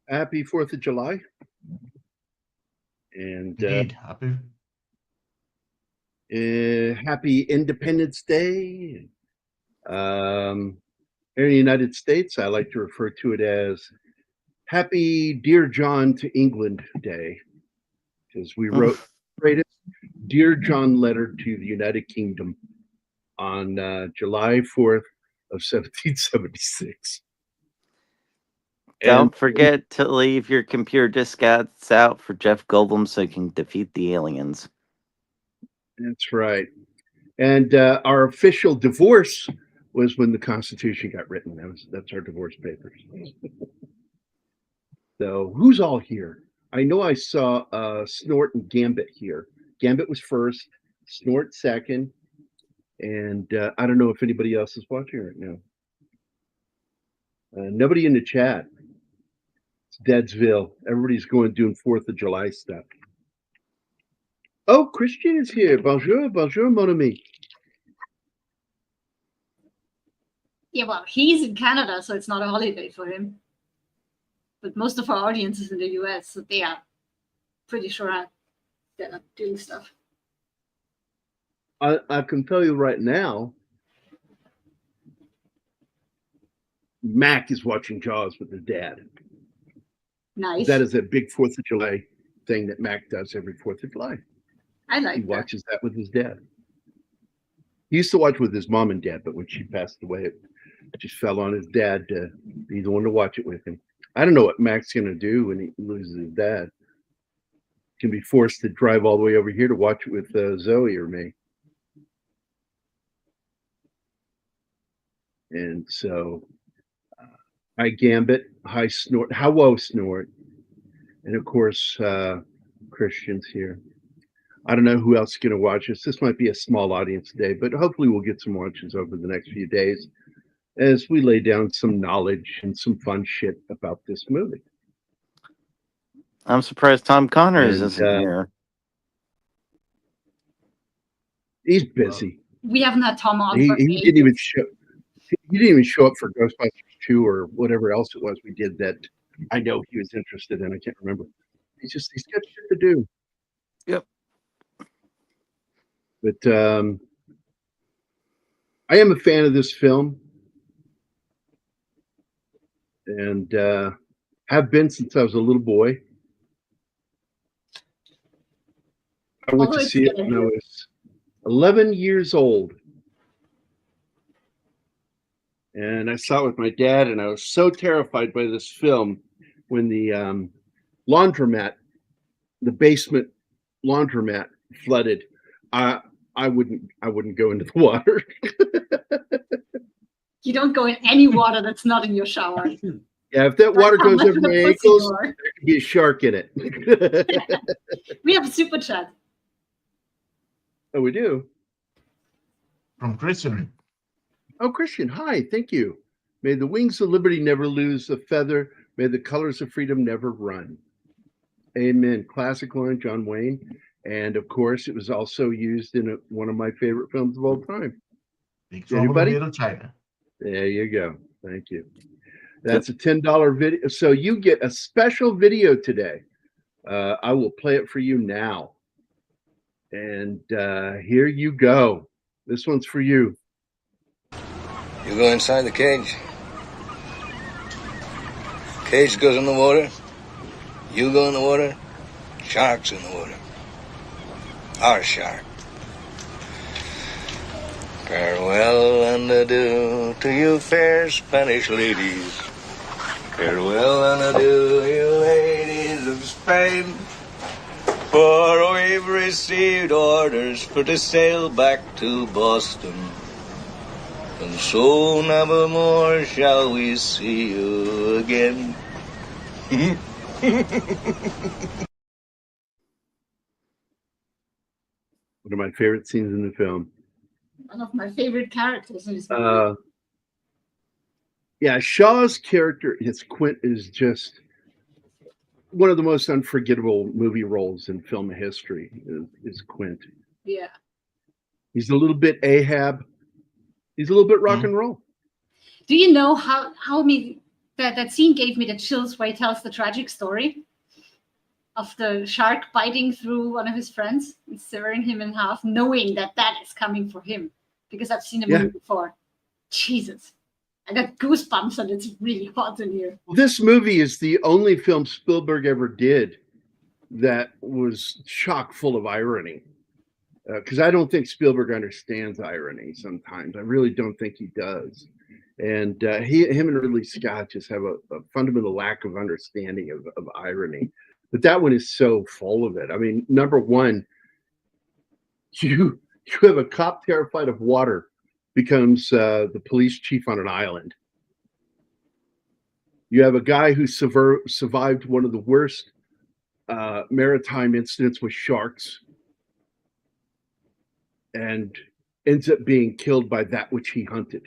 Happy 4th of July. And Indeed, happy. happy Independence Day. Here in the United States, I like to refer to it as Happy Dear John to England Day, because we wrote the greatest Dear John letter to the United Kingdom on July 4th of 1776. Don't forget to leave your computer diskettes out for Jeff Goldblum so he can defeat the aliens. That's right. And our official divorce was when the Constitution got written. That's our divorce papers. So who's all here? I know I saw Snort and Gambit here. Gambit was first, Snort second, and I don't know if anybody else is watching right now. Nobody in the chat. It's Deadsville. Everybody's doing 4th of July stuff. Oh, Christian is here. Bonjour, bonjour, mon ami. Yeah, well, he's in Canada, so it's not a holiday for him. But most of our audience is in the US, so they are pretty sure they're not doing stuff. I can tell you right now, Mac is watching Jaws with his dad. Nice. That is a big 4th of July thing that Mac does every 4th of July. I like He watches that with his dad. He used to watch with his mom and dad, but when she passed away, it just fell on his dad to be the one to watch it with him. I don't know what Mac's going to do when he loses his dad. He can be forced to drive all the way over here to watch it with Zoe or me. And so, hi Gambit, hi Snort, hello Snort, and of course Christian's here. I don't know who else is going to watch this. This might be a small audience today, but hopefully we'll get some watches over the next few days as we lay down some knowledge and some fun shit about this movie. I'm surprised Tom Connors isn't here. He's busy. We haven't had Tom on. He didn't even show. He didn't even show up for Ghostbusters 2 or whatever else it was we did that I know he was interested in. I can't remember. He's got shit to do. Yep. But I am a fan of this film, and have been since I was a little boy. I went to see it when I was 11 years old. And I saw it with my dad, and I was so terrified by this film when the laundromat, the basement laundromat flooded. I wouldn't go into the water. You don't go in any water that's not in your shower. Yeah, if that water goes over my ankles, there could be a shark in it. We have a super chat. Oh, we do? From Christian. Oh, Christian, hi, thank you. May the wings of liberty never lose a feather. May the colors of freedom never run. Amen. Classic line, John Wayne. And of course, it was also used in one of my favorite films of all time. Big Trouble in Little China. There you go. Thank you. That's a $10 video. So you get a special video today. I will play it for you now. And here you go. This one's for you. You go inside the cage. Cage goes in the water. You go in the water. Shark's in the water. Our shark. Farewell and adieu to you fair Spanish ladies. Farewell and adieu, you ladies of Spain. For we've received orders for to sail back to Boston. And so never more shall we see you again. One of my favorite scenes in the film. One of my favorite characters in this movie. Yeah, Shaw's character, his Quint, is just one of the most unforgettable movie roles in film history. Is Quint? Yeah. He's a little bit Ahab. He's a little bit rock and roll. Do you know how many that scene gave me the chills where he tells the tragic story of the shark biting through one of his friends and severing him in half, knowing that is coming for him. Because I've seen the movie before. Jesus. I got goosebumps and it's really hot in here. Well, this movie is the only film Spielberg ever did that was chock full of irony. Because I don't think Spielberg understands irony sometimes. I really don't think he does. And him and Ridley Scott just have a fundamental lack of understanding of irony. But that one is so full of it. I mean, number one, you have a cop terrified of water becomes the police chief on an island. You have a guy who survived one of the worst maritime incidents with sharks and ends up being killed by that which he hunted.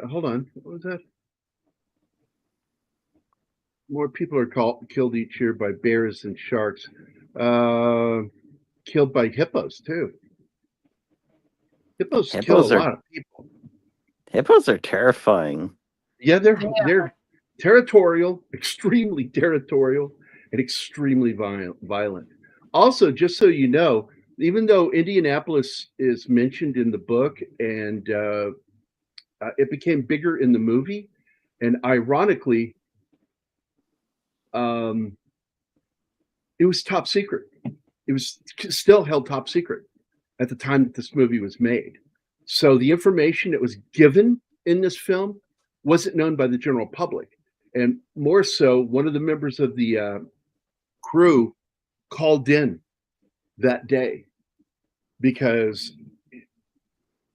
Hold on, what was that? More people are killed each year by bears and sharks. Killed by hippos too. Hippos kill a lot of people. Hippos are terrifying. Yeah, they're territorial, extremely territorial, and extremely violent. Also, just so you know, even though Indianapolis is mentioned in the book and it became bigger in the movie, and ironically, it was top secret. It was still held top secret at the time that this movie was made. So the information that was given in this film wasn't known by the general public. And more so, one of the members of the crew called in that day because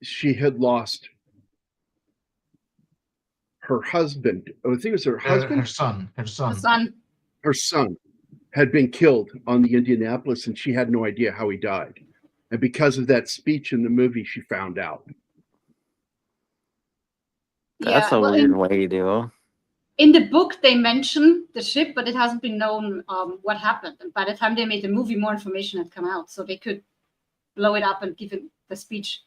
she had lost her husband. I think it was her husband? Her son had been killed on the Indianapolis, and she had no idea how he died. And because of that speech in the movie, she found out. That's a weird way to do. In the book, they mention the ship, but it hasn't been known what happened. And by the time they made the movie, more information had come out, so they could blow it up and give him the speech.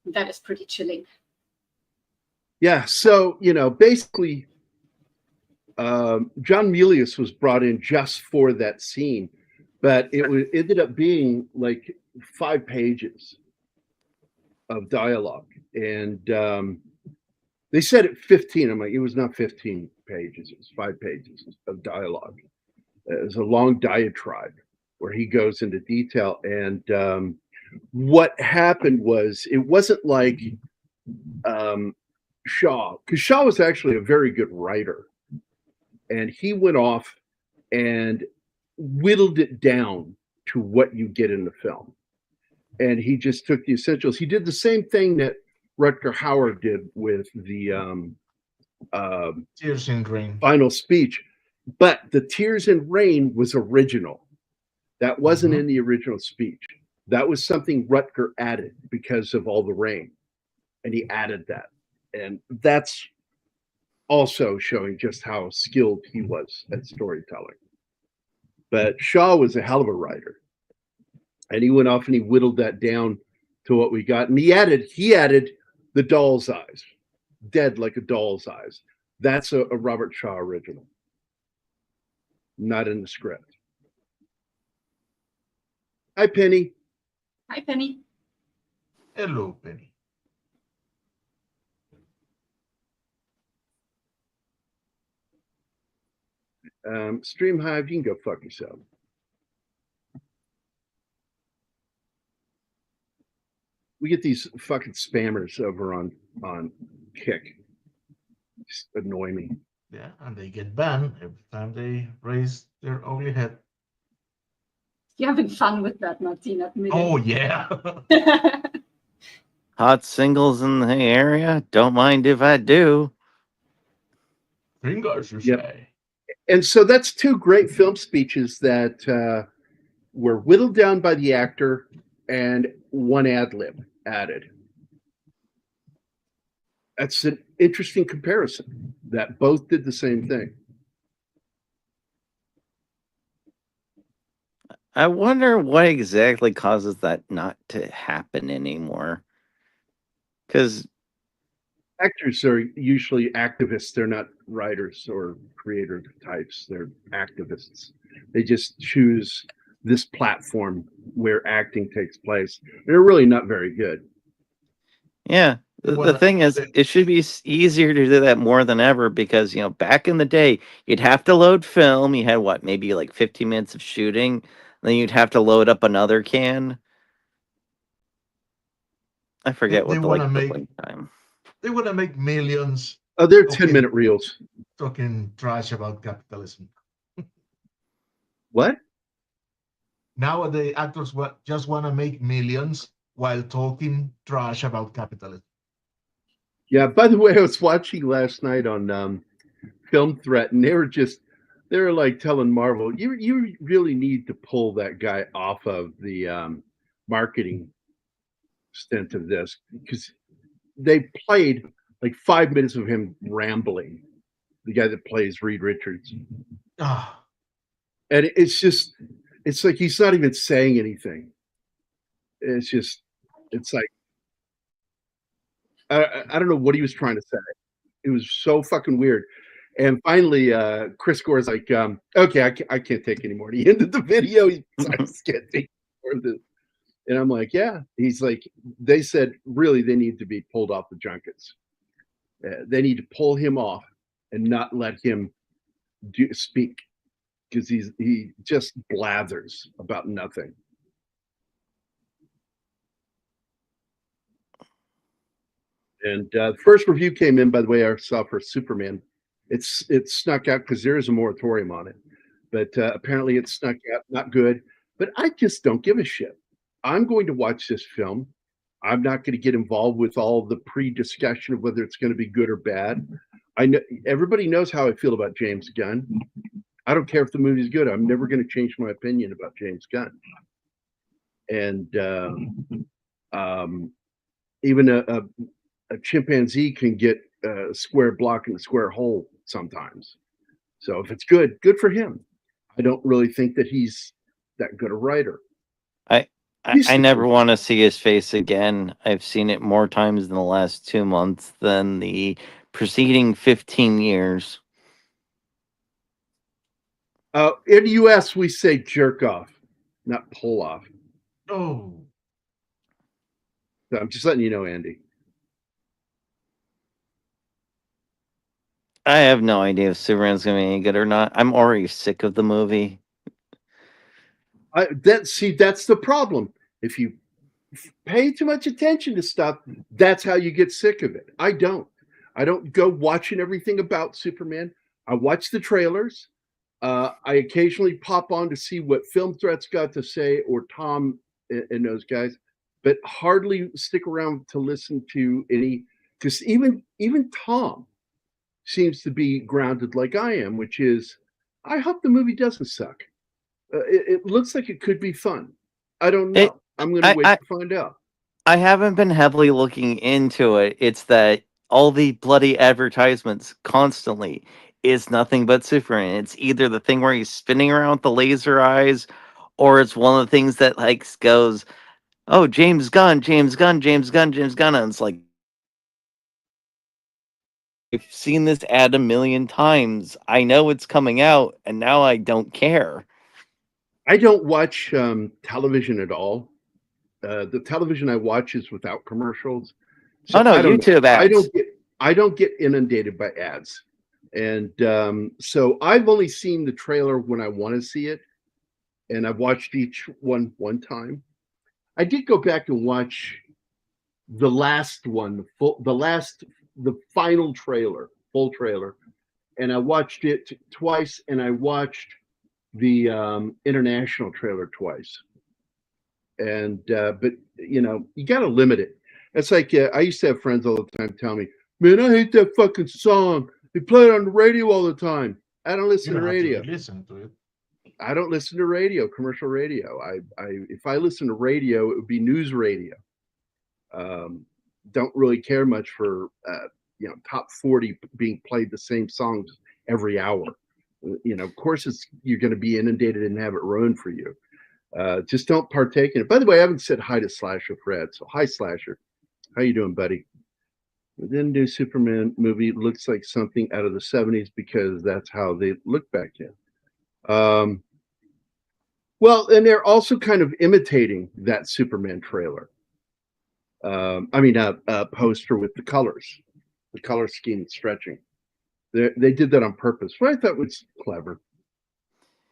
That is pretty chilling. Yeah, so, basically, John Milius was brought in just for that scene, but it ended up being like 5 pages of dialogue. And they said it 15. I'm like, it was not 15 pages. It was 5 pages of dialogue. It was a long diatribe where he goes into detail. And what happened was, it wasn't like Shaw, because Shaw was actually a very good writer. And he went off and whittled it down to what you get in the film. And he just took the essentials. He did the same thing that Rutger Hauer did with the Tears in Rain final speech. But the Tears in Rain was original. That wasn't in the original speech. That was something Rutger added because of all the rain. And he added that. And that's also showing just how skilled he was at storytelling. But Shaw was a hell of a writer. And he went off and he whittled that down to what we got. And he added the doll's eyes, dead like a doll's eyes. That's a Robert Shaw original, not in the script. Hi, Penny. Hi, Penny. Hello, Penny. Stream Hive, you can go fuck yourself. We get these fucking spammers over on Kick. Just annoy me. Yeah, and they get banned every time they raise their ugly head. You're having fun with that, Martin. Admit it. Oh, yeah. Hot singles in the area? Don't mind if I do. Fingers, you say. And so that's 2 great film speeches that were whittled down by the actor and 1 ad lib added. That's an interesting comparison that both did the same thing. I wonder what exactly causes that not to happen anymore. Because Actors are usually activists. They're not writers or creator types. They're activists. They just choose this platform where acting takes place. They're really not very good. yeah, the thing is, it should be easier to do that more than ever because, back in the day, you'd have to load film. You had what, maybe like 15 minutes of shooting. Then you'd have to load up another can. I forget They what want to the make wait time. they want to make millions Oh, they're Okay. 10-minute reels. talking trash about capitalism. What? Nowadays, actors just want to make millions while talking trash about capitalism. Yeah. By the way, I was watching last night on Film Threat, and they were like telling Marvel, you really need to pull that guy off of the marketing stint of this because they played like 5 minutes of him rambling. The guy that plays Reed Richards, Ah, and it's like he's not even saying anything. It's like I don't know what he was trying to say. It was so fucking weird. And finally, Chris Gore's like, okay, I can't take anymore. He ended the video. I just can't take more of this. And I'm like, yeah. He's like, they said, really, they need to be pulled off the junkets. They need to pull him off and not let him speak because he just blathers about nothing. And the first review came in, by the way, I saw for Superman. It snuck out because there is a moratorium on it, but apparently it snuck out. Not good. But I just don't give a shit. I'm going to watch this film. I'm not going to get involved with all the pre-discussion of whether it's going to be good or bad. I know everybody knows how I feel about James Gunn. I don't care if the movie's good. I'm never going to change my opinion about James Gunn. And even a chimpanzee can get a square block in a square hole sometimes. So if it's good for him. I don't really think that he's that good a writer. I never want to see his face again. I've seen it more times in the last 2 months than the preceding 15 years. In the US, we say jerk off, not pull off. oh, So I'm just letting you know, Andy. I have no idea if Superman's going to be any good or not. I'm already sick of the movie. That's the problem. If you pay too much attention to stuff, that's how you get sick of it. I don't go watching everything about Superman. I watch the trailers. I occasionally pop on to see what Film Threat's got to say, or Tom and those guys, but hardly stick around to listen to any, because even Tom seems to be grounded like I am, which is, I hope the movie doesn't suck. It looks like it could be fun. I don't know. I'm going to wait to find out. I haven't been heavily looking into it. It's that all the bloody advertisements constantly is nothing but Superman. It's either the thing where he's spinning around with the laser eyes, or it's one of the things that like goes, "Oh, James Gunn, James Gunn, James Gunn, James Gunn," and it's like, I've seen this ad 1,000,000 times. I know it's coming out, and now I don't care. I don't watch television at all. The television I watch is without commercials. So no, YouTube ads. I don't get inundated by ads, and so I've only seen the trailer when I want to see it, and I've watched each one time. I did go back and watch the last one, the final trailer, full trailer, and I watched it twice, and I watched the international trailer twice. And but you got to limit it. It's like I used to have friends all the time tell me, "Man, I hate that fucking song. They play it on the radio all the time." I don't listen to radio. Listen to it. I don't listen to radio, commercial radio. If I listen to radio, it would be news radio. Don't really care much for top 40 being played the same songs every hour. Of course you're going to be inundated and have it ruined for you. Just don't partake in it. By the way, I haven't said hi to Slasher Fred. So hi, Slasher. How you doing, buddy? The new Superman movie looks like something out of the 70s because that's how they look back then. Well, and they're also kind of imitating that Superman trailer. Poster with the color scheme stretching. They did that on purpose, which I thought was clever.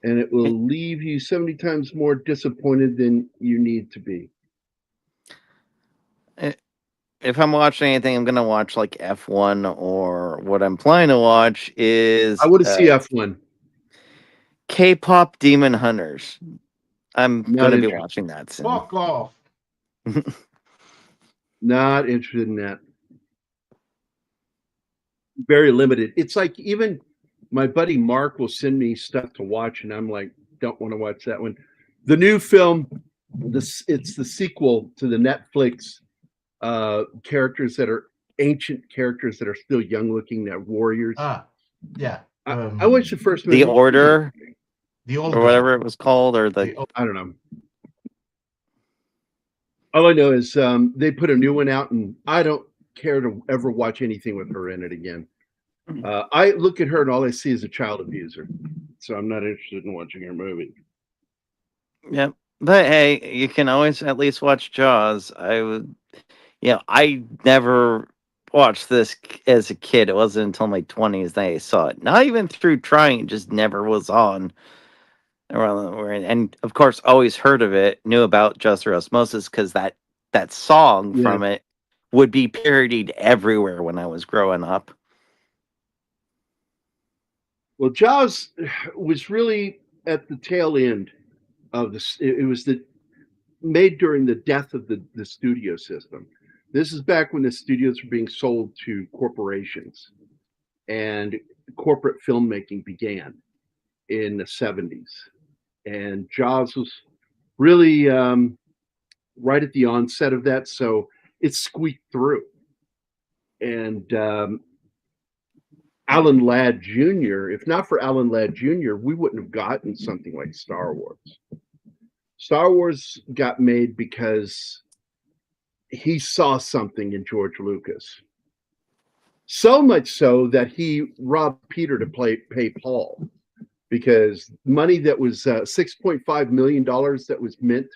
And it will leave you 70 times more disappointed than you need to be. If I'm watching anything, I'm gonna watch like F1, or what I'm planning to watch is I want to see F1. K-pop Demon Hunters. I'm Not gonna be interested. watching that soon. Fuck off. Not interested in that. Very limited. It's like even my buddy Mark will send me stuff to watch, and I'm like, don't want to watch that one. The new film, it's the sequel to the Netflix characters that are ancient characters that are still young looking, that warriors. Yeah. I watched the first movie. The Order, The old or whatever it was called, or I don't know. All I know is they put a new one out, and I don't care to ever watch anything with her in it again. I look at her, and all I see is a child abuser. So I'm not interested in watching her movie. Yep. But hey, you can always at least watch Jaws. I never watched this as a kid. It wasn't until my 20s that I saw it. Not even through trying, it just never was on. And of course, always heard of it, knew about Just Through Osmosis, because that song from it would be parodied everywhere when I was growing up. Well, Jaws was really at the tail end of this. It was made during the death of the studio system. This is back when the studios were being sold to corporations, and corporate filmmaking began in the 70s. And Jaws was really right at the onset of that, so it squeaked through. And Alan Ladd Jr., if not for Alan Ladd Jr., we wouldn't have gotten something like Star Wars. Star Wars got made because he saw something in George Lucas. So much so that he robbed Peter to pay Paul, because money that was $6.5 million that was meant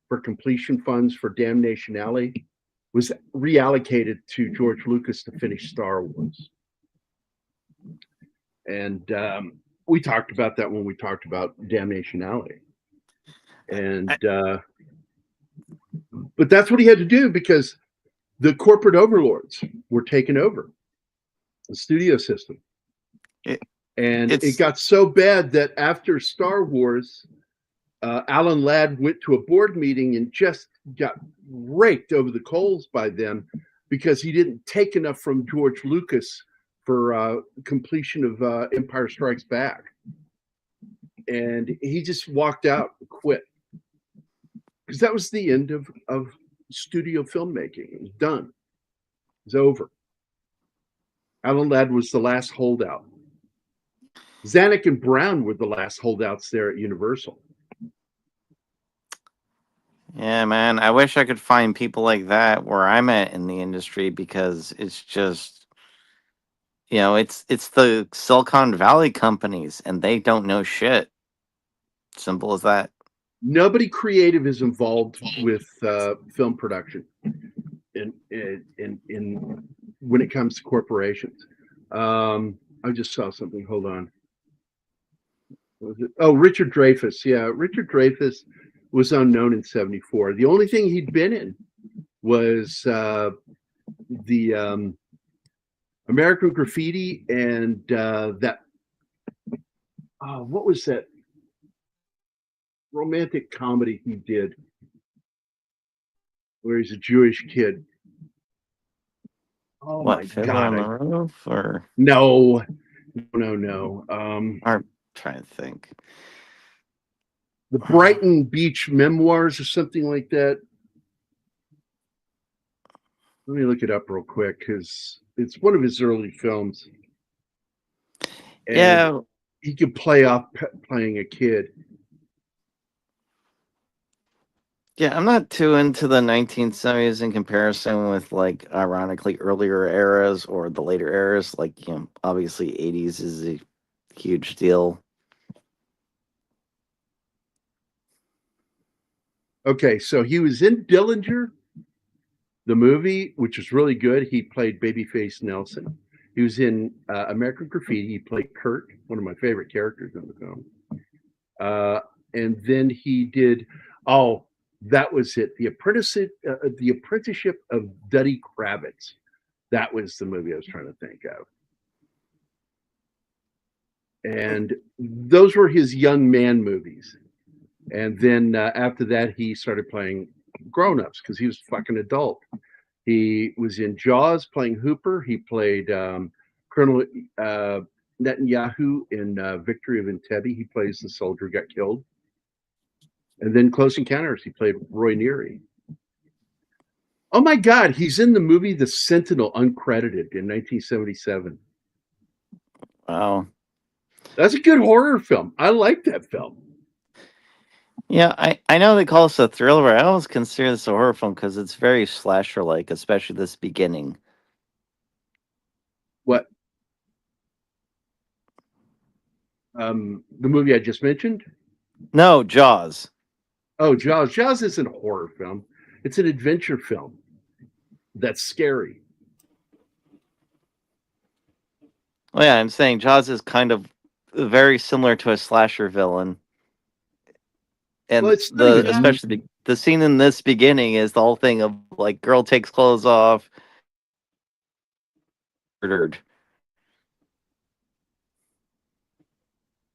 for completion funds for Damnation Alley was reallocated to George Lucas to finish Star Wars. And we talked about that when we talked about Damnation Alley. And but that's what he had to do, because the corporate overlords were taking over the studio system. It got so bad that after Star Wars, Alan Ladd went to a board meeting and just got raked over the coals by them, because he didn't take enough from George Lucas for completion of Empire Strikes Back. And he just walked out and quit, because that was the end of studio filmmaking. It was done. It was over. Alan Ladd was the last holdout. Zanuck and Brown were the last holdouts there at Universal. Yeah, man. I wish I could find people like that where I'm at in the industry, because it's just, it's the Silicon Valley companies, and they don't know shit. Simple as that. Nobody creative is involved with film production in when it comes to corporations. I just saw something. Hold on. What was it? Oh, Richard Dreyfuss. Yeah, Richard Dreyfuss was unknown in '74. The only thing he'd been in was the American Graffiti and that. What was that romantic comedy he did where he's a Jewish kid? Oh, What, my Fiddler God. on the Roof, or? No. I'm trying to think. The Brighton Beach Memoirs or something like that. Let me look it up real quick, because it's one of his early films. And Yeah. he could play off playing a kid. Yeah, I'm not too into the 1970s in comparison with, like, ironically earlier eras or the later eras. Like, obviously 80s is a huge deal. Okay, so he was in Dillinger, the movie, which was really good. He played Babyface Nelson. He was in American Graffiti. He played Kurt, one of my favorite characters in the film. And then he did, that was it, the Apprenticeship of Duddy Kravitz. That was the movie I was trying to think of. And those were his young man movies. And then after that, he started playing grown-ups because he was fucking adult. He was in Jaws playing Hooper. He played Colonel Netanyahu in Victory of Entebbe. He plays the soldier who got killed. And then Close Encounters, he played Roy Neary. Oh my God, he's in the movie The Sentinel, uncredited, in 1977. Wow. That's a good horror film. I like that film. Yeah, I know they call this a thriller, but I always consider this a horror film because it's very slasher-like, especially this beginning. What? The movie I just mentioned? No, Jaws. Oh, Jaws. Jaws isn't a horror film. It's an adventure film. That's scary. Well, yeah, I'm saying Jaws is kind of very similar to a slasher villain. And Well, it's not even- especially the scene in this beginning is the whole thing of, like, girl takes clothes off, murdered.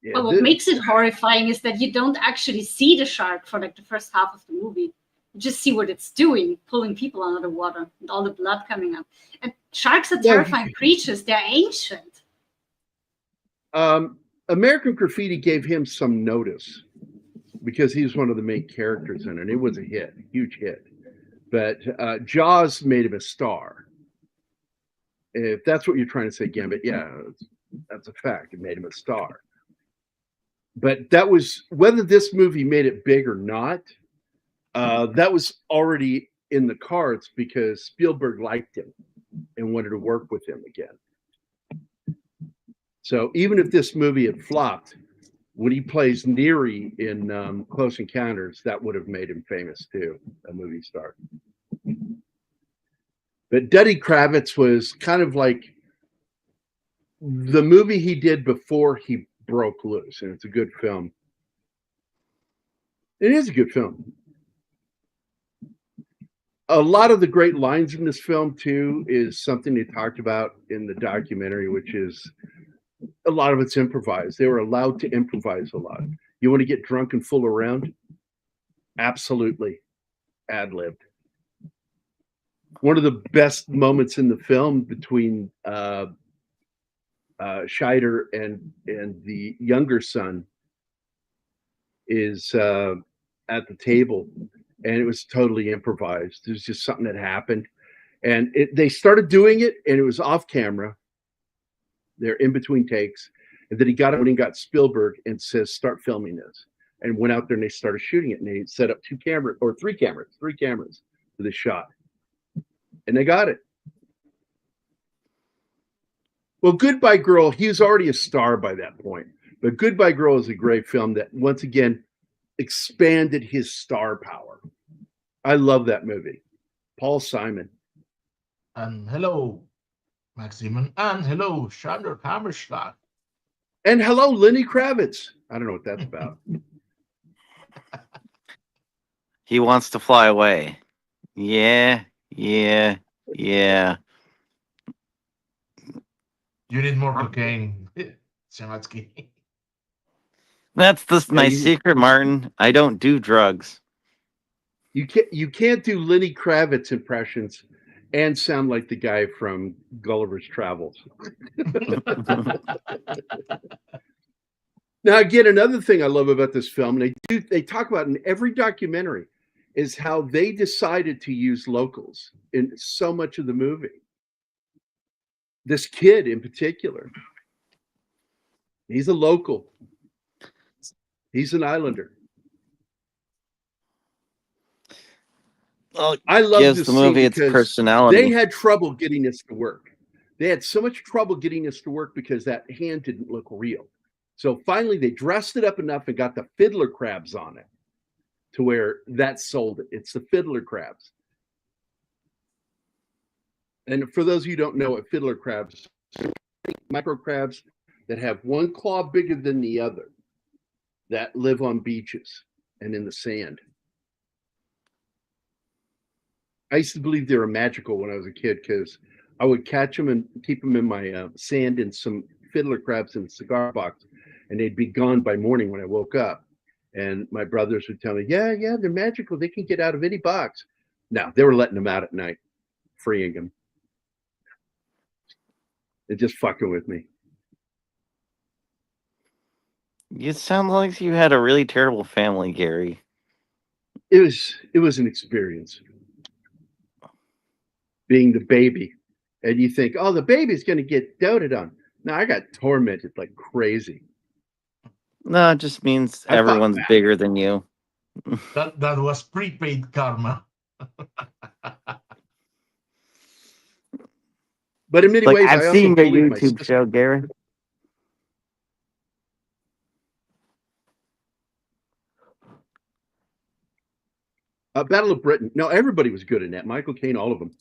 Yeah, Well, what makes it horrifying is that you don't actually see the shark for like the first half of the movie. You just see what it's doing, pulling people out of the water and all the blood coming up. And sharks are terrifying creatures. They're ancient. American Graffiti gave him some notice because he was one of the main characters in it. It was a hit, a huge hit. But Jaws made him a star. If that's what you're trying to say, Gambit, yeah, that's a fact. It made him a star. But that was, whether this movie made it big or not, that was already in the cards because Spielberg liked him and wanted to work with him again. So even if this movie had flopped, when he plays Neary in Close Encounters, that would have made him famous too, a movie star. But Duddy Kravitz was kind of like the movie he did before he broke loose, and it's a good film. It is a good film. A lot of the great lines in this film too is something they talked about in the documentary, which is a lot of it's improvised. They were allowed to improvise a lot. You want to get drunk and fool around? Absolutely. Ad-libbed. One of the best moments in the film between Scheider and the younger son is at the table, and it was totally improvised. It was just something that happened, and they started doing it, and it was off camera. They're in between takes, and then he got got Spielberg and says, "Start filming this," and went out there and they started shooting it, and they set up three cameras for this shot, and they got it. Well, Goodbye Girl, he was already a star by that point. But Goodbye Girl is a great film that, once again, expanded his star power. I love that movie. Paul Simon. And hello, Maximum. And hello, Chandler Hammerschlag. And hello, Lenny Kravitz. I don't know what that's about. He wants to fly away. Yeah. You need more cocaine, Shematsky. That's my secret, Martin. I don't do drugs. You can't do Lenny Kravitz impressions and sound like the guy from Gulliver's Travels. Now, again, another thing I love about this film, they talk about in every documentary, is how they decided to use locals in so much of the movie. This kid in particular, he's a local. He's an islander. Well, I love gives this the movie scene its because personality. they had trouble getting this to work. They had so much trouble getting this to work because that hand didn't look real. So finally, they dressed it up enough and got the fiddler crabs on it to where that sold it. It's the fiddler crabs. And for those of you who don't know what fiddler crabs, micro crabs that have one claw bigger than the other that live on beaches and in the sand. I used to believe they were magical when I was a kid because I would catch them and keep them in my sand and some fiddler crabs in a cigar box, and they'd be gone by morning when I woke up. And my brothers would tell me, yeah, they're magical. They can get out of any box. No, they were letting them out at night, freeing them. They're just fucking with me. You sound like you had a really terrible family, Gary. It was an experience. Being the baby. And you think, oh, the baby's going to get doted on. No, I got tormented like crazy. No, it just means I fought everyone's back. bigger than you. That was prepaid karma. But in many Like, ways, I've I also seen your bullied my YouTube sister. show, Gary. Battle of Britain. No, everybody was good in that. Michael Caine, all of them.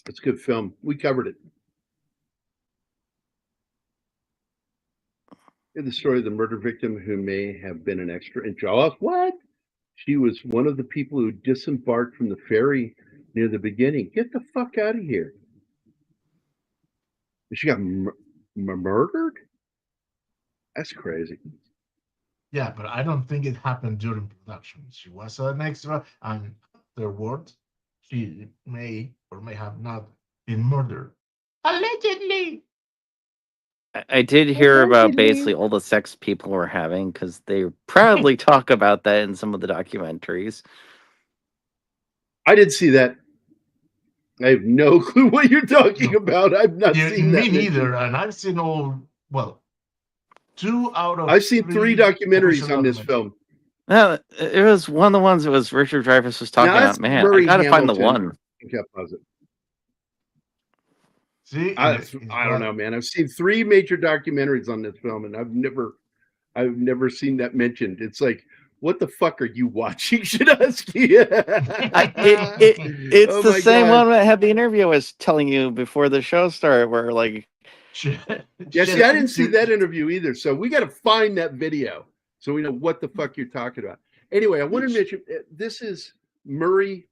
It's a good film. We covered it. The story of the murder victim who may have been an extra in Jaws. What? She was one of the people who disembarked from the ferry near the beginning. Get the fuck out of here. She got murdered? That's crazy. Yeah, but I don't think it happened during production. She was an extra, and afterwards, she may or may have not been murdered. Allegedly. I did hear about basically all the sex people were having because they proudly talk about that in some of the documentaries. I didn't see that. I have no clue what you're talking about. I've not seen that. Me neither, and I've seen all, well, 2 out of I've seen 3 documentaries official on this documentaries. film. No, it was one of the ones that was Richard Dreyfuss was talking Now, that's about. Man, Murray I gotta find the Hamilton. one. Okay, I'll pause it. See, I don't know, man. I've seen 3 major documentaries on this film, and I've never seen that mentioned. It's like, what the fuck are you watching, Shadowski? It's Oh the my same God. one that had the interview I was telling you before the show started, where like, Yeah, see, I didn't see that interview either. So we got to find that video so we know what the fuck you're talking about. Anyway, I want to mention this is Murray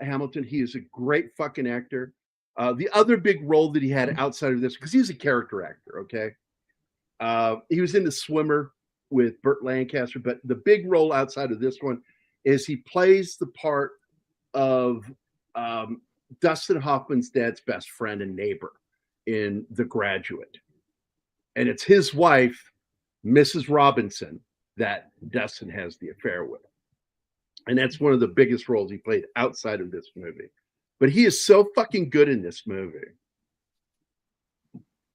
Hamilton. He is a great fucking actor. The other big role that he had outside of this, because he's a character actor, okay? He was in The Swimmer with Burt Lancaster, but the big role outside of this one is he plays the part of Dustin Hoffman's dad's best friend and neighbor in The Graduate. And it's his wife, Mrs. Robinson, that Dustin has the affair with. And that's one of the biggest roles he played outside of this movie. But he is so fucking good in this movie.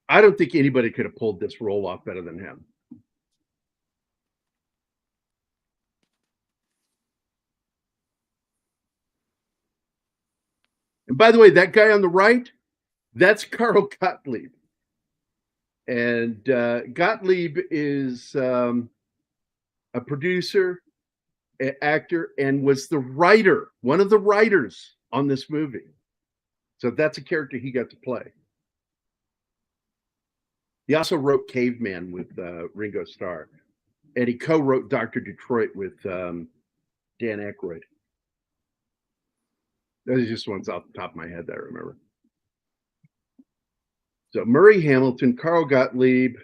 I don't think anybody could have pulled this role off better than him. And by the way, that guy on the right, that's Carl Gottlieb. And Gottlieb is a producer, an actor, and was the writer, one of the writers on this movie. So that's a character he got to play. He also wrote Caveman with Ringo Starr. And he co-wrote Dr. Detroit with Dan Aykroyd. Those are just ones off the top of my head that I remember. So Murray Hamilton, Carl Gottlieb,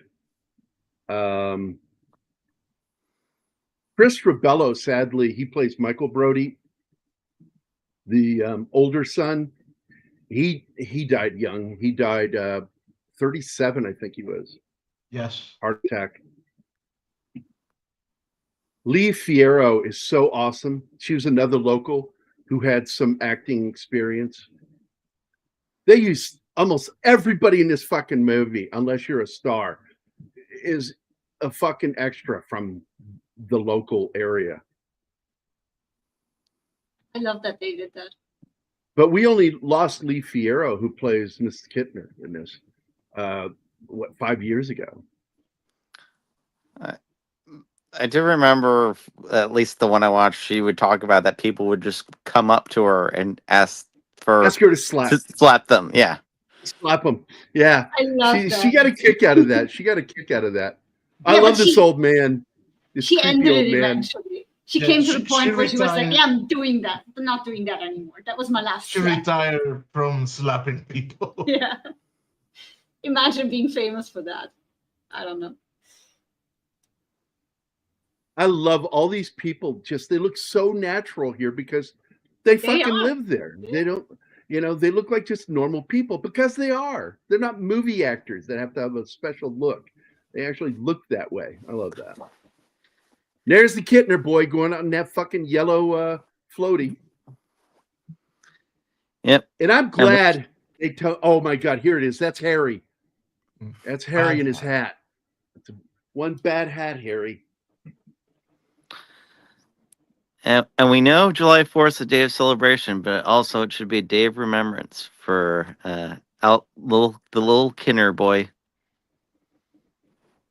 Chris Rebello, sadly, he plays Michael Brody, the older son. He died young. He died 37, I think he was. Yes. Heart attack. Lee Fierro is so awesome. She was another local who had some acting experience. They used almost everybody in this fucking movie, unless you're a star, is a fucking extra from the local area. I love that they did that. But we only lost Lee Fierro, who plays Mrs. Kittner in this. 5 years ago? I do remember, at least the one I watched, she would talk about that people would just come up to her and ask her to slap them. Yeah. Slap them. Yeah. I love that. She got a kick out of that. She got a kick out of that. Yeah, I love this old man. This she creepy ended old it man. eventually. She came to the point where she was like, retired. "Yeah, I'm doing that. I'm not doing that anymore. That was my last She slap." retired from slapping people. Yeah. Imagine being famous for that. I don't know. I love all these people. Just they look so natural here because they fucking are. live there. They don't, they look like just normal people because they are. They're not movie actors that have to have a special look. They actually look that way. I love that. There's the Kittner boy going out in that fucking yellow floaty. Yep. And I'm glad they oh my God, here it is. That's Harry. That's Harry in his hat. It's one bad hat, Harry. And we know July 4th is a day of celebration, but also it should be a day of remembrance for the little Kinner boy.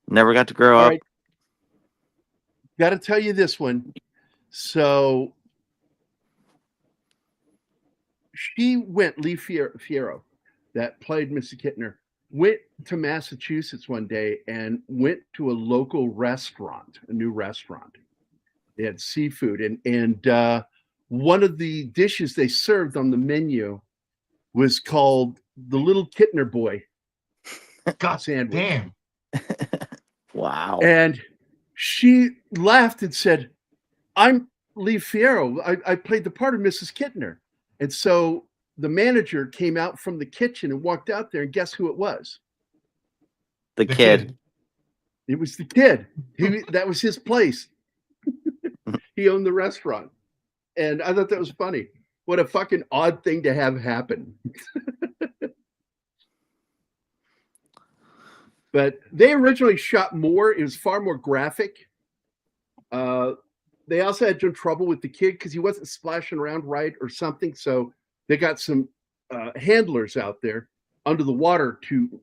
Never got to grow up. Right. Got to tell you this one. So she went, Lee Fierro, that played Mrs. Kittner, went to Massachusetts one day and went to a local restaurant, a new restaurant. They had seafood, and one of the dishes they served on the menu was called the Little Kittner Boy God sandwich. damn. Wow. And she laughed and said, "I'm Lee Fierro. I played the part of Mrs. Kittner." And so the manager came out from the kitchen and walked out there, and guess who it was? The kid. It was the kid. That was his place. He owned the restaurant. And I thought that was funny. What a fucking odd thing to have happen. But they originally shot more. It was far more graphic. They also had some trouble with the kid because he wasn't splashing around right or something. So they got some handlers out there under the water to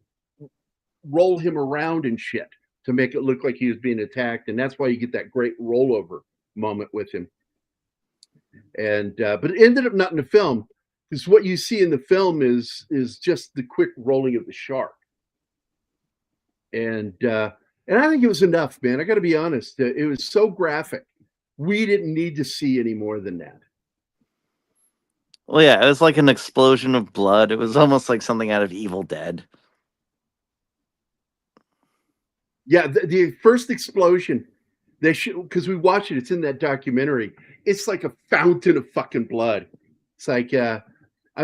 roll him around and shit to make it look like he was being attacked. And that's why you get that great rollover moment with him. And but it ended up not in the film, because what you see in the film is just the quick rolling of the shark. And I think it was enough, man. I got to be honest. It was so graphic. We didn't need to see any more than that. Well, yeah, it was like an explosion of blood. It was almost like something out of Evil Dead. Yeah, the first explosion, they should, because we watched it. It's in that documentary. It's like a fountain of fucking blood. It's like, I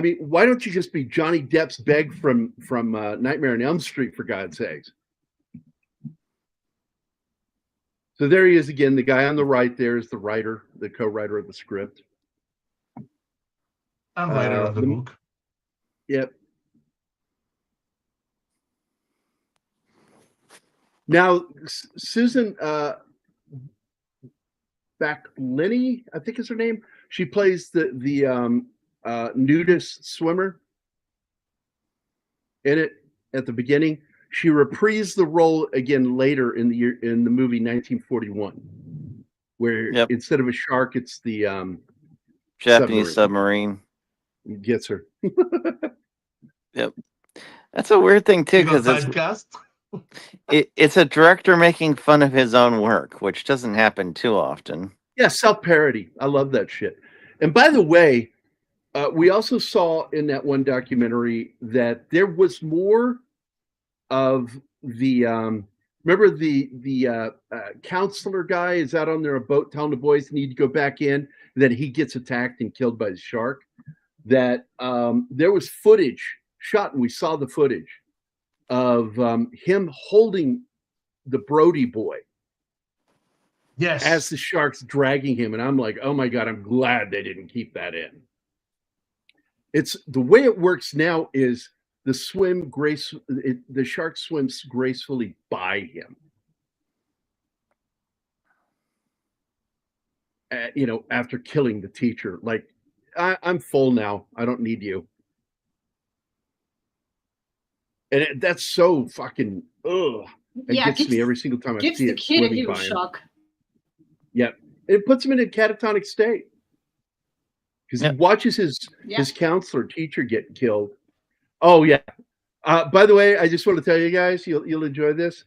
mean, why don't you just be Johnny Depp's Beg from Nightmare on Elm Street, for God's sakes? So there he is again. The guy on the right there is the writer, the co-writer of the script. I'm writer of the book. Yep. Now, Susan Backlinie, I think is her name. She plays the nudist swimmer in it at the beginning. She reprised the role again later in the movie 1941, where instead of a shark, it's the Japanese submarine. It gets her. Yep, that's a weird thing too, because it's a director making fun of his own work, which doesn't happen too often. Yeah, self-parody. I love that shit. And by the way, we also saw in that one documentary that there was more of the remember the counselor guy is out on their boat telling the boys need to go back in, that he gets attacked and killed by the shark. That there was footage shot, and we saw the footage of him holding the Brody boy. Yes. As the shark's dragging him, and I'm like, oh my God, I'm glad they didn't keep that in. It's the way it works now is the shark swims gracefully by him. After killing the teacher, like I'm full now. I don't need you. And that's so fucking ugh. It gets me every single time I gives see the it kid a swimming huge by him. shock. Yep. It puts him in a catatonic state. Because he watches his counselor teacher get killed. Oh yeah. By the way, I just want to tell you guys, you'll enjoy this.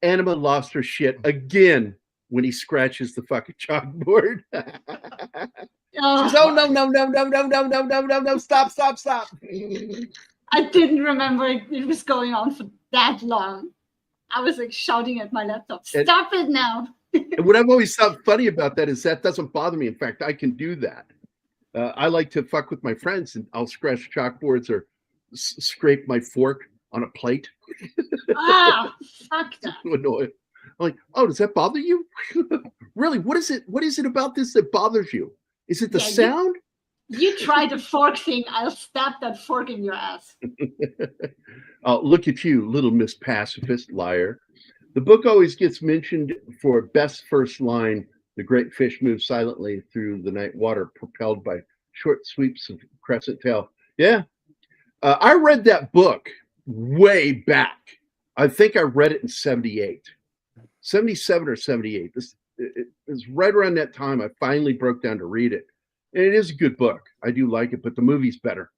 Anima lost her shit again when he scratches the fucking chalkboard. She says, "Oh no, stop. I didn't remember it was going on for that long. I was like shouting at my laptop, "Stop it now!" And what I've always thought funny about that is that doesn't bother me. In fact, I can do that. I like to fuck with my friends, and I'll scratch chalkboards or scrape my fork on a plate. Fuck that. I'm like, oh, does that bother you? Really? What is it? What is it about this that bothers you? Is it the sound? You try the fork thing, I'll stab that fork in your ass. Look at you, little Miss Pacifist liar. The book always gets mentioned for best first line. The great fish moves silently through the night water, propelled by short sweeps of crescent tail. Yeah. I read that book way back. I think I read it in 78, 77 or 78. It was right around that time I finally broke down to read it. And it is a good book. I do like it, but the movie's better.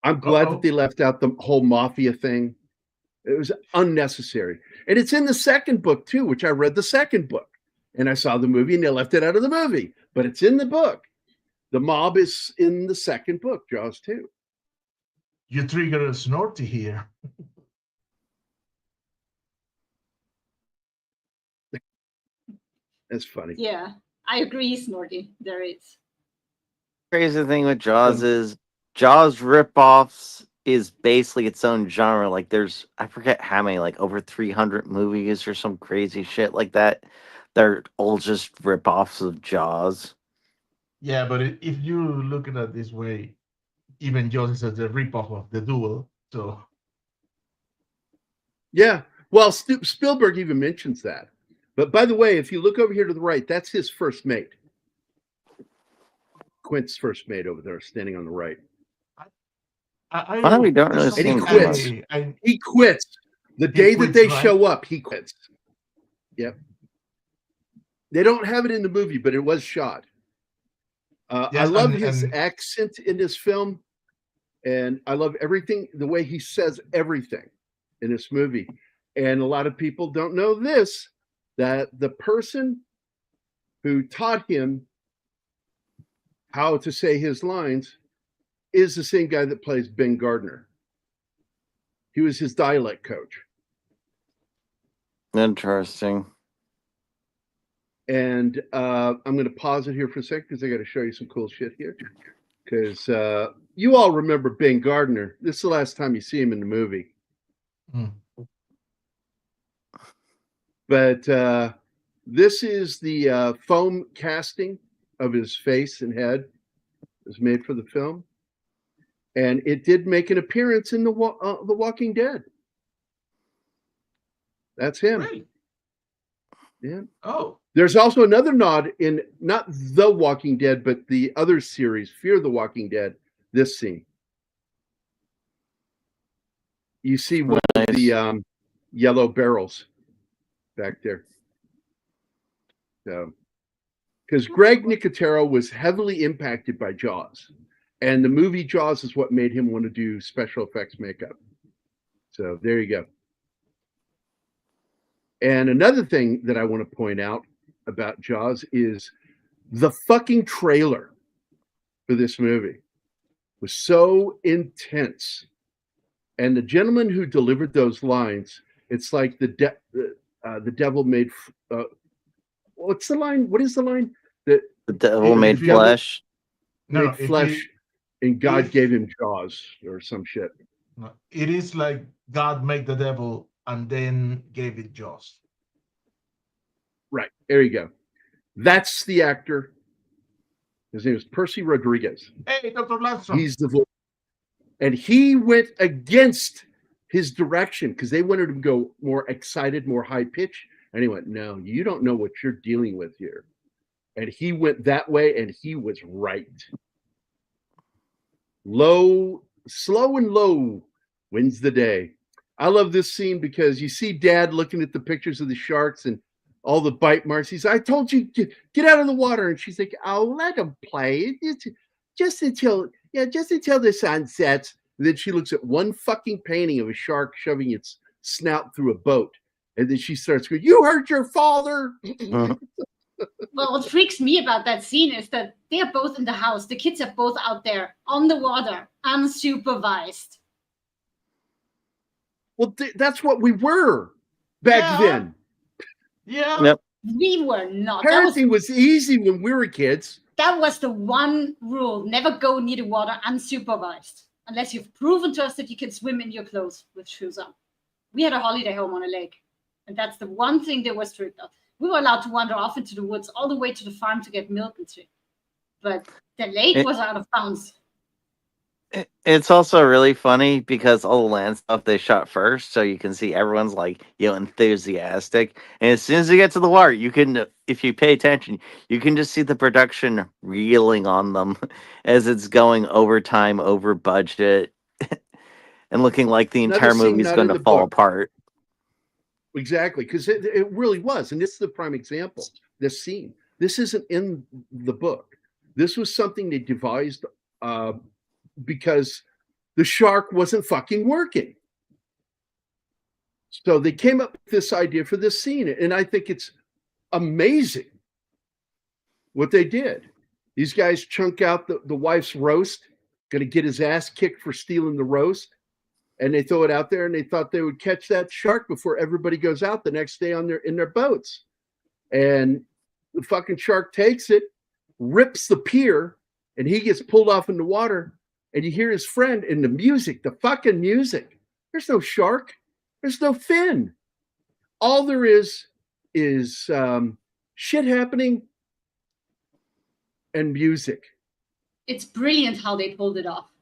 I'm glad that they left out the whole mafia thing. It was unnecessary. And it's in the second book too, which I read the second book. And I saw the movie and they left it out of the movie. But it's in the book. The mob is in the second book, Jaws 2. You trigger a snorty here. That's funny. Yeah, I agree, Snorty. There is. Crazy thing with Jaws is Jaws ripoffs is basically its own genre. Like there's, I forget how many, like over 300 movies or some crazy shit like that. They're all just ripoffs of Jaws. Yeah, but if you look at it this way, even Jaws is a ripoff of The Duel. So yeah, well, Spielberg even mentions that. But by the way, if you look over here to the right, that's his first mate. Quint's first mate over there, standing on the right. We don't really see him too much. He quits the day that they show up. He quits. Yep. They don't have it in the movie, but it was shot. I love his accent in this film, and I love everything, the way he says everything in this movie. And a lot of people don't know this, that the person who taught him how to say his lines is the same guy that plays Ben Gardner. He was his dialect coach. Interesting. And I'm going to pause it here for a second because I got to show you some cool shit here. Because you all remember Ben Gardner. This is the last time you see him in the movie. Mm. But this is the foam casting of his face and head. It was made for the film. And it did make an appearance in The Walking Dead. That's him. Really? Yeah. Oh. There's also another nod in not The Walking Dead, but the other series, Fear the Walking Dead, this scene. You see one of the yellow barrels back there. So, because Greg Nicotero was heavily impacted by Jaws. And the movie Jaws is what made him want to do special effects makeup. So there you go. And another thing that I want to point out about Jaws is the fucking trailer for this movie was so intense. And the gentleman who delivered those lines, it's like the devil made... what's the line? What is the line? The devil made flesh. Made flesh. And God gave him jaws or some shit. No, it is like God made the devil and then gave it jaws. Right. There you go. That's the actor. His name is Percy Rodriguez. Hey, Dr. Lansdowne. He's the voice. And he went against his direction because they wanted him to go more excited, more high pitch. And he went, no, you don't know what you're dealing with here. and he went that way, and he was right. Slow and low wins the day. I love this scene because you see Dad looking at the pictures of the sharks and all the bite marks. He's, I told you, get out of the water. And she's like, I'll let him play. Just until the sun sets. And then she looks at one fucking painting of a shark shoving its snout through a boat. And then she starts going, you hurt your father. Well, what freaks me about that scene is that they're both in the house. The kids are both out there on the water, unsupervised. Well, that's what we were back then. Yeah. Yep. We were not. Parenting was easy when we were kids. That was the one rule. Never go near the water unsupervised. Unless you've proven to us that you can swim in your clothes with shoes on. We had a holiday home on a lake. And that's the one thing they were strict of. We were allowed to wander off into the woods all the way to the farm to get milk and shit. But the lake was out of bounds. It's also really funny because all the land stuff they shot first, so you can see everyone's like, enthusiastic. And as soon as you get to the water, you can, if you pay attention, you can just see the production reeling on them as it's going over time, over budget, and looking like the entire movie is going to fall apart. Exactly, because it really was. And this is the prime example, this scene. This isn't in the book. This was something they devised because the shark wasn't fucking working. So they came up with this idea for this scene. And I think it's amazing what they did. These guys chunk out the wife's roast, going to get his ass kicked for stealing the roast. And they throw it out there, and they thought they would catch that shark before everybody goes out the next day in their boats. And the fucking shark takes it, rips the pier, and he gets pulled off in the water. And you hear his friend in the music, the fucking music. There's no shark. There's no fin. All there is shit happening and music. It's brilliant how they pulled it off.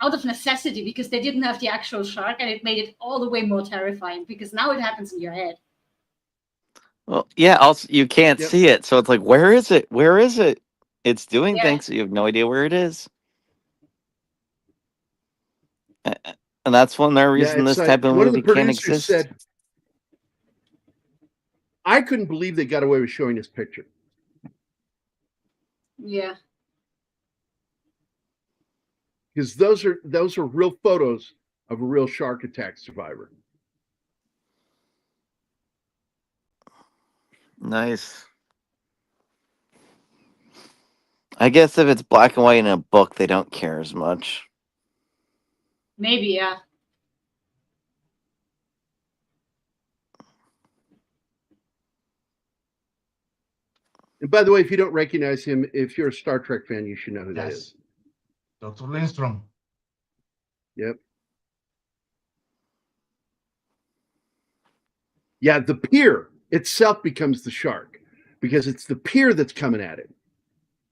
Out of necessity, because they didn't have the actual shark, and it made it all the way more terrifying, because now it happens in your head. Well, yeah, also you can't see it, so it's like, where is it? Where is it? It's doing things, so you have no idea where it is. And that's one of the reasons this type of movie can't exist. Said, I couldn't believe they got away with showing this picture. Yeah. Because those are real photos of a real shark attack survivor. Nice. I guess if it's black and white in a book, they don't care as much. Maybe, yeah. And by the way, if you don't recognize him, if you're a Star Trek fan, you should know who that is. Dr. Lindstrom. Yep. Yeah, the pier itself becomes the shark because it's the pier that's coming at it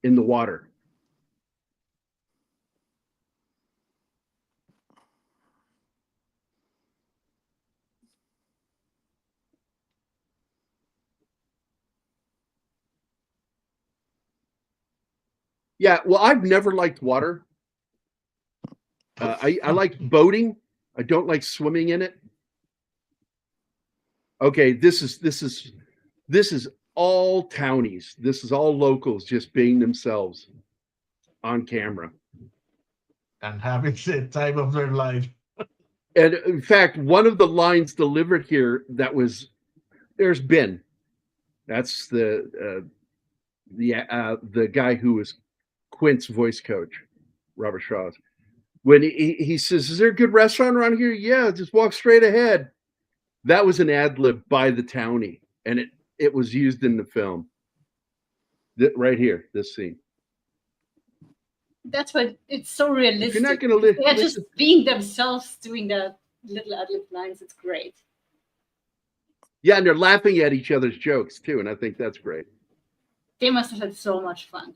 in the water. Yeah, well, I've never liked water. I like boating. I don't like swimming in it. Okay, this is all townies. This is all locals just being themselves on camera and having the time of their life. And in fact, one of the lines delivered here there's Ben. That's the guy who was Quint's voice coach, Robert Shaw's. When he says, "Is there a good restaurant around here?" "Yeah, just walk straight ahead." That was an ad lib by the townie, and it was used in the film. Right here, this scene. That's what it's so realistic. If you're not going to They're just being themselves, doing the little ad lib lines. It's great. Yeah, and they're laughing at each other's jokes too, and I think that's great. They must have had so much fun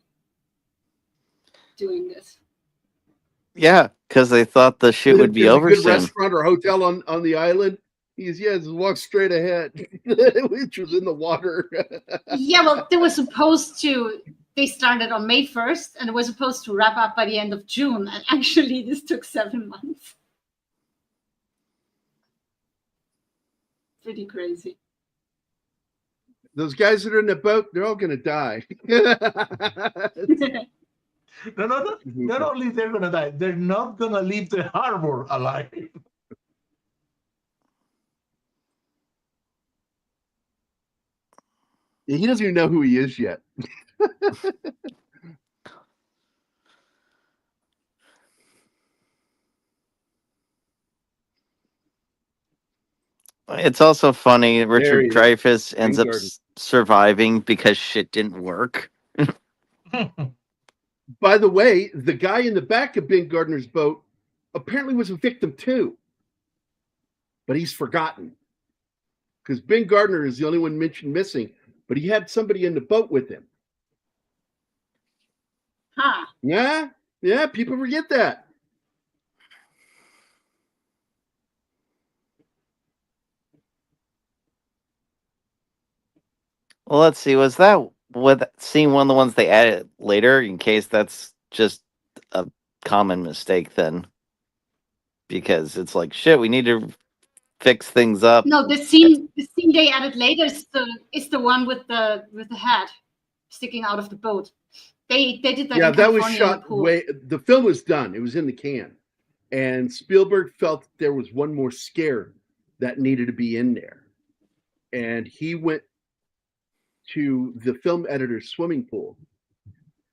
doing this. Yeah, because they thought the shit would be over There's a good soon. restaurant or hotel on the island. He goes, yeah, just walk straight ahead, which was in the water. Yeah, well, they started on May 1st and it was supposed to wrap up by the end of June. And actually, this took 7 months. Pretty crazy. Those guys that are in the boat, they're all going to die. No. Not only they're going to die, they're not going to leave the harbor alive. He doesn't even know who he is yet. It's also funny. Richard he is. Dreyfuss ends up Garden. surviving because shit didn't work. By the way, the guy in the back of Ben Gardner's boat apparently was a victim too, but he's forgotten because Ben Gardner is the only one mentioned missing, but he had somebody in the boat with him. Huh. Yeah, people forget that. Well, let's see. Was that seeing one of the ones they added later? In case that's just a common mistake, then, because it's like shit. We need to fix things up. No, the scene they added later is the one with the head sticking out of the boat. They did that. Yeah, in that was California shot way. The film was done. It was in the can, and Spielberg felt there was one more scare that needed to be in there, and he went to the film editor's swimming pool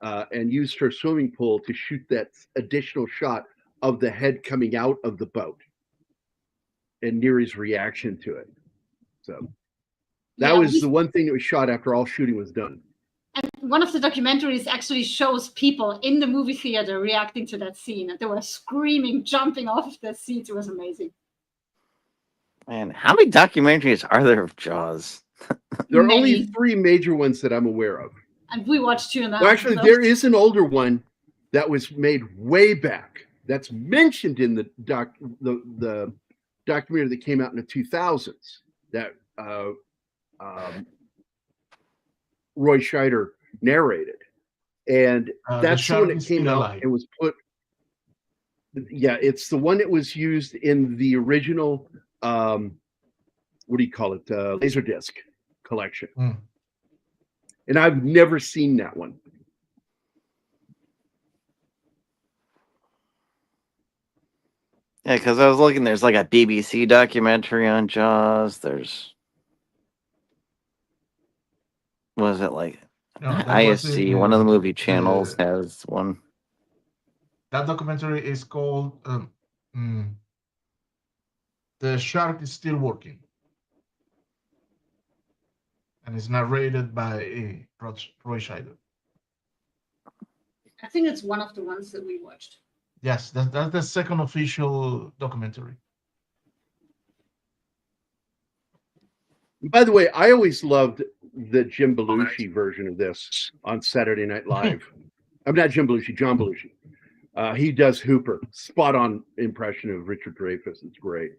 and used her swimming pool to shoot that additional shot of the head coming out of the boat and Neary's reaction to it. So that was the one thing that was shot after all shooting was done. And one of the documentaries actually shows people in the movie theater reacting to that scene, and they were screaming, jumping off the seats. It was amazing. Man, how many documentaries are there of Jaws? There are only 3 major ones that I'm aware of. And we watched 2 now. Well, actually, there is an older one that was made way back that's mentioned in the documentary that came out in the 2000s that Roy Scheider narrated. And that's the one that came out and was put. Yeah, it's the one that was used in the original, what do you call it? Laserdisc collection. And I've never seen that one. Yeah, because I was looking, there's like a BBC documentary on Jaws. There's, what is it like? No, ISC, one of the movie channels has one. That documentary is called The Shark is Still Working. And it's narrated by Roy Scheider. I think it's one of the ones that we watched. Yes, that's the second official documentary. By the way, I always loved the Jim Belushi version of this on Saturday Night Live. I'm not Jim Belushi, John Belushi. He does Hooper. Spot on impression of Richard Dreyfuss. It's great.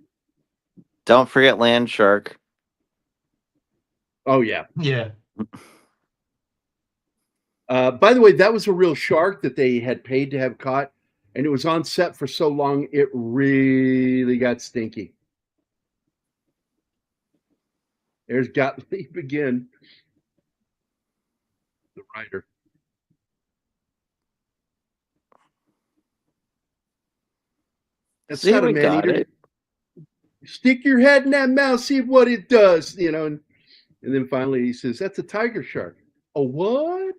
Don't forget Land Shark. Oh, yeah. Yeah. By the way, that was a real shark that they had paid to have caught. And it was on set for so long, it really got stinky. There's Gottlieb again. The writer. That's See, not a we man got eater. it. Stick your head in that mouth, see what it does, you know. And then finally he says, that's a tiger shark. A what?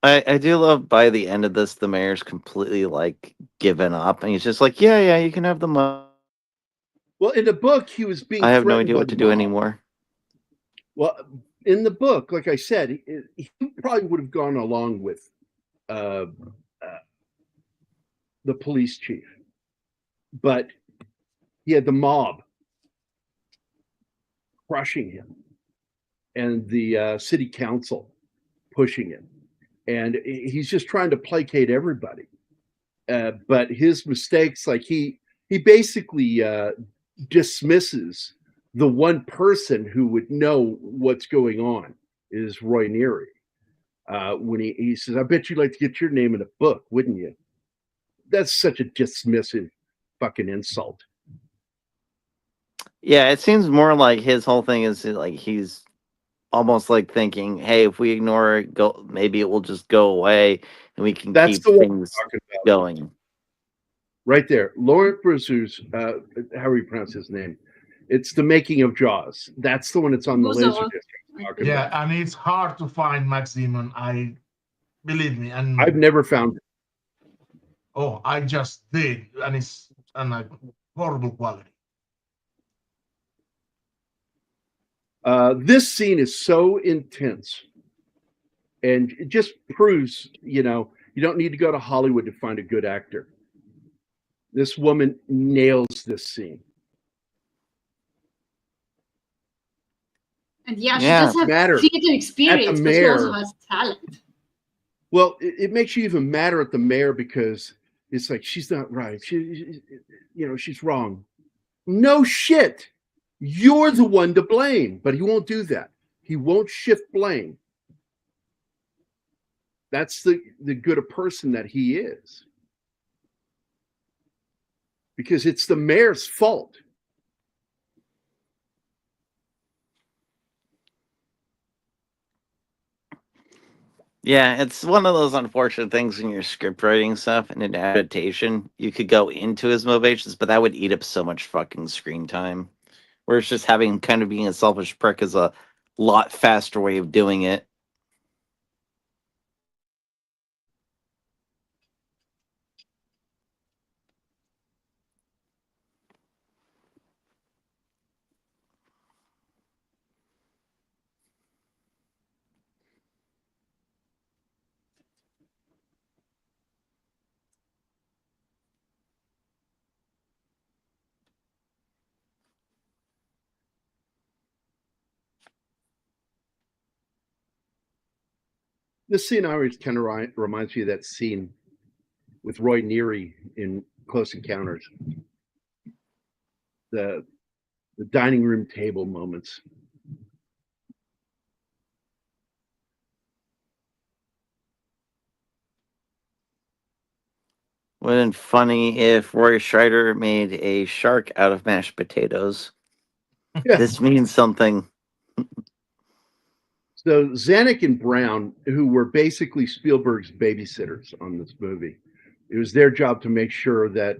I do love by the end of this, the mayor's completely like given up, and he's just like, yeah, you can have the money. Well, in the book, he was being. I have no threatened idea by what the to do mob. anymore. Well, in the book, like I said, he probably would have gone along with the police chief, but he had the mob crushing him. and the city council pushing it, and he's just trying to placate everybody. But his mistakes, like he basically dismisses the one person who would know what's going on is Roy Neary. When he says, "I bet you'd like to get your name in a book, wouldn't you?" That's such a dismissive fucking insult. Yeah, it seems more like his whole thing is like he's almost like thinking, "Hey, if we ignore it, go maybe it will just go away, and we can That's keep the one I'm things talking about. going." Right there, Laurent Brasseurs, how do you pronounce his name? It's The Making of Jaws. That's the one that's on the Buzo. Laserdisc I'm talking Yeah, about. and it's hard to find Max Demon. I believe me, and I've never found it. oh, I just did, and it's on a horrible quality. This scene is so intense, and it just proves, you don't need to go to Hollywood to find a good actor. This woman nails this scene. And yeah, she Yeah. does have Matter theater experience, but she also mayor. has talent. Well, it makes you even madder at the mayor because it's like she's not right. She's wrong. No shit. You're the one to blame, but he won't do that. He won't shift blame. That's the good a person that he is. Because it's the mayor's fault. Yeah, it's one of those unfortunate things in your script writing stuff and an adaptation. You could go into his motivations, but that would eat up so much fucking screen time. Whereas just having kind of being a selfish prick is a lot faster way of doing it. This scene always kind of reminds me of that scene with Roy Neary in Close Encounters. The dining room table moments. Wouldn't it funny if Roy Scheider made a shark out of mashed potatoes? Yeah. This means something. So Zanuck and Brown, who were basically Spielberg's babysitters on this movie, it was their job to make sure that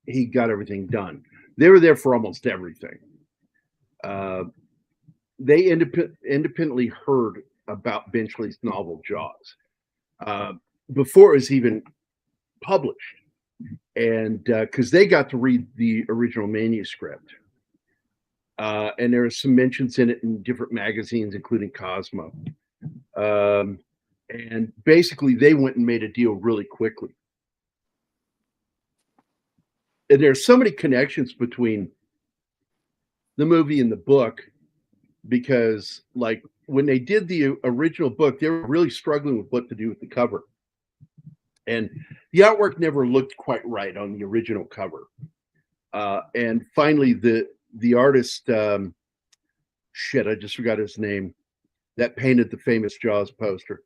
he got everything done. They were there for almost everything. They independently heard about Benchley's novel Jaws before it was even published, and because they got to read the original manuscript. And there are some mentions in it in different magazines, including Cosmo. And basically, they went and made a deal really quickly. And there's so many connections between the movie and the book because, like, when they did the original book, they were really struggling with what to do with the cover. And the artwork never looked quite right on the original cover. And finally, the artist, shit, I just forgot his name, that painted the famous Jaws poster.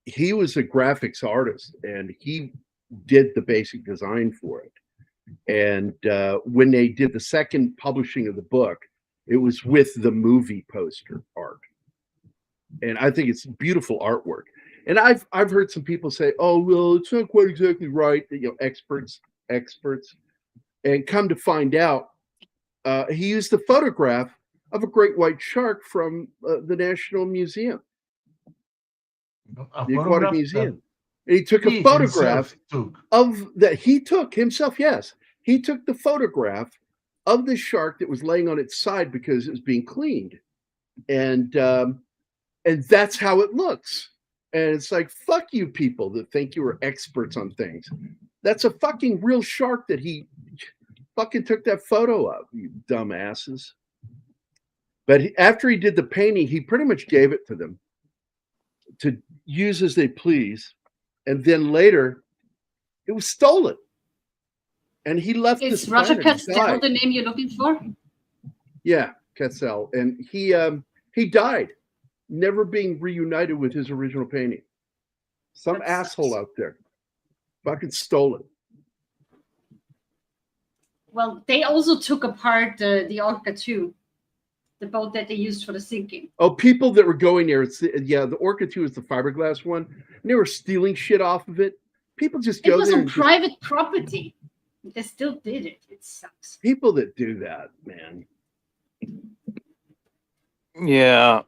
He was a graphics artist, and he did the basic design for it. And when they did the second publishing of the book, it was with the movie poster art. And I think it's beautiful artwork. And I've heard some people say, "Oh, well, it's not quite exactly right." Experts. And come to find out, he used a photograph of a great white shark from the National Museum, the Aquatic Museum. And he took a photograph of that he took himself. Yes, he took the photograph of the shark that was laying on its side because it was being cleaned, and that's how it looks. And it's like, fuck you people that think you are experts on things. That's a fucking real shark that he fucking took that photo of, you dumbasses. But after he did the painting, he pretty much gave it to them to use as they please. And then later, it was stolen. And he left Is this Roger planet. He Castell died. the name you're looking for? Yeah, Castell. And he died, never being reunited with his original painting. Some That asshole sucks. out there fucking stole it. Well, they also took apart the Orca too, the boat that they used for the sinking. Oh, people that were going there. The Orca 2 is the fiberglass one. And they were stealing shit off of it. People just It go was there on and private property. They still did it. It sucks. people that do that, man. Yeah.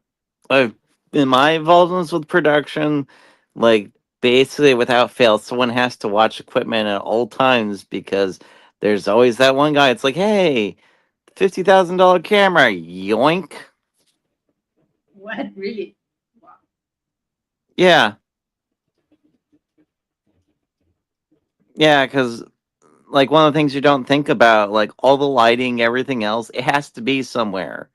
In my involvements with production, like basically without fail, someone has to watch equipment at all times because there's always that one guy. It's like, hey, $50,000 camera, yoink. What really? Wow. Yeah. Yeah, because like one of the things you don't think about, like all the lighting, everything else, it has to be somewhere.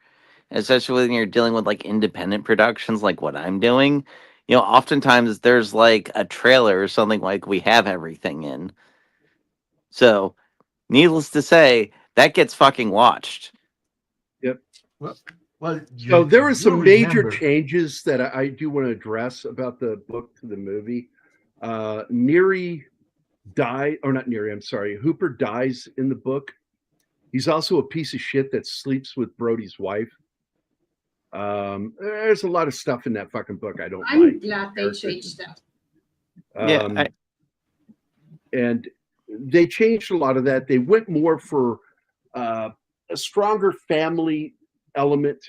Especially when you're dealing with like independent productions like what I'm doing. You know, oftentimes there's like a trailer or something like we have everything in. So, needless to say, that gets fucking watched. Yep. Well, So there were you some major remember- changes that I do want to address about the book to the movie. Neary died, or not Neary, I'm sorry. Hooper dies in the book. He's also a piece of shit that sleeps with Brody's wife. There's a lot of stuff in that fucking book I don't I'm like. glad they changed that. Yeah, And they changed a lot of that. They went more for a stronger family element,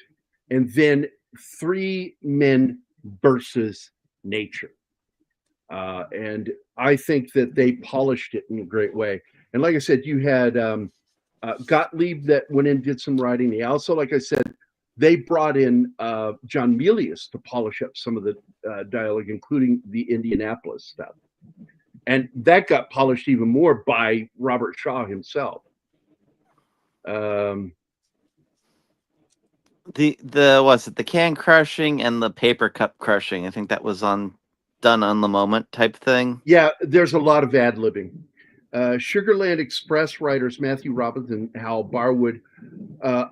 and then 3 men versus nature. And I think that they polished it in a great way. And like I said, you had Gottlieb that went in and did some writing. They also, like I said, they brought in John Milius to polish up some of the dialogue, including the Indianapolis stuff. And that got polished even more by Robert Shaw himself. the what's it, the can crushing and the paper cup crushing. I think that was done on the moment type thing. Yeah, there's a lot of ad-libbing. Sugarland Express writers Matthew Robbins and Hal Barwood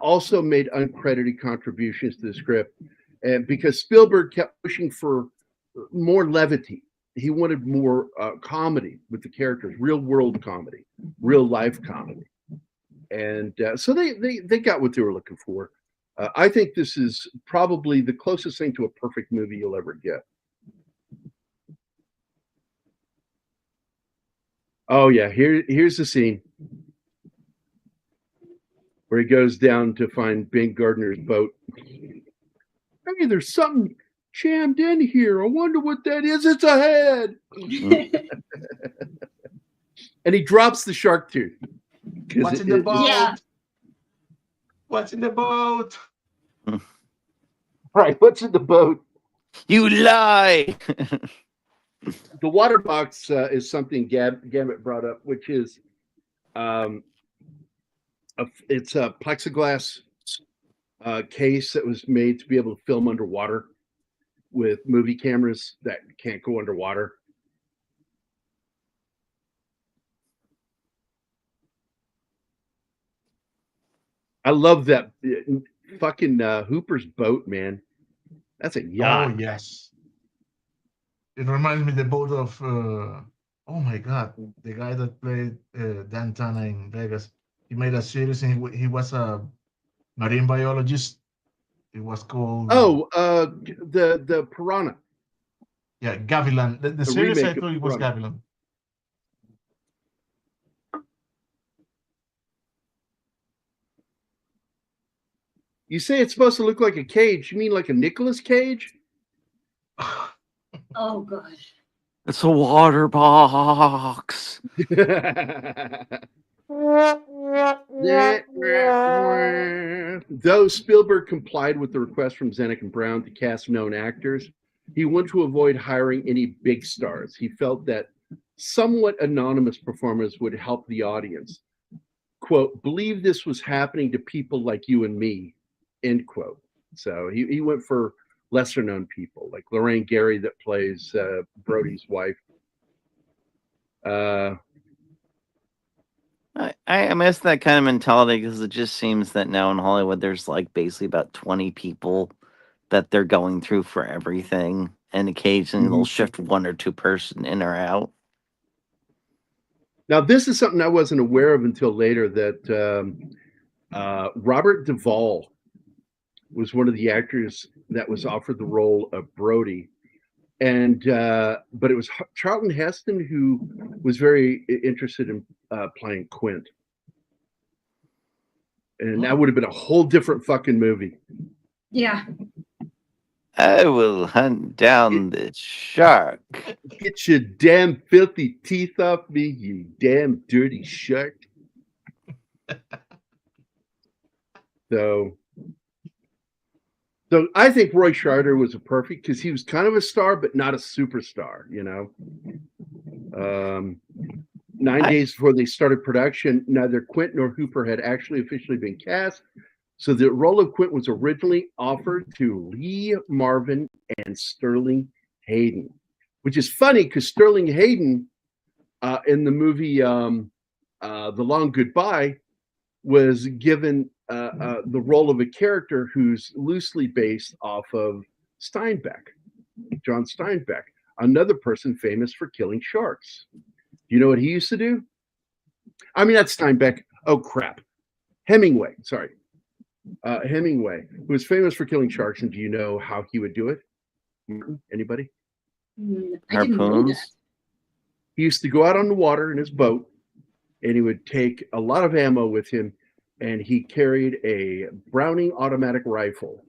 also made uncredited contributions to the script, and because Spielberg kept pushing for more levity, he wanted more comedy with the characters, real world comedy, real life comedy, and so they got what they were looking for. I think this is probably the closest thing to a perfect movie you'll ever get. Oh yeah, here's the scene where he goes down to find Ben Gardner's boat. Hey, there's something jammed in here. I wonder what that is. It's a head. And he drops the shark tooth. What's in the boat? Yeah. What's in the boat? Right, what's in the boat? You lie. The water box is something Gambit brought up, which is it's a plexiglass case that was made to be able to film underwater with movie cameras that can't go underwater. I love that fucking Hooper's boat, man. That's a yacht. Oh yes. It reminds me the boat of oh my god, the guy that played Dan Tana in Vegas. He made a series and he was a marine biologist. It was called The Piranha. yeah, Gavilan. The series I remake of thought it was Piranha. Gavilan. You say it's supposed to look like a cage. You mean like a Nicolas Cage? Oh gosh. It's a water box. Though Spielberg complied with the request from Zanuck and Brown to cast known actors, he wanted to avoid hiring any big stars. He felt that somewhat anonymous performers would help the audience. Quote, believe this was happening to people like you and me, end quote. So he went for lesser known people like Lorraine Gary that plays Brody's wife. I miss that kind of mentality because it just seems that now in Hollywood there's like basically about 20 people that they're going through for everything, and occasionally they'll shift one or two person in or out. Now this is something I wasn't aware of until later, that Robert Duvall was one of the actors that was offered the role of Brody, and but it was Charlton Heston who was very interested in playing Quint, and that would have been a whole different fucking movie. Yeah. I will hunt down this shark. Get your damn filthy teeth off me, you damn dirty shark. So I think Roy Scheider was a perfect, because he was kind of a star, but not a superstar, you know. 9 days before they started production, neither Quint nor Hooper had actually officially been cast. So the role of Quint was originally offered to Lee Marvin and Sterling Hayden, which is funny because Sterling Hayden in the movie The Long Goodbye was given the role of a character who's loosely based off of Steinbeck, John Steinbeck, another person famous for killing sharks. You know what he used to do? I mean, that's Steinbeck. Oh, crap. Hemingway, sorry. Hemingway, who was famous for killing sharks. And do you know how he would do it? Anybody? I didn't know that. Harpoons. He used to go out on the water in his boat, and he would take a lot of ammo with him, and he carried a Browning automatic rifle,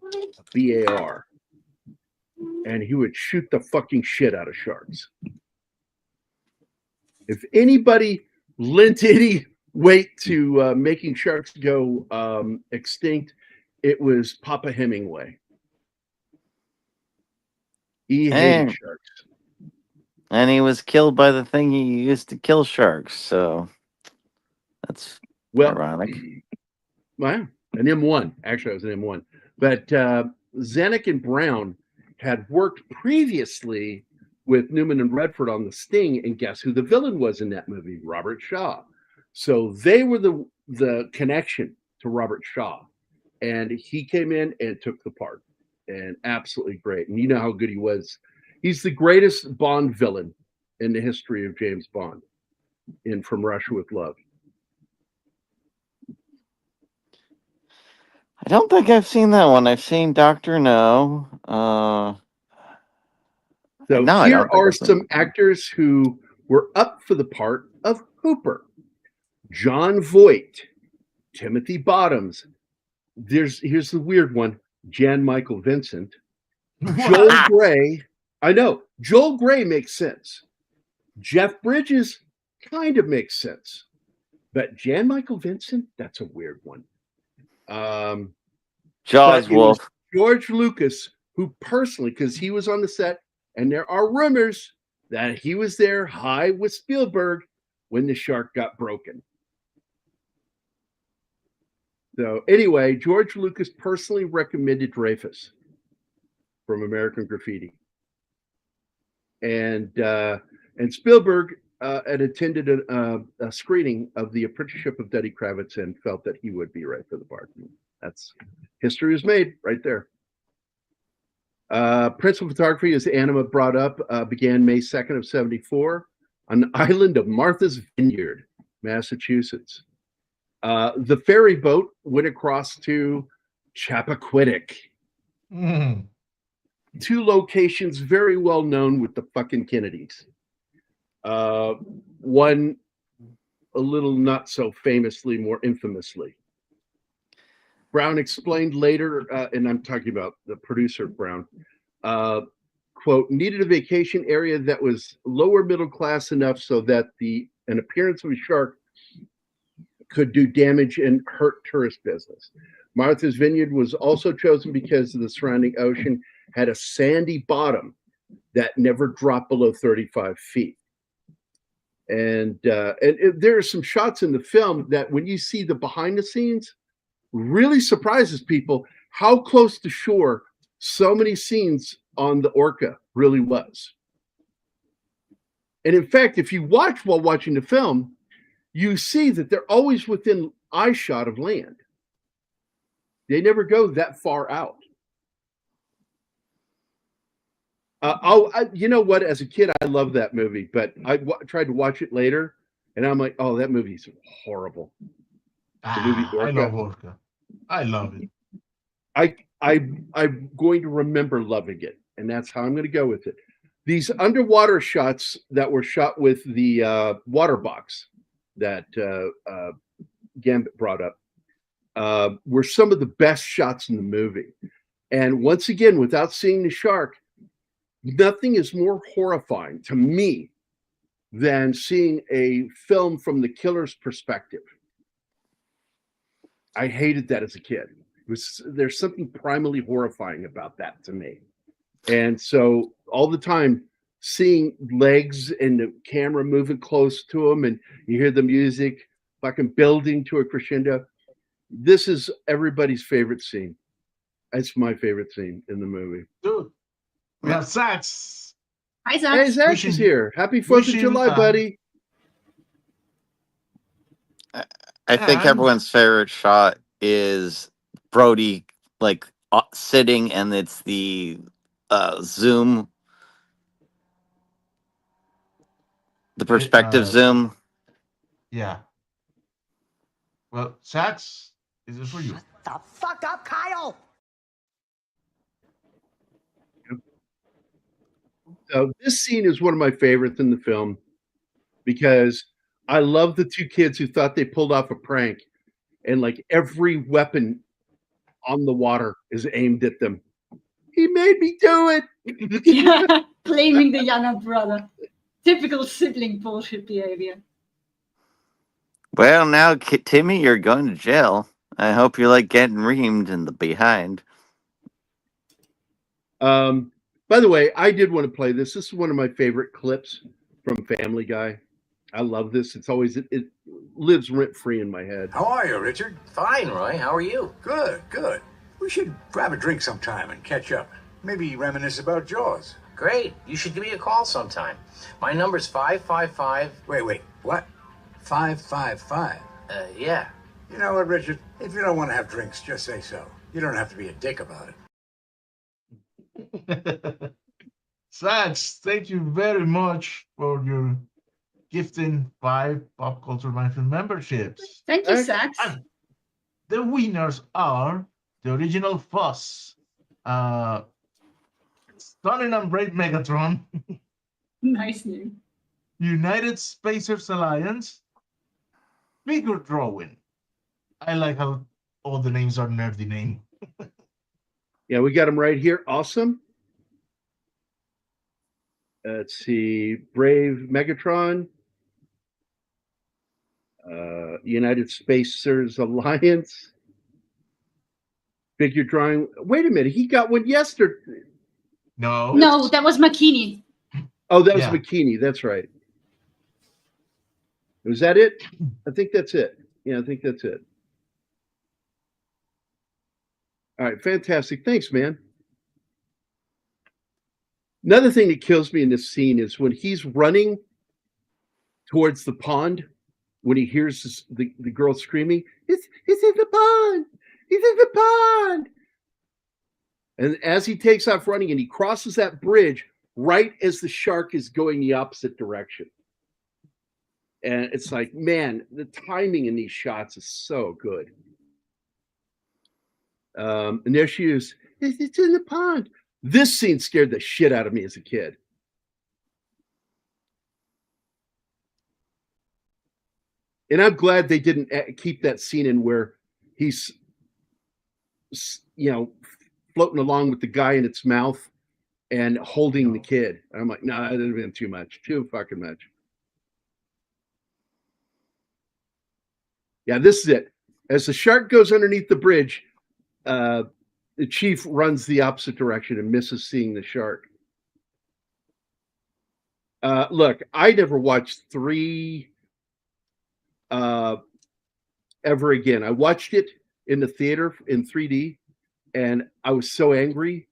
BAR, and he would shoot the fucking shit out of sharks. If anybody lent any weight to making sharks go extinct, it was Papa Hemingway. He hated sharks. And he was killed by the thing he used to kill sharks, so that's ironic. Well, an M1. Actually, it was an M1. But Zanuck and Brown had worked previously with Newman and Redford on The Sting, and guess who the villain was in that movie? Robert Shaw. So they were the connection to Robert Shaw, and he came in and took the part, and absolutely great. And you know how good he was. He's the greatest Bond villain in the history of James Bond in From Russia with Love. I don't think I've seen that one. I've seen Dr. No. So no, I here don't think are I've seen some actors who were up for the part of Hooper. John Voight, Timothy Bottoms. Here's the weird one. Jan Michael Vincent. Joel Grey. I know. Joel Grey makes sense. Jeff Bridges kind of makes sense. But Jan Michael Vincent, that's a weird one. Jaws Wolf. George Lucas, who personally, because he was on the set, and there are rumors that he was there high with Spielberg when the shark got broken. So anyway, George Lucas personally recommended Dreyfuss from American Graffiti. And Spielberg had attended a screening of The Apprenticeship of Denny Kravitz and felt that he would be right for the part. That's history was made right there. Principal photography, as Anima brought up, began May 2nd of 74 on the island of Martha's Vineyard, Massachusetts. The ferry boat went across to Chappaquiddick. Two locations very well known with the fucking Kennedys. One a little not so famously, more infamously. Brown explained later, and I'm talking about the producer Brown, quote, needed a vacation area that was lower middle class enough so that an appearance of a shark could do damage and hurt tourist business. Martha's Vineyard was also chosen because the surrounding ocean had a sandy bottom that never dropped below 35 feet. And there are some shots in the film that when you see the behind the scenes, really surprises people how close to shore so many scenes on the Orca really was. And in fact, if you watch while watching the film, you see that they're always within eye shot of land. They never go that far out. You know what? As a kid, I loved that movie, but I tried to watch it later, and I'm like, oh, that movie's horrible. I love Orca. I love it. I'm going to remember loving it, and that's how I'm going to go with it. These underwater shots that were shot with the water box that Gambit brought up were some of the best shots in the movie. And once again, without seeing the shark, nothing is more horrifying to me than seeing a film from the killer's perspective. I hated that as a kid. There's something primally horrifying about that to me. And so all the time seeing legs and the camera moving close to them, and you hear the music fucking building to a crescendo. This is everybody's favorite scene. It's my favorite scene in the movie. Dude, we have Sax. Hi, Zach. Hey, Zach is here. Happy 4th of July, buddy. I think everyone's favorite shot is Brody like sitting, and it's the zoom, the perspective zoom. Yeah. Well, Sax, is this for you? Shut the fuck up, Kyle! This scene is one of my favorites in the film because I love the two kids who thought they pulled off a prank, and like every weapon on the water is aimed at them. He made me do it. Yeah, blaming the younger brother. Typical sibling bullshit behavior. Well, now, Timmy, you're going to jail. I hope you like getting reamed in the behind. By the way, I did want to play this. This is one of my favorite clips from Family Guy. I love this. It's always, it lives rent free in my head. How are you, Richard? Fine, Roy. How are you? Good, good. We should grab a drink sometime and catch up. Maybe reminisce about Jaws. Great. You should give me a call sometime. My number's 555. Wait, what? 555? Yeah. You know what, Richard? If you don't want to have drinks, just say so. You don't have to be a dick about it. Sax, thank you very much for your gifting 5 Pop Culture Minefield memberships. Thank you, Sax. And the winners are the original Fuss, Stunning and Brave Megatron, Nice name. United Spacers Alliance, Figure Drawing. I like how all the names are nerdy names. Yeah, we got them right here. Awesome. Let's see. Brave Megatron. United Spacers Alliance. Figure drawing. Wait a minute. He got one yesterday. No, that was McKinney. Oh, that was Yeah. Bikini. That's right. Was that it? I think that's it. Yeah, I think that's it. All right, fantastic. Thanks, man. Another thing that kills me in this scene is when he's running towards the pond, when he hears the girl screaming, it's in the pond! He's in the pond! And as he takes off running and he crosses that bridge right as the shark is going the opposite direction. And it's like, man, the timing in these shots is so good. And there she is. It's in the pond. This scene scared the shit out of me as a kid. And I'm glad they didn't keep that scene in where he's, floating along with the guy in its mouth and holding the kid. And I'm like, no, that would have been too much. Too fucking much. Yeah, this is it. As the shark goes underneath the bridge, the chief runs the opposite direction and misses seeing the shark. Look, I never watched 3 ever again. I watched it in the theater in 3D, and I was so angry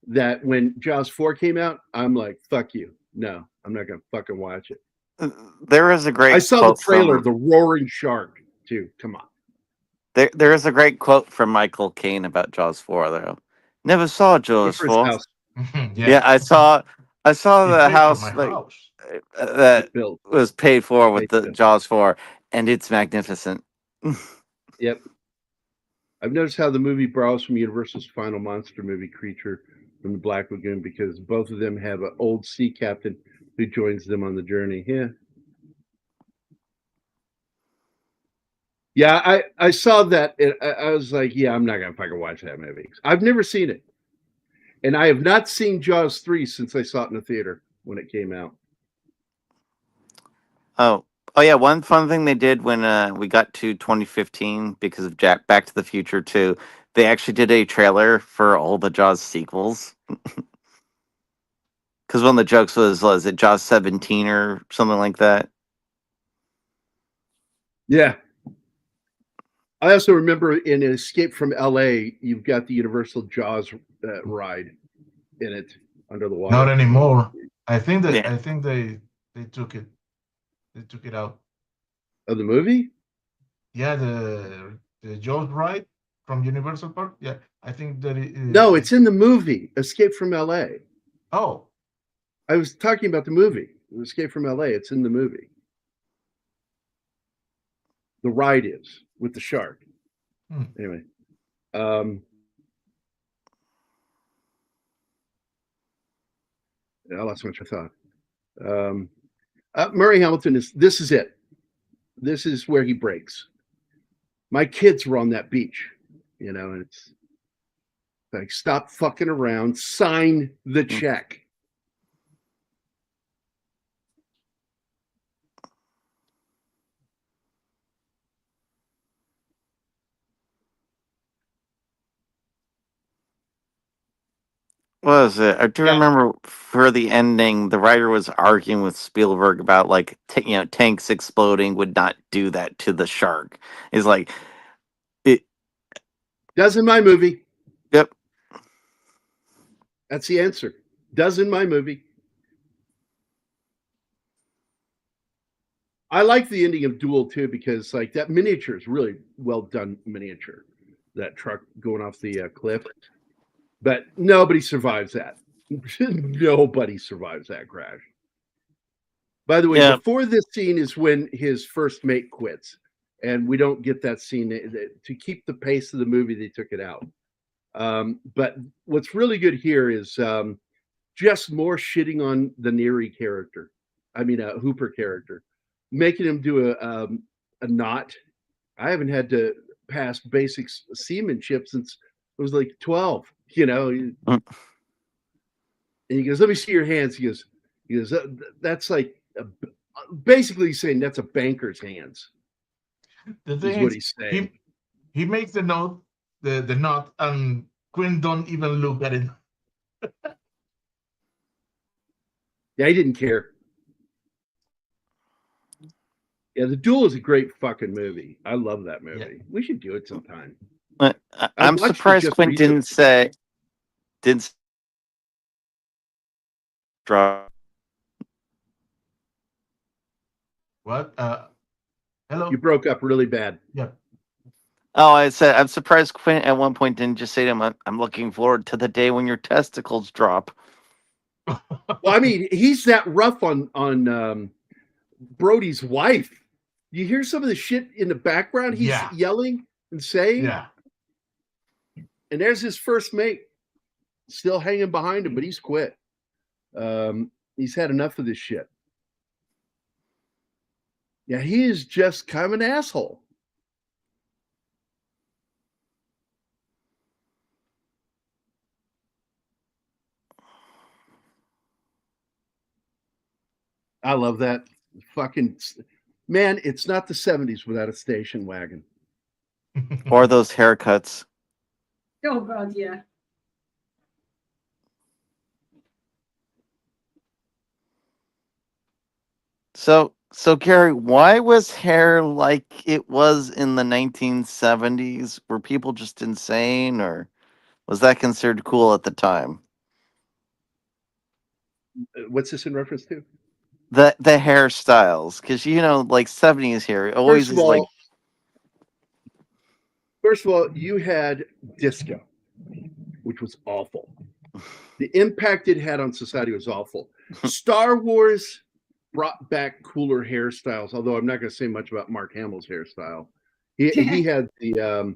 that when Jaws 4 came out, I'm like, fuck you. No, I'm not gonna fucking watch it. There is a great I saw the quote trailer, from the roaring shark, too. Come on. there is a great quote from Michael Caine about Jaws 4 though. Never saw Jaws For his 4. house Yeah, I saw He the paid for my house like house. that built. was paid for with Paid the for. Jaws 4, and it's magnificent. Yep. I've noticed how the movie borrows from Universal's final monster movie creature from the Black Lagoon because both of them have an old sea captain who joins them on the journey. Yeah. Yeah, I saw that. And I was like, yeah, I'm not going to fucking watch that movie. I've never seen it. And I have not seen Jaws 3 since I saw it in the theater when it came out. Oh yeah, one fun thing they did when we got to 2015 because of Back to the Future 2, they actually did a trailer for all the Jaws sequels. Because one of the jokes was it Jaws 17 or something like that? Yeah. I also remember in Escape from LA, you've got the Universal Jaws ride in it under the water. Not anymore. I think that Yeah. I think they took it. They took it out. Of the movie? Yeah, the Jaws ride from Universal Park. Yeah, I think that No, it's in the movie Escape from LA. Oh, I was talking about the movie Escape from LA. It's in the movie. The ride is with the shark. Anyway, I lost my train of thought. Murray Hamilton this is it. This is where he breaks. My kids were on that beach, and it's like, stop fucking around, sign the check. What was it? I do remember for the ending, the writer was arguing with Spielberg about like tanks exploding would not do that to the shark. It's like it does in my movie. Yep. That's the answer. Does in my movie. I like the ending of Duel too because like that miniature is really well done miniature. That truck going off the cliff. But nobody survives that. Nobody survives that crash. By the way, before this scene is when his first mate quits, and we don't get that scene to keep the pace of the movie. They took it out. But what's really good here is just more shitting on the Neary character. I mean, a Hooper character, making him do a knot. I haven't had to pass basic seamanship since I was like 12. And he goes, "Let me see your hands." He goes, "That's like basically saying that's a banker's hands." The thing is what he's saying. He makes the note, the knot, and Quinn don't even look at it. Yeah, he didn't care. Yeah, The Duel is a great fucking movie. I love that movie. Yeah. We should do it sometime. I'm surprised Quinn didn't draw. What? Hello? You broke up really bad. Yeah. Oh, I said I'm surprised Quinn at one point didn't just say to him, "I'm looking forward to the day when your testicles drop." Well, I mean, he's that rough on Brody's wife. You hear some of the shit in the background he's yelling and saying? Yeah. And there's his first mate still hanging behind him, but he's quit. He's had enough of this shit. Yeah, he is just kind of an asshole. I love that. Fucking man, it's not the 70s without a station wagon. Or those haircuts. Oh God, yeah. So Gary, why was hair like it was in the 1970s? Were people just insane, or? Was that considered cool at the time? What's this in reference to? The hairstyles, because like 70s hair always First of is like. all, you had disco, which was awful. The impact it had on society was awful. Star Wars brought back cooler hairstyles, although I'm not going to say much about Mark Hamill's hairstyle. He had the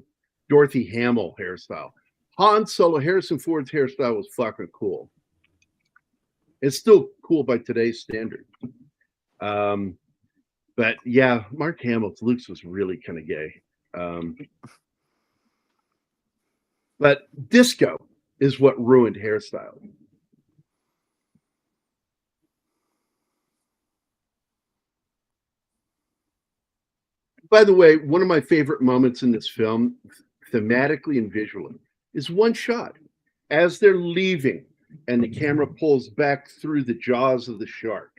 Dorothy Hamill hairstyle. Han Solo, Harrison Ford's hairstyle was fucking cool. It's still cool by today's standards. But yeah, Mark Hamill's Luke's was really kind of gay. But disco is what ruined hairstyle. By the way, one of my favorite moments in this film, thematically and visually, is one shot as they're leaving and the camera pulls back through the jaws of the shark.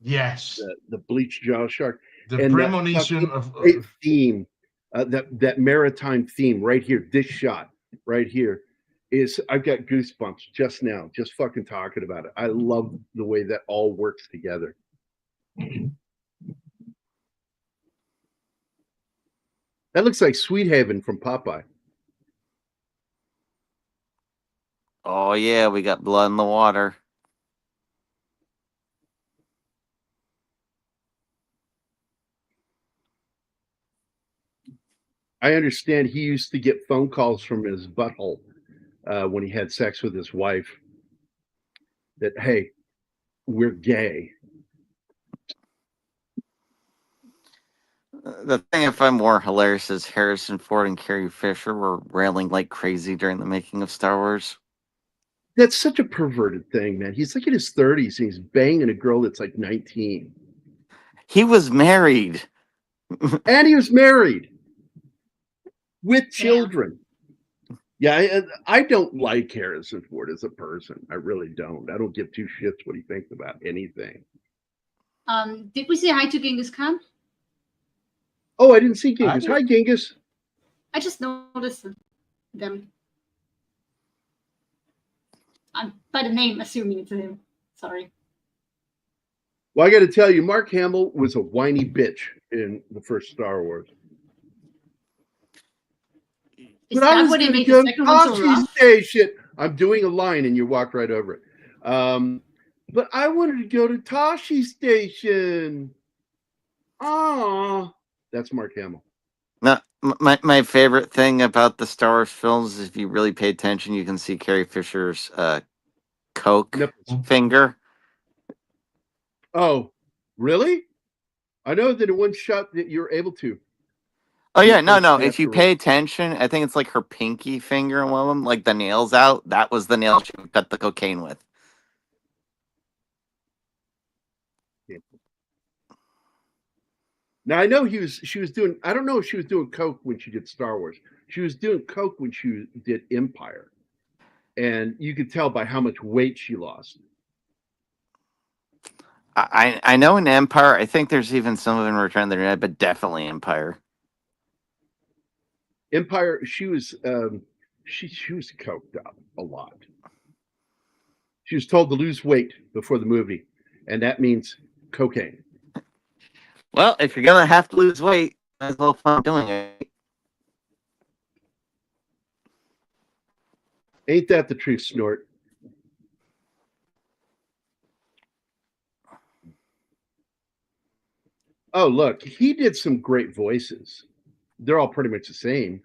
Yes. The bleached jaw shark. The and premonition of theme, that maritime theme right here, this shot right here is, I've got goosebumps just now, just fucking talking about it. I love the way that all works together. That looks like Sweet Haven from Popeye. Oh yeah, we got blood in the water. I understand he used to get phone calls from his butthole when he had sex with his wife that, hey, we're gay. The thing I find more hilarious is Harrison Ford and Carrie Fisher were railing like crazy during the making of Star Wars. That's such a perverted thing, man. He's like in his 30s and he's banging a girl that's like 19. He was married. And he was married with children. Yeah, I don't like Harrison Ford as a person. I really don't. I don't give two shits what he thinks about anything. Did we say hi to Genghis Khan? Oh, I didn't see Genghis. Hi, Genghis. I just noticed them. I'm by the name assuming it's him. Sorry. Well, I got to tell you, Mark Hamill was a whiny bitch in the first Star Wars. Is that what they made the second one so rough? Station. I'm doing a line and you walked right over it. But I wanted to go to Tashi Station. Ah, that's Mark Hamill. Now, my favorite thing about the Star Wars films is if you really pay attention, you can see Carrie Fisher's Coke finger. Oh, really? I know that in one shot that you're able to. Oh yeah, no. If you pay attention, I think it's like her pinky finger in one of them, like the nails out. That was the nail she cut the cocaine with. Now I know she was doing. I don't know if she was doing coke when she did Star Wars. She was doing coke when she did Empire, and you could tell by how much weight she lost. I know in Empire. I think there's even some of it in Return of the Jedi, but definitely Empire. Empire. She was she was coked up a lot. She was told to lose weight before the movie, and that means cocaine. Well, if you're gonna have to lose weight, might as well fun doing it. Ain't that the truth, Snort? Oh, look, he did some great voices. They're all pretty much the same,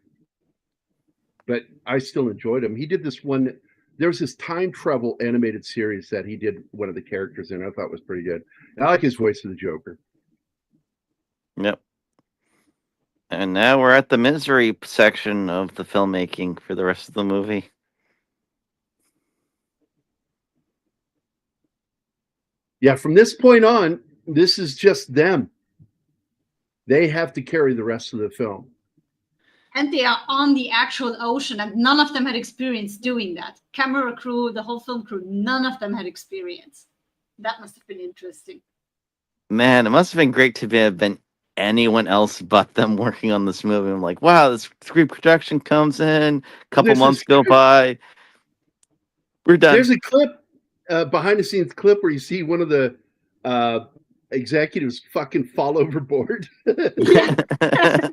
but I still enjoyed him. He did this one. There was this time travel animated series that he did one of the characters in. I thought was pretty good. I like his voice of the Joker. Yep. And now we're at the misery section of the filmmaking for the rest of the movie. Yeah, from this point on, this is just them. They have to carry the rest of the film. And they are on the actual ocean, and none of them had experience doing that. Camera crew, the whole film crew, none of them had experience. That must have been interesting. Man, it must have been great to have been anyone else but them working on this movie. I'm like, wow, this pre-production comes in, a couple There's months this- go by, we're done. There's a clip, behind the scenes clip, where you see one of the executives fucking fall overboard. They're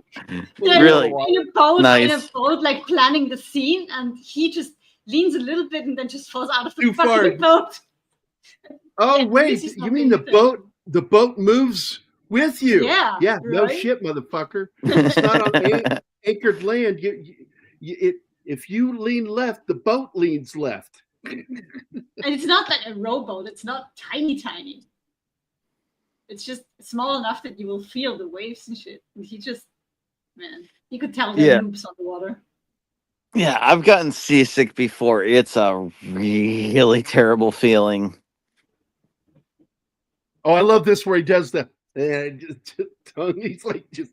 Really? in a boat, Nice. like planning the scene, and he just leans a little bit and then just falls out of the Too fucking far. boat. Oh Yeah, wait, this is you not mean the anything. boat? The boat moves with you? Yeah, Yeah. No right? shit, motherfucker. It's not on anchored land. If you lean left, the boat leans left. And it's not like a rowboat. It's not tiny. It's just small enough that you will feel the waves and shit. And he just, man, you could tell they're Yeah. noobs on the water. Yeah, I've gotten seasick before. It's a really terrible feeling. Oh, I love this where he does the tongue. He's like just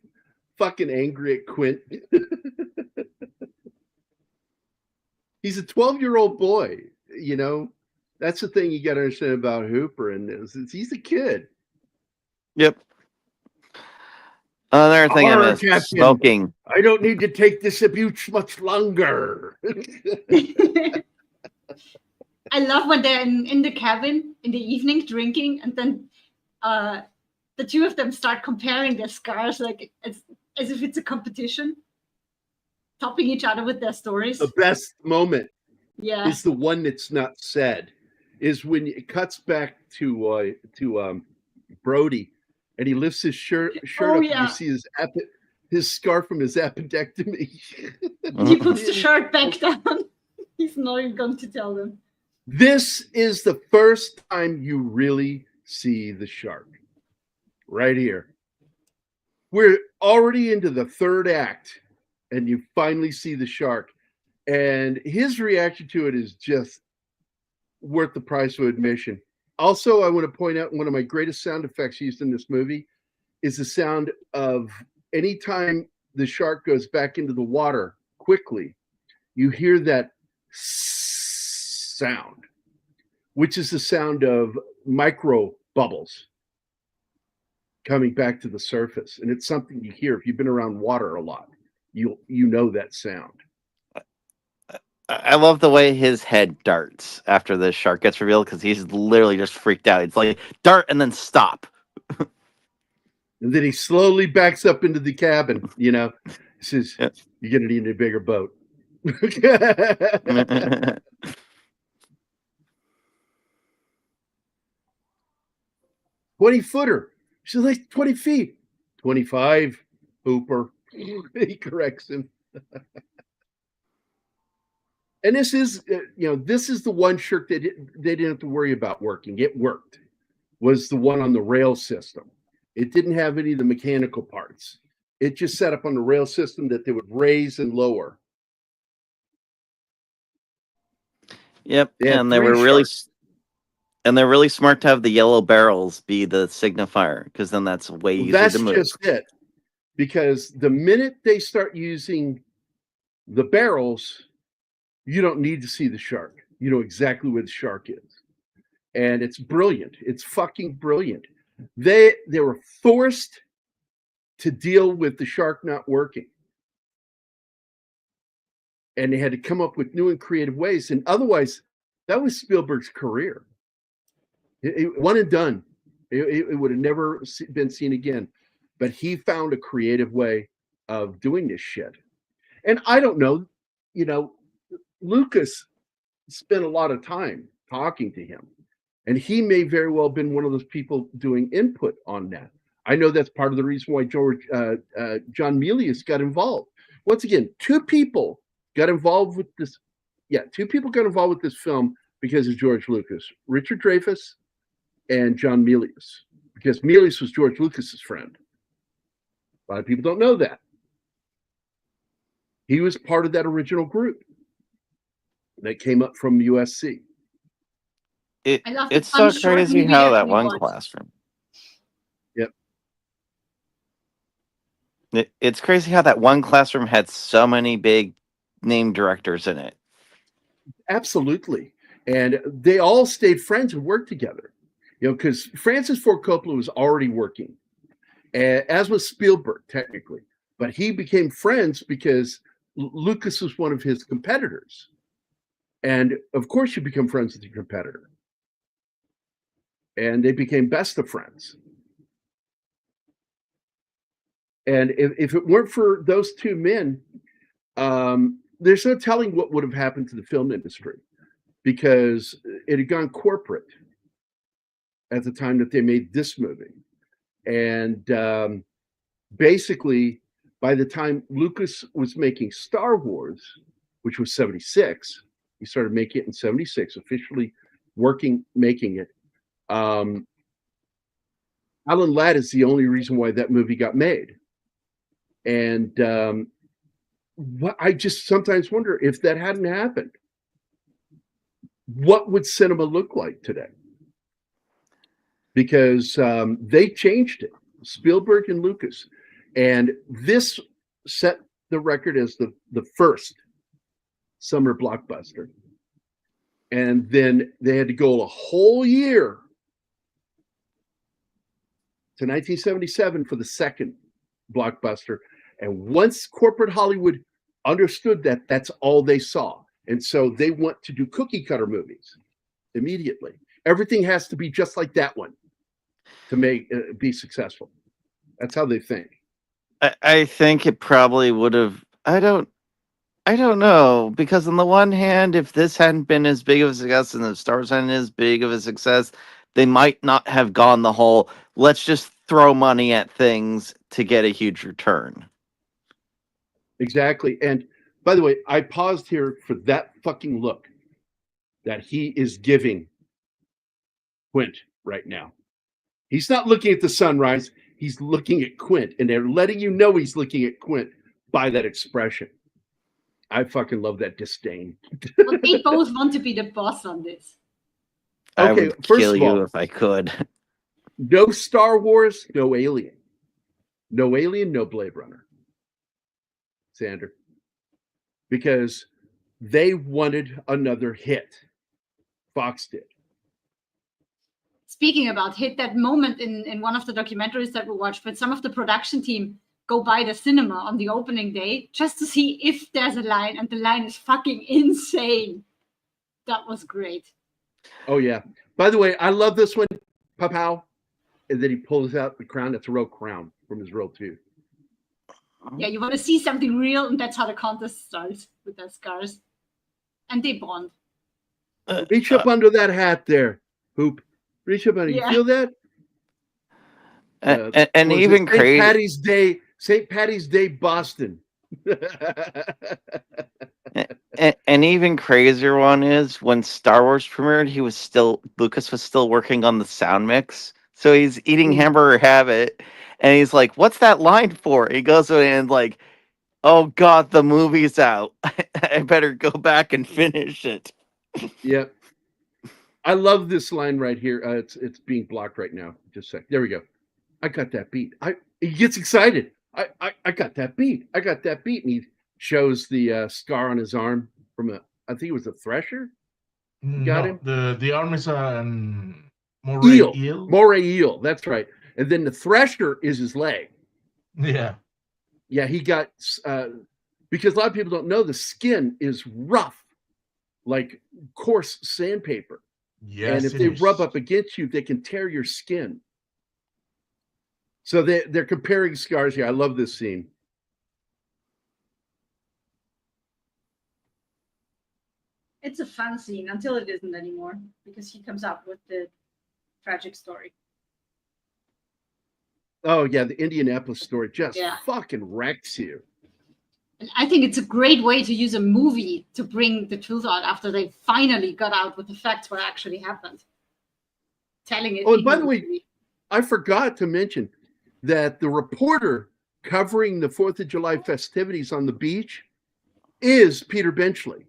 fucking angry at Quint. He's a 12-year-old boy, you know. That's the thing you got to understand about Hooper, and he's a kid. Yep. Another thing I Horror missed, Captain. smoking. I don't need to take this abuse much longer. I love when they're in the cabin in the evening drinking, and then the two of them start comparing their scars like as if it's a competition, topping each other with their stories. The best moment Yeah. is the one that's not said. Is when it cuts back to Brody, and he lifts his shirt Oh, up, yeah. and you see his scar from his appendectomy. He puts the shirt back down. He's not even going to tell them. This is the first time you really see the shark. Right here. We're already into the third act, and you finally see the shark. And his reaction to it is just worth the price of admission. Also, I want to point out one of my greatest sound effects used in this movie is the sound of anytime the shark goes back into the water quickly, you hear that sound, which is the sound of micro bubbles coming back to the surface. And it's something you hear if you've been around water a lot. You know that sound. I love the way his head darts after the shark gets revealed, because he's literally just freaked out. It's like dart and then stop. And then he slowly backs up into the cabin, you know. He says, Yep. You're going to need a bigger boat. 20-footer. She's like 20 feet. 25, Hooper. He corrects him. And this is, this is the one shirt that they didn't have to worry about working. It worked. Was the one on the rail system. It didn't have any of the mechanical parts. It just set up on the rail system that they would raise and lower. Yep, They had and they three were really, sharks. and they're really smart to have the yellow barrels be the signifier, because then that's way Well, easier that's to move. just it. Because the minute they start using the barrels, you don't need to see the shark. You know exactly where the shark is. And it's brilliant. It's fucking brilliant. They were forced to deal with the shark not working. And they had to come up with new and creative ways. And otherwise, that was Spielberg's career. It one and done. It would have never been seen again. But he found a creative way of doing this shit. And I don't know, Lucas spent a lot of time talking to him. And he may very well have been one of those people doing input on that. I know that's part of the reason why John Milius got involved. Once again, two people got involved with this. Yeah, two people got involved with this film because of George Lucas. Richard Dreyfuss and John Milius. Because Milius was George Lucas's friend. A lot of people don't know that. He was part of that original group that came up from USC. It, I love the it's so fun short crazy movie how that that we one watched. classroom. Yep. It's crazy how that one classroom had so many big name directors in it. Absolutely. And they all stayed friends and worked together. Because Francis Ford Coppola was already working. as was Spielberg, technically. But he became friends because Lucas was one of his competitors. And of course, you become friends with your competitor. And they became best of friends. And if it weren't for those two men, there's no telling what would have happened to the film industry, because it had gone corporate at the time that they made this movie. And basically, by the time Lucas was making Star Wars, which was 76, he started making it in 76, officially making it. Alan Ladd is the only reason why that movie got made. And I just sometimes wonder, if that hadn't happened, what would cinema look like today? Because they changed it, Spielberg and Lucas. And this set the record as the first summer blockbuster. And then they had to go a whole year to 1977 for the second blockbuster. And once corporate Hollywood understood that, that's all they saw. And so they want to do cookie cutter movies immediately. Everything has to be just like that one to make be successful. That's how they think. I think it probably would have. I don't know, because on the one hand, if this hadn't been as big of a success and the Star Wars hadn't been as big of a success, they might not have gone the whole let's just throw money at things to get a huge return. Exactly. And by the way, I paused here for that fucking look that he is giving Quint right now. He's not looking at the sunrise. He's looking at Quint, and they're letting you know he's looking at Quint by that expression. I fucking love that disdain. Well, they both want to be the boss on this. I Okay, would first kill of you all, if I could. no Star Wars, no Alien. No Alien, no Blade Runner. Sander. Because they wanted another hit. Fox did. Speaking about hit, that moment in one of the documentaries that we watched, but some of the production team go by the cinema on the opening day just to see if there's a line, and the line is fucking insane. That was great. Oh, yeah. By the way, I love this one, Pow. And then he pulls out the crown. That's a real crown from his real tooth. Yeah, you want to see something real, and that's how the contest starts, with their scars. And they bond. Reach up under that hat there, Hoop. Reach up under. Yeah. You feel that? And was even it crazy. St. Patty's Day, Boston. And even crazier one is when Star Wars premiered, Lucas was still working on the sound mix. So he's eating hamburger habit, and he's like, "What's that line for?" He goes in and like, "Oh God, the movie's out. I better go back and finish it." Yep. I love this line right here. It's being blocked right now. Just a sec. There we go. I got that beat. He gets excited. I got that beat. I got that beat. And he shows the scar on his arm from I think it was a thresher. Got him? The arm is moray eel. Moray eel. That's right. And then the thresher is his leg. Yeah. Yeah, he got because a lot of people don't know the skin is rough, like coarse sandpaper. Yes. And if they rub up against you, they can tear your skin. So they're comparing scars here. I love this scene. It's a fun scene until it isn't anymore, because he comes up with the tragic story. Oh, yeah, the Indianapolis story just fucking wrecks you. And I think it's a great way to use a movie to bring the truth out after they finally got out with the facts what actually happened. Telling it. Oh, and by the way, I forgot to mention that the reporter covering the 4th of July festivities on the beach is Peter Benchley.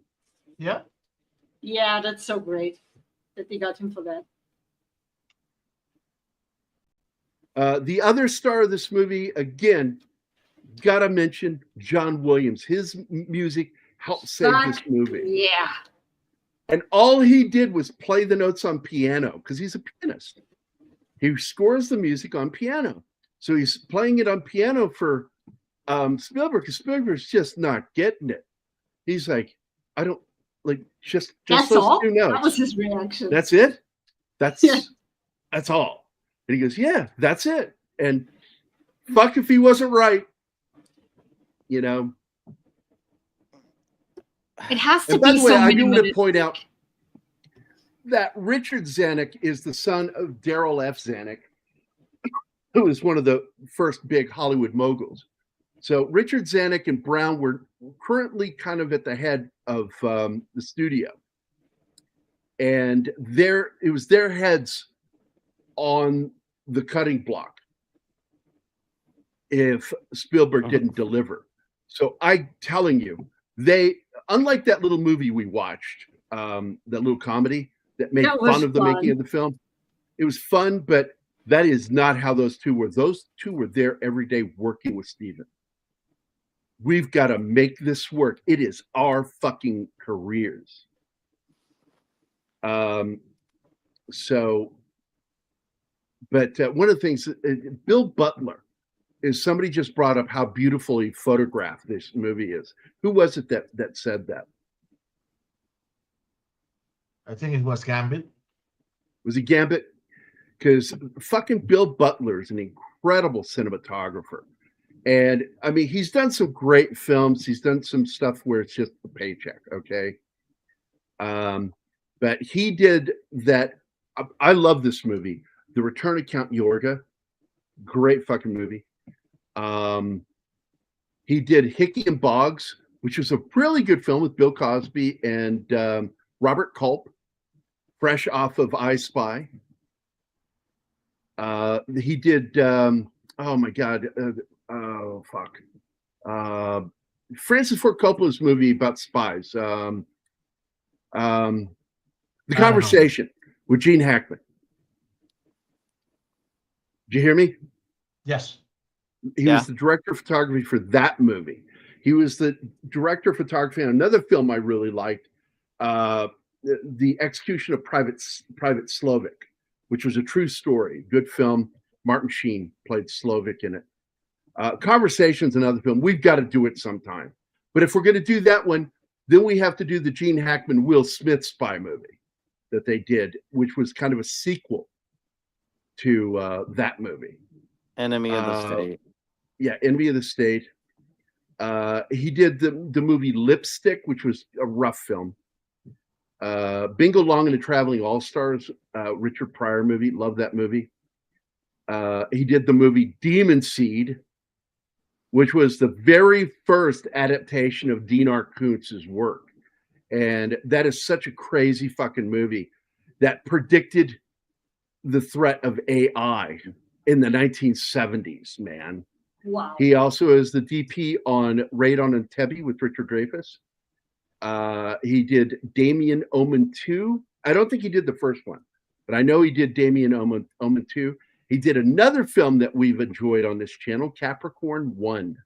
Yeah. Yeah, that's so great that they got him for that. The other star of this movie, again, gotta mention John Williams. His music helped save this movie. Yeah. And all he did was play the notes on piano because he's a pianist. He scores the music on piano. So he's playing it on piano for Spielberg, because Spielberg's just not getting it. He's like, I don't like just That's those all? two notes. That was his reaction. That's it? That's Yeah. that's all. And he goes, yeah, that's it. And fuck if he wasn't right. You know. It has to And by be the way, so I do want to minimalistic. point out that Richard Zanuck is the son of Daryl F. Zanuck, who was one of the first big Hollywood moguls. So Richard Zanuck and Brown were currently kind of at the head of the studio. And it was their heads on the cutting block if Spielberg didn't deliver. So I'm telling you, they, unlike that little movie we watched, that little comedy that made fun of the making of the film, it was fun, but that is not how those two were. Those two were there every day working with Steven. We've got to make this work. It is our fucking careers. But one of the things, Bill Butler is, somebody just brought up how beautifully photographed this movie is. Who was it that said that? I think it was Gambit. Was it Gambit? Because fucking Bill Butler is an incredible cinematographer. And I mean, he's done some great films. He's done some stuff where it's just a paycheck, okay? But he did that. I love this movie, The Return of Count Yorga. Great fucking movie. He did Hickey and Boggs, which was a really good film with Bill Cosby and Robert Culp, fresh off of I Spy. He did, oh my God, Francis Ford Coppola's movie about spies. The Conversation with Gene Hackman. Did you hear me? Yes. He was the director of photography for that movie. He was the director of photography on another film I really liked, The Execution of Private Slovik, which was a true story. Good film. Martin Sheen played Slovik in it. Conversation's another film. We've got to do it sometime. But if we're going to do that one, then we have to do the Gene Hackman, Will Smith spy movie that they did, which was kind of a sequel to that movie. Enemy of the State. Yeah, Enemy of the State. He did the movie Lipstick, which was a rough film. Bingo Long and the Traveling All-Stars, Richard Pryor movie. Love that movie. He did the movie Demon Seed, which was the very first adaptation of Dinar Kuntz's work. And that is such a crazy fucking movie that predicted the threat of AI in the 1970s, man. Wow. He also is the DP on Raid on Entebbe with Richard Dreyfuss. He did Damien Omen 2. I don't think he did the first one, but I know he did Damien Omen 2. He did another film that we've enjoyed on this channel, Capricorn 1.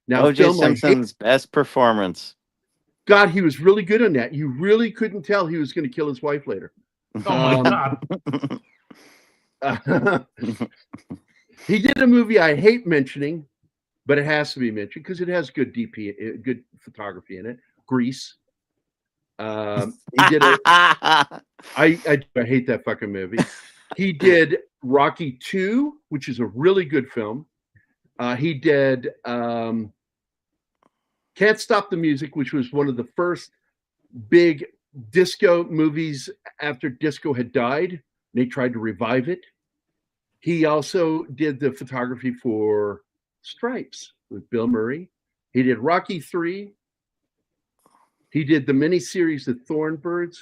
Now, O.J. Simpson's best performance. God, he was really good on that. You really couldn't tell he was going to kill his wife later. Oh my God. He did a movie I hate mentioning, but it has to be mentioned because it has good DP, good photography in it. Grease. He did it. I hate that fucking movie. He did Rocky 2, which is a really good film. He did Can't Stop the Music, which was one of the first big disco movies after disco had died. They tried to revive it. He also did the photography for Stripes with Bill Murray. He did Rocky 3. He did the miniseries The Thornbirds.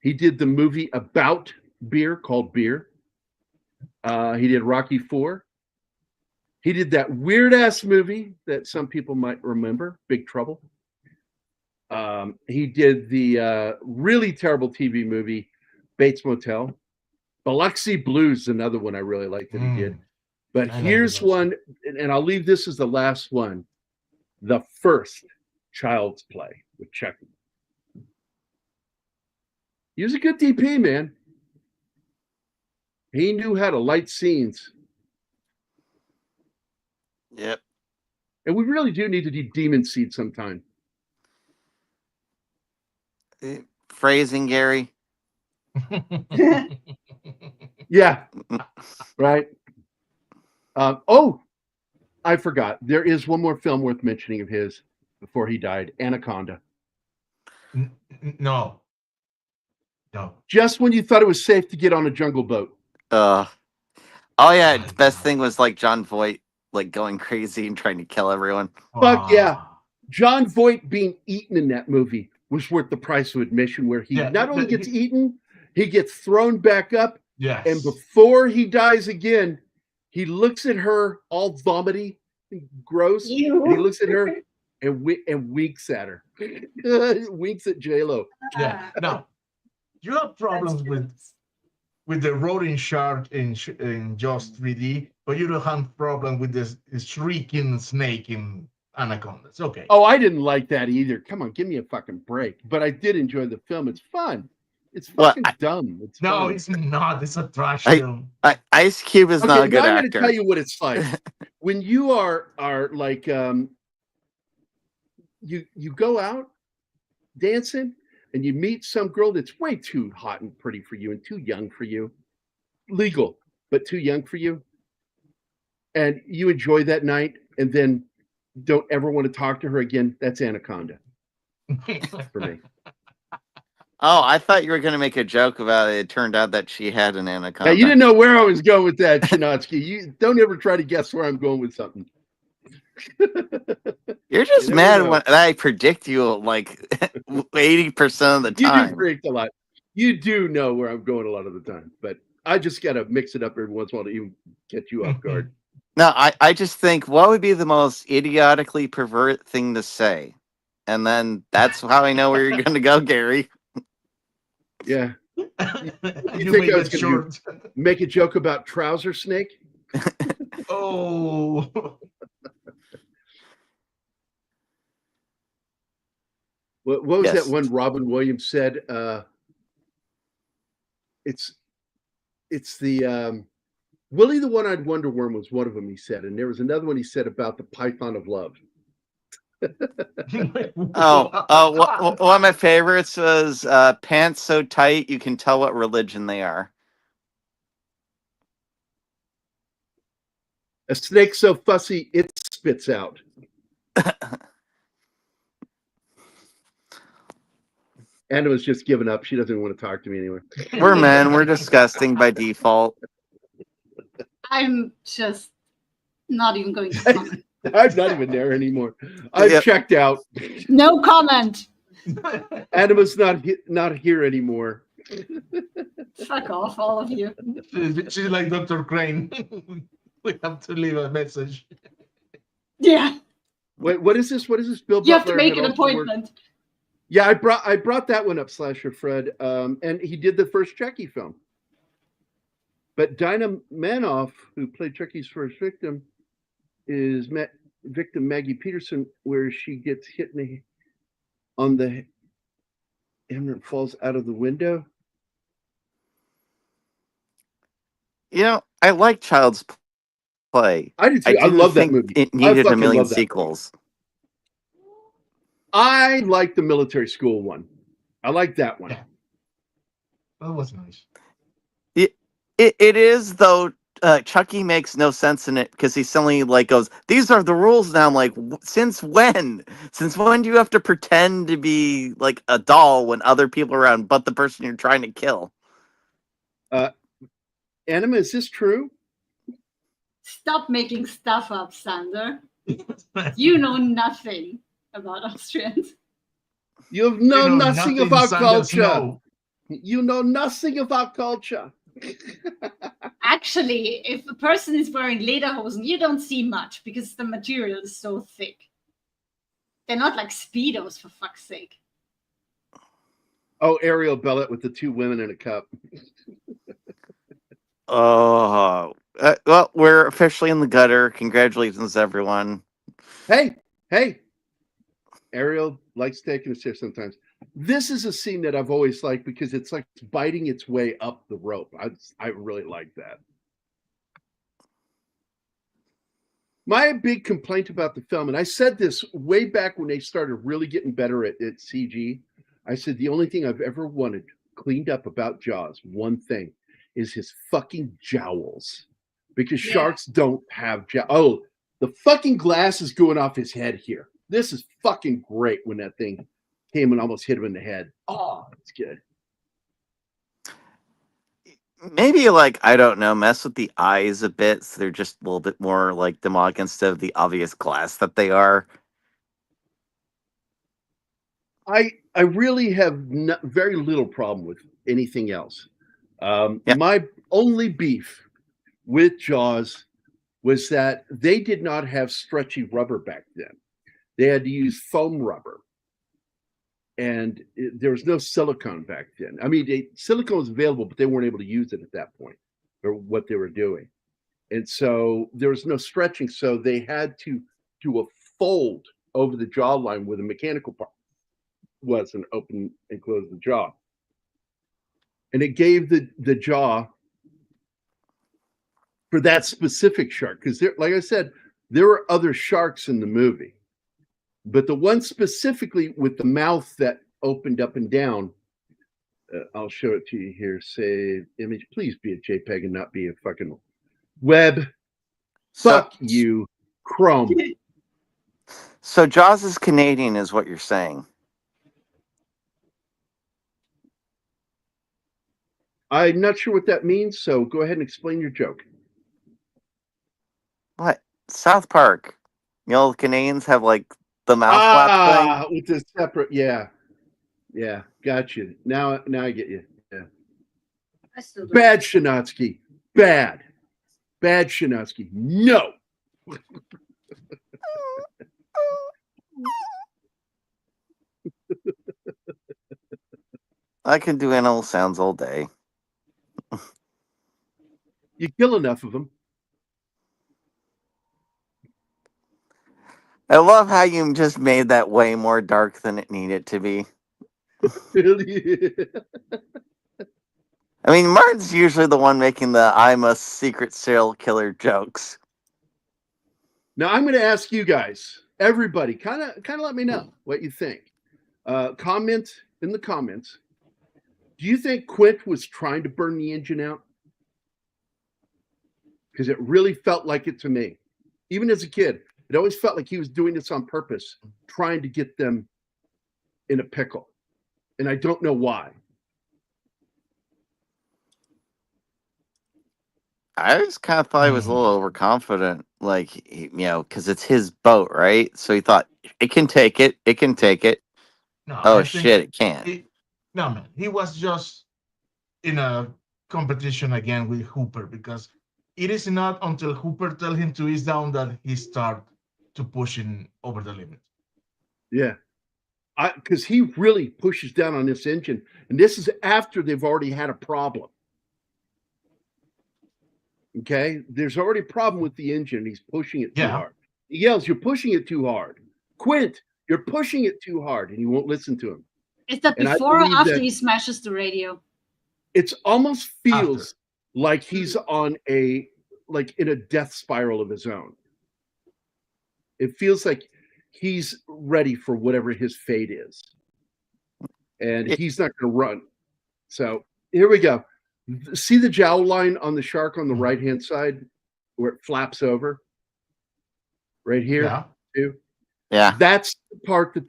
He did the movie about beer called Beer. He did Rocky 4. He did that weird-ass movie that some people might remember, Big Trouble. He did the really terrible TV movie, Bates Motel. Biloxi Blues is another one I really like that he did. But here's one, and I'll leave this as the last one. The first Child's Play with Chucky. He was a good DP, man. He knew how to light scenes. Yep. And we really do need to do Demon Seed sometime. Phrasing, Gary. Yeah. Right. Oh, I forgot. There is one more film worth mentioning of his before he died. Anaconda. No. Just when you thought it was safe to get on a jungle boat. Oh yeah, the best thing was like John Voight like going crazy and trying to kill everyone. Fuck yeah. John Voight being eaten in that movie was worth the price of admission, where he not only gets eaten, he gets thrown back up. Yes. And before he dies again, he looks at her all vomity and gross. And he looks at her and winks at her. Winks at J-Lo. Yeah. Now, you have problems with the roaring shark in Jaws 3D, but you don't have problem with this shrieking snake in Anaconda. It's okay. Oh, I didn't like that either. Come on, give me a fucking break. But I did enjoy the film. It's fun. It's fucking dumb. It's no, fun. It's not. It's a trash film. Ice Cube is not a good I'm actor. going to tell you what it's like. When you are like you go out dancing and you meet some girl that's way too hot and pretty for you and too young for you. Legal, but too young for you. And you enjoy that night and then don't ever want to talk to her again. That's Anaconda for me. Oh, I thought you were going to make a joke about it. It turned out that she had an anaconda. Yeah, you didn't know where I was going with that, Chinatsky. You don't ever try to guess where I'm going with something. You're just mad when I predict you like 80% of the time. You do predict a lot. You do know where I'm going a lot of the time, but I just got to mix it up every once in a while to even get you off guard. No, I just think, what would be the most idiotically pervert thing to say? And then that's how I know where you're going to go, Gary. Yeah. You think I was going to make a joke about trouser snake? Oh. What was that one Robin Williams said? It's the Willie the One-Eyed Wonder Worm was one of them, he said. And there was another one he said about the Python of Love. One of my favorites was pants so tight you can tell what religion they are. A snake so fussy it spits out. Anna was just giving up. She doesn't want to talk to me anymore. We're men. We're disgusting by default. I'm just not even going to comment. I'm not even there anymore. I've checked out. No comment. Anima's not here anymore. Fuck off, all of you. She's like Dr. Crane. We have to leave a message. Yeah. Wait, what is this? What is this? Bill You have Butler to make had an also appointment. Yeah, I brought that one up, Slasher Fred. And he did the first Chucky film. But Dinah Manoff, who played Chucky's first victim, is victim Maggie Peterson, where she gets hit on the and falls out of the window. You know, I like Child's Play. I did too. I love that movie. It needed a million sequels. I like the military school one. I like that one. Yeah. That was nice. It is, though. Chucky makes no sense in it because he suddenly like goes, "These are the rules now." I'm like, since when? Since when do you have to pretend to be like a doll when other people are around, but the person you're trying to kill? Anima, is this true? Stop making stuff up, Sander. You know nothing about Austrians. You know nothing of our culture. No. You know nothing of our culture. Actually, if a person is wearing lederhosen, you don't see much because the material is so thick. They're not like Speedos, for fuck's sake. Oh, Ariel Bellet with the two women in a cup. Oh, well, we're officially in the gutter. Congratulations, everyone. Hey, Ariel likes taking a stairs sometimes. This is a scene that I've always liked because it's like biting its way up the rope. I really like that. My big complaint about the film, and I said this way back when they started really getting better at CG, I said the only thing I've ever wanted cleaned up about Jaws, one thing, is his fucking jowls. Because sharks don't have jowls. Oh, the fucking glass is going off his head here. This is fucking great when that thing came and almost hit him in the head. Oh, it's good. Maybe like, I don't know, mess with the eyes a bit so they're just a little bit more like demonic instead of the obvious glass that they are. I really have very little problem with anything else. My only beef with Jaws was that they did not have stretchy rubber back then. They had to use foam rubber. And there was no silicone back then. I mean, silicone was available, but they weren't able to use it at that point for what they were doing. And so there was no stretching. So they had to do a fold over the jawline where the mechanical part was and open and close the jaw. And it gave the jaw for that specific shark. Because like I said, there were other sharks in the movie. But the one specifically with the mouth that opened up and down, I'll show it to you here. Save image. Please be a JPEG and not be a fucking web. Fuck you, Chrome. So Jaws is Canadian is what you're saying. I'm not sure what that means, so go ahead and explain your joke. What? South Park. You know, Canadians have like the mouth flap thing. With the separate, yeah, got you. Now I get you. Yeah. Bad Shinatsky, bad Shinatsky. No. I can do animal sounds all day. You kill enough of them. I love how you just made that way more dark than it needed to be. I mean, Martin's usually the one making the I'm a secret serial killer jokes. Now I'm going to ask you guys, everybody, kind of let me know what you think. Comment in the comments. Do you think Quint was trying to burn the engine out? Because it really felt like it to me. Even as a kid, it always felt like he was doing this on purpose, trying to get them in a pickle. And I don't know why. I just kind of thought he was a little overconfident, like, because it's his boat, right? So he thought, it can take it. It can take it. No, oh, shit, it can't. No, man. He was just in a competition again with Hooper because it is not until Hooper tells him to ease down that he starts to pushing over the limit. Yeah. Because he really pushes down on this engine. And this is after they've already had a problem. Okay? There's already a problem with the engine. He's pushing it too hard. He yells, "You're pushing it too hard. Quint, you're pushing it too hard." And he won't listen to him. Is that before or after he smashes the radio? It almost feels like he's on in a death spiral of his own. It feels like he's ready for whatever his fate is. And he's not going to run. So here we go. See the jowl line on the shark on the right-hand side where it flaps over? Right here? Too? Yeah. That's the part that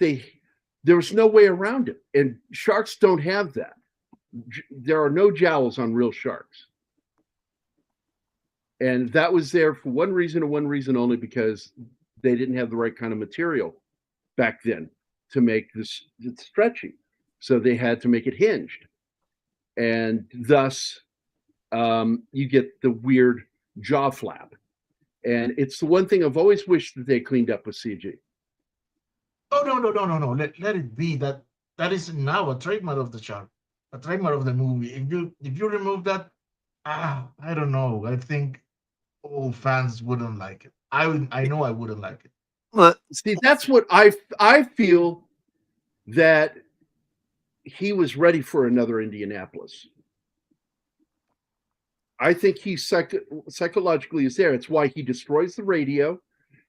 there was no way around it. And sharks don't have that. There are no jowls on real sharks. And that was there for one reason and one reason only, because they didn't have the right kind of material back then to make this stretchy. So they had to make it hinged. And thus, you get the weird jaw flap. And it's the one thing I've always wished that they cleaned up with CG. Oh, no. Let it be. That is now a trademark of the shark, a trademark of the movie. If you remove that, I don't know. I think all fans wouldn't like it. I know I wouldn't like it. Look, See, that's what I feel that he was ready for another Indianapolis. I think he psychologically is there. It's why he destroys the radio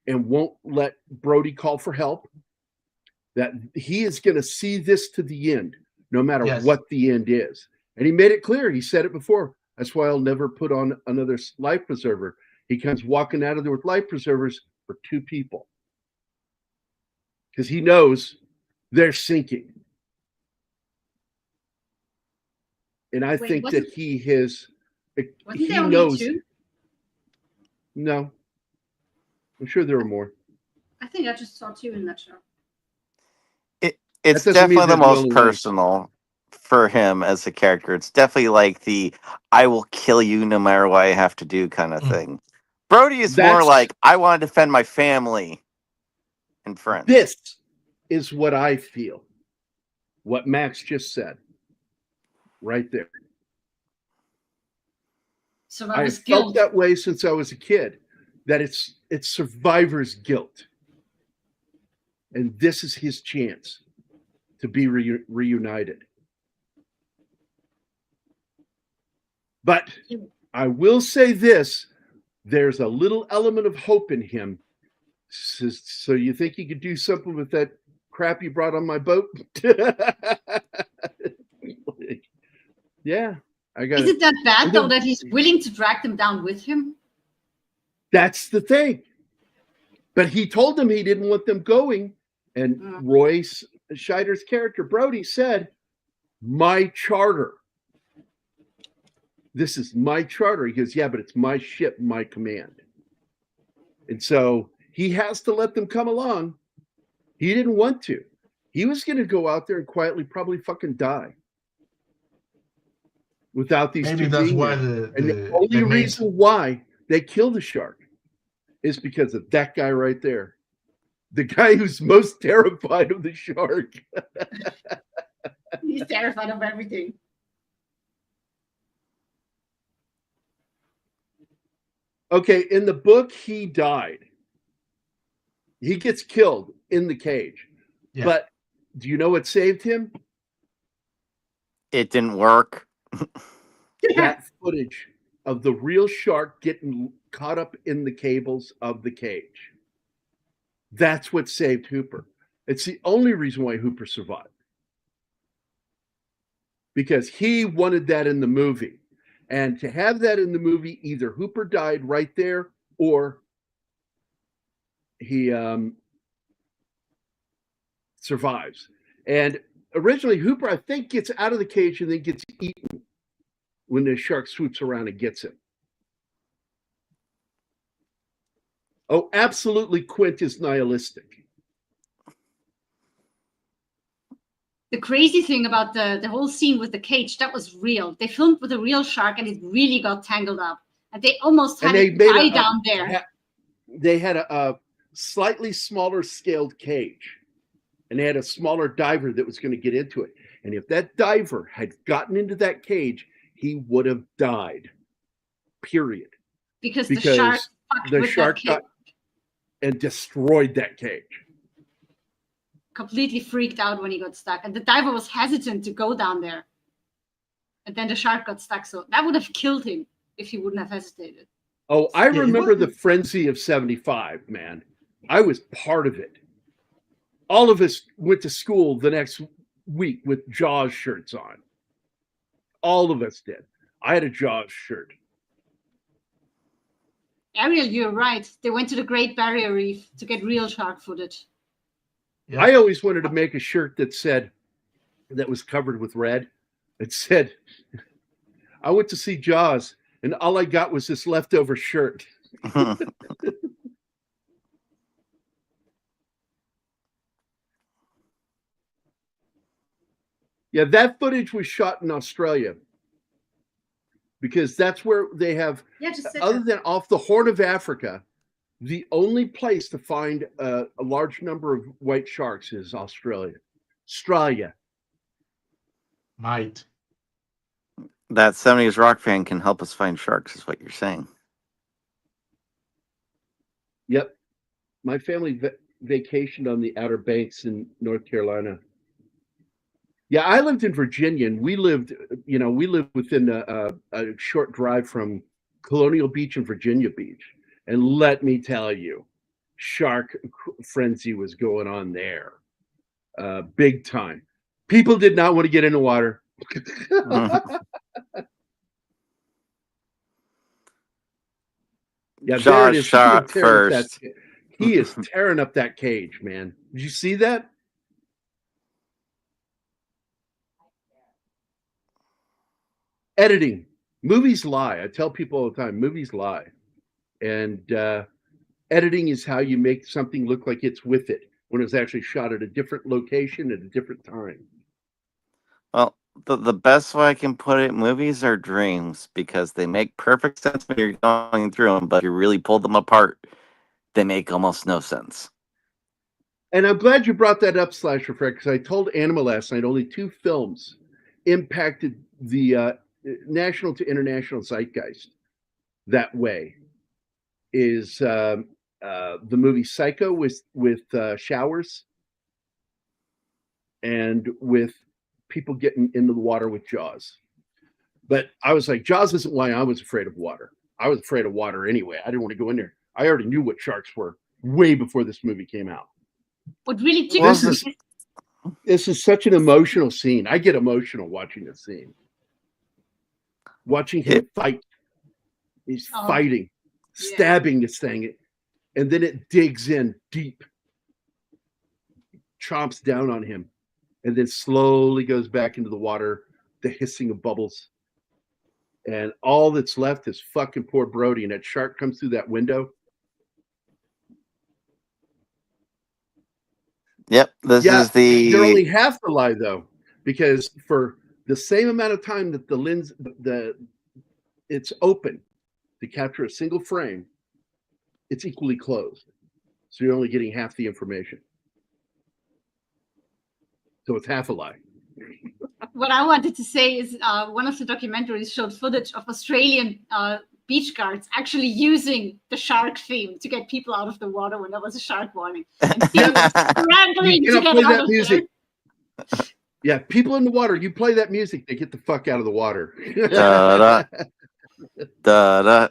and won't let Brody call for help. That he is going to see this to the end, no matter Yes. what the end is. And he made it clear. He said it before. That's why I'll never put on another life preserver. He comes walking out of there with life preservers for 2 people. Because he knows they're sinking. And I Wait, think wasn't- that he has, Wasn't he there only knows. 2? No. I'm sure there were more. I think I just saw 2 in that show. it's That doesn't mean definitely the they're the most only ones. personal for him as a character. It's definitely like the "I will kill you no matter what I have to do" kind of thing. Brody is more That's- like "I want to defend my family and friends." This is what I feel. What Max just said. Right there. So I was have felt guilt. that way since I was a kid. That it's survivor's guilt. And this is his chance to be reunited. But I will say this, there's a little element of hope in him. So you think you could do something with that crap you brought on my boat? Yeah, I got Is it that bad, And though, then- that he's willing to drag them down with him? That's the thing. But he told them he didn't want them going. And Roy Scheider's character, Brody, said, "My charter. This is my charter." He goes, "Yeah, but it's my ship, my command." And so he has to let them come along. He didn't want to. He was going to go out there and quietly probably fucking die without these Maybe two that's being why there. And the only they made- reason why they kill the shark is because of that guy right there. The guy who's most terrified of the shark. He's terrified of everything. Okay, in the book, he died. He gets killed in the cage. Yeah. But do you know what saved him? It didn't work. That footage of the real shark getting caught up in the cables of the cage. That's what saved Hooper. It's the only reason why Hooper survived. Because he wanted that in the movie. And to have that in the movie, either Hooper died right there or he survives. And originally, Hooper, I think, gets out of the cage and then gets eaten when the shark swoops around and gets him. Oh, absolutely, Quint is nihilistic. The crazy thing about the whole scene with the cage, that was real. They filmed with a real shark and it really got tangled up. And they almost had it die down there. They had a slightly smaller scaled cage. And they had a smaller diver that was going to get into it. And if that diver had gotten into that cage, he would have died. Period. Because the shark fucked the with shark that cage. got and destroyed that cage. Completely freaked out when he got stuck. And the diver was hesitant to go down there. And then the shark got stuck. So that would have killed him if he wouldn't have hesitated. Oh, I Yeah, remember the frenzy of 75, man. I was part of it. All of us went to school the next week with Jaws shirts on. All of us did. I had a Jaws shirt. Ariel, you're right. They went to the Great Barrier Reef to get real shark footage. Yeah. I always wanted to make a shirt that was covered with red. It said, "I went to see Jaws, and all I got was this leftover shirt." Yeah, that footage was shot in Australia because that's where they have, Yeah, just said other that. than off the Horn of Africa, the only place to find a large number of white sharks is Australia. Australia. Might. That 70s rock fan can help us find sharks, is what you're saying. Yep. My family vacationed on the Outer Banks in North Carolina. Yeah, I lived in Virginia, and we lived within a short drive from Colonial Beach and Virginia Beach. And let me tell you, shark frenzy was going on there, big time. People did not want to get in the water. Yeah, there it Josh is. shot first. He is tearing up that cage, man. Did you see that? Editing. Movies lie. I tell people all the time, movies lie. And editing is how you make something look like it's with it when it was actually shot at a different location at a different time. Well, the best way I can put it, movies are dreams because they make perfect sense when you're going through them, but if you really pull them apart, they make almost no sense. And I'm glad you brought that up, Slasher Fred, because I told Anima last night only 2 films impacted the national to international zeitgeist that way. Is the movie Psycho with showers, and with people getting into the water with Jaws. But I was like, Jaws isn't why I was afraid of water. I was afraid of water anyway. I didn't want to go in there. I already knew what sharks were way before this movie came out. What really tickles me. This is such an emotional scene. I get emotional watching this scene. Watching him fight. He's fighting, stabbing this thing, and then it digs in deep, chomps down on him, and then slowly goes back into the water, the hissing of bubbles. And all that's left is fucking poor Brody, and that shark comes through that window. Yep, this is They're only half the lie, though, because for the same amount of time that the lens, it's open to capture a single frame, it's equally closed. So you're only getting half the information. So it's half a lie. What I wanted to say is one of the documentaries showed footage of Australian beach guards actually using the shark theme to get people out of the water when there was a shark warning. And people scrambling to get out of music. there. Yeah, people in the water, you play that music, they get the fuck out of the water. Da, da, da.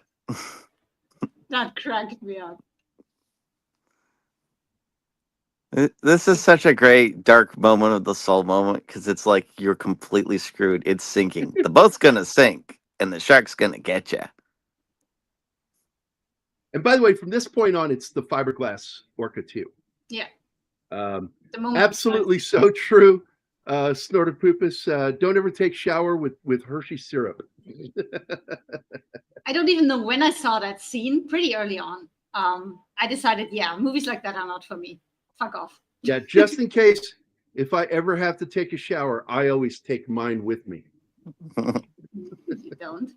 That cracked me up. This is such a great dark moment of the soul moment because it's like you're completely screwed. It's sinking. The boat's gonna sink, and the shark's gonna get you. And by the way, from this point on, it's the fiberglass orca too. Yeah. Absolutely so true. Snorted Poopus, don't ever take shower with Hershey syrup. I don't even know when I saw that scene. Pretty early on. I decided, movies like that are not for me. Fuck off. Yeah, just in case, if I ever have to take a shower, I always take mine with me. You don't.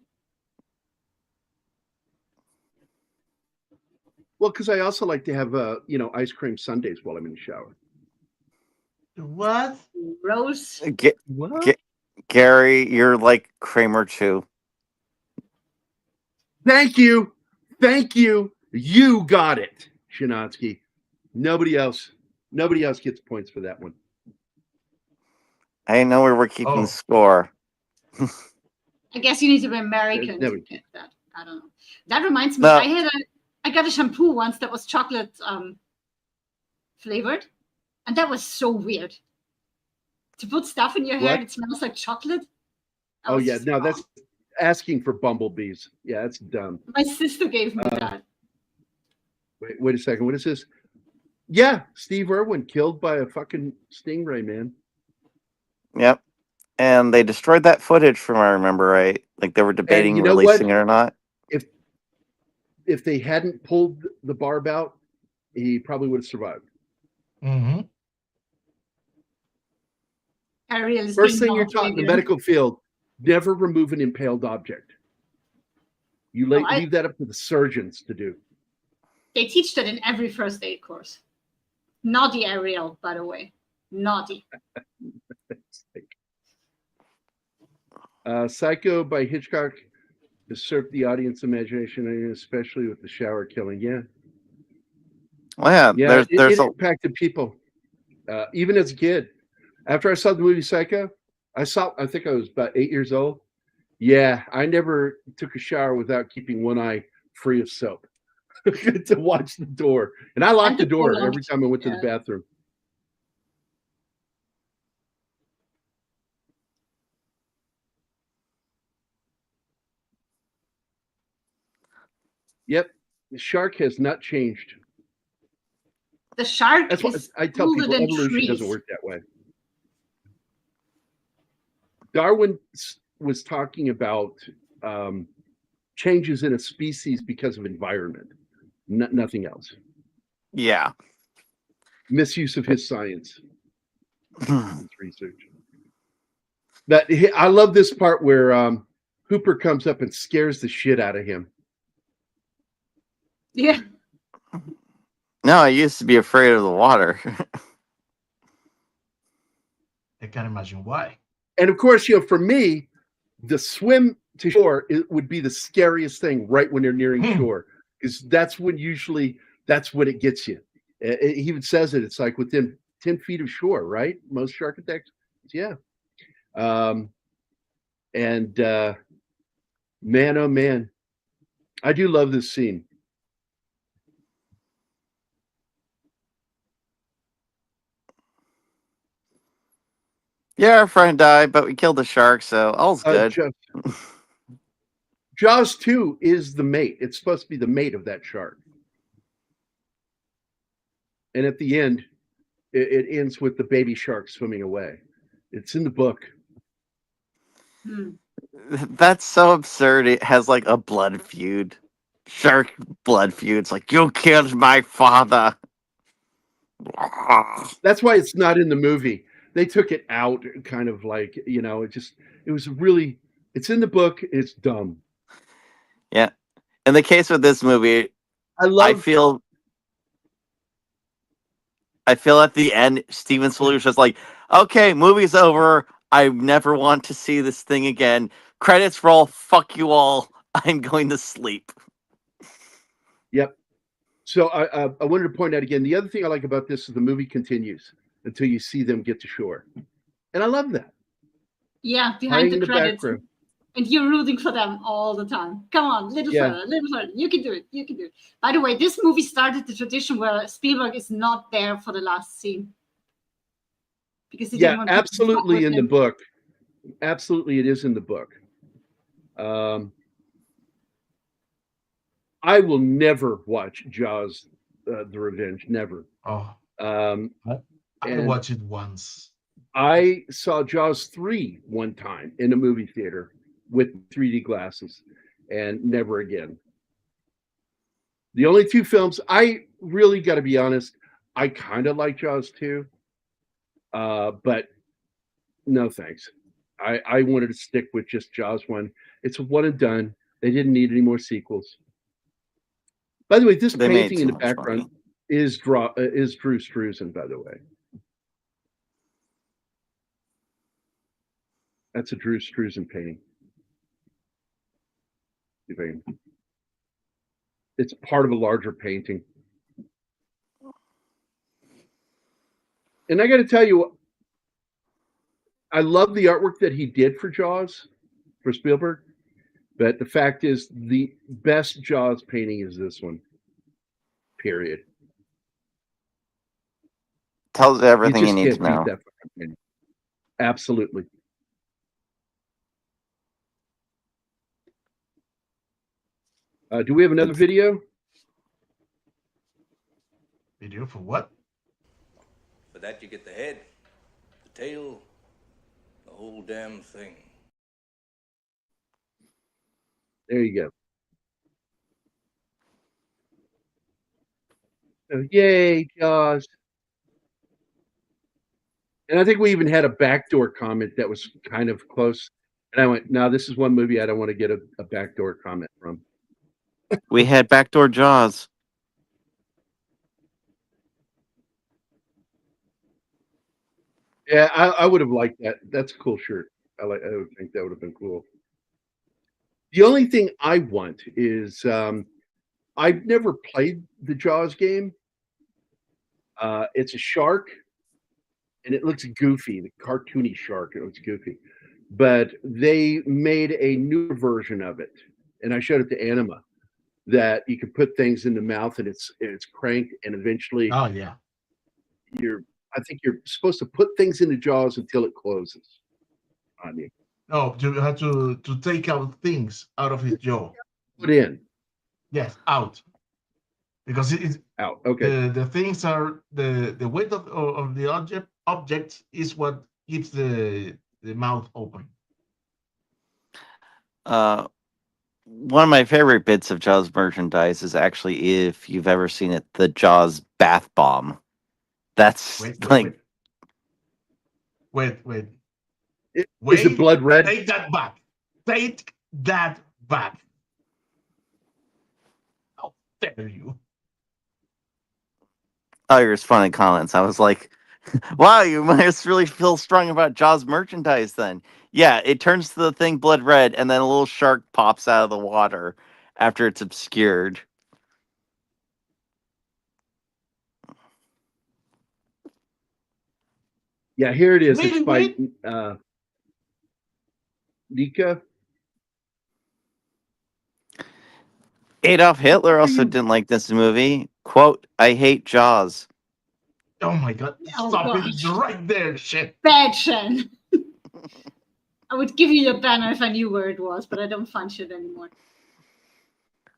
Well, because I also like to have ice cream sundaes while I'm in the shower. What? Rose. Gary, you're like Kramer too. Thank you. You got it, Shinatsky. Nobody else gets points for that one. I know we were keeping score. I guess you need to be American to get that. I don't know. That reminds me, I got a shampoo once that was chocolate flavored, and that was so weird. To put stuff in your hair that smells like chocolate. That's asking for bumblebees. Yeah, that's dumb. My sister gave me that. Wait a second. What is this? Yeah, Steve Irwin killed by a fucking stingray, man. Yep. And they destroyed that footage from I remember right. Like they were debating releasing it or not. If they hadn't pulled the barb out, he probably would have survived. Mm-hmm. First thing you're taught in the medical field, never remove an impaled object. You leave that up to the surgeons to do. They teach that in every first aid course. Naughty Ariel, by the way. Naughty. Psycho by Hitchcock usurped the audience imagination, especially with the shower killing. Yeah. Well, yeah, Yeah, there's it a impacted people, even as a kid. After I saw the movie Psycho, I think I was about 8 years old. Yeah, I never took a shower without keeping one eye free of soap to watch the door. And I locked And the the door door every locked. time I went to the Yeah. bathroom. Yep, the shark has not changed. The shark That's what is I tell older people. than Evolution doesn't trees. work that way. Darwin was talking about changes in a species because of environment, nothing else. yeah. Misuse of his science, his research. I love this part where Hooper comes up and scares the shit out of him. Yeah. No, I used to be afraid of the water. I can't imagine why. And of course, for me, the swim to shore would be the scariest thing right when they're nearing shore, because that's when it gets you. He even says it. It's like within 10 feet of shore, right? Most shark attacks. Yeah. And man, oh man, I do love this scene. Yeah, our friend died, but we killed the shark, so all's good. Jaws 2 is the mate. It's supposed to be the mate of that shark. And at the end, it ends with the baby shark swimming away. It's in the book. That's so absurd. It has like a blood feud. Shark blood feud. It's like, you killed my father. That's why it's not in the movie. They took it out, kind of like, it's in the book. It's dumb. Yeah. In the case with this movie, I feel at the end, Steven Spielberg's just like, okay, movie's over. I never want to see this thing again. Credits roll. Fuck you all. I'm going to sleep. Yep. So I wanted to point out again, the other thing I like about this is the movie continues until you see them get to shore. And I love that. Yeah, behind Playing the in the credits. background. And you're rooting for them all the time. Come on, little further. You can do it. You can do it. By the way, this movie started the tradition where Spielberg is not there for the last scene. Because he didn't want people to fuck absolutely with in the him. book. Absolutely, it is in the book. I will never watch Jaws: The Revenge. Never. Oh, I watched it once. I saw Jaws 3 one time in a movie theater with 3D glasses, and never again. The only two films, I really got to be honest, I kind of like Jaws 2, but no thanks. I wanted to stick with just Jaws 1. It's a one and done. They didn't need any more sequels. By the way, this painting in the background is Drew Struzan, by the way. That's a Drew Struzan painting. It's part of a larger painting. And I got to tell you, I love the artwork that he did for Jaws, for Spielberg. But the fact is, the best Jaws painting is this one. Period. Tells everything you just need to can't beat know. that fucking painting. Absolutely. Do we have another video? Video for what? For that, you get the head, the tail, the whole damn thing. There you go. Yay, Jaws. And I think we even had a backdoor comment that was kind of close. And I went, no, this is one movie I don't want to get a backdoor comment from. We had backdoor Jaws. Yeah, I would have liked that. That's a cool shirt. I would think that would have been cool. The only thing I want is I've never played the Jaws game, It's a shark, and it looks goofy. The cartoony shark. It looks goofy, but they made a newer version of it, and I showed it to Anima. That you can put things in the mouth, and it's cranked, and eventually Oh yeah. I think you're supposed to put things in the jaws until it closes on you. No, you have to take out things out of his jaw. Put in, Yes, out. Because it's out. Okay. the things are the weight of the object is what keeps the mouth open. One of my favorite bits of Jaws merchandise is actually, if you've ever seen it, the Jaws bath bomb. That's Wait. Is it blood red? Take that back. Take that back. How dare you? Oh, your responding comments. I was like, wow, you must really feel strong about Jaws merchandise then. Yeah, it turns to the thing blood red, and then a little shark pops out of the water after it's obscured. Yeah, here it is. Wait, It's by Nika. Adolf Hitler also didn't like this movie. Quote, I hate Jaws. Oh my god. Oh, Stop gosh. it right there, shit. Bad Shen. I would give you the banner if I knew where it was, but I don't find shit anymore.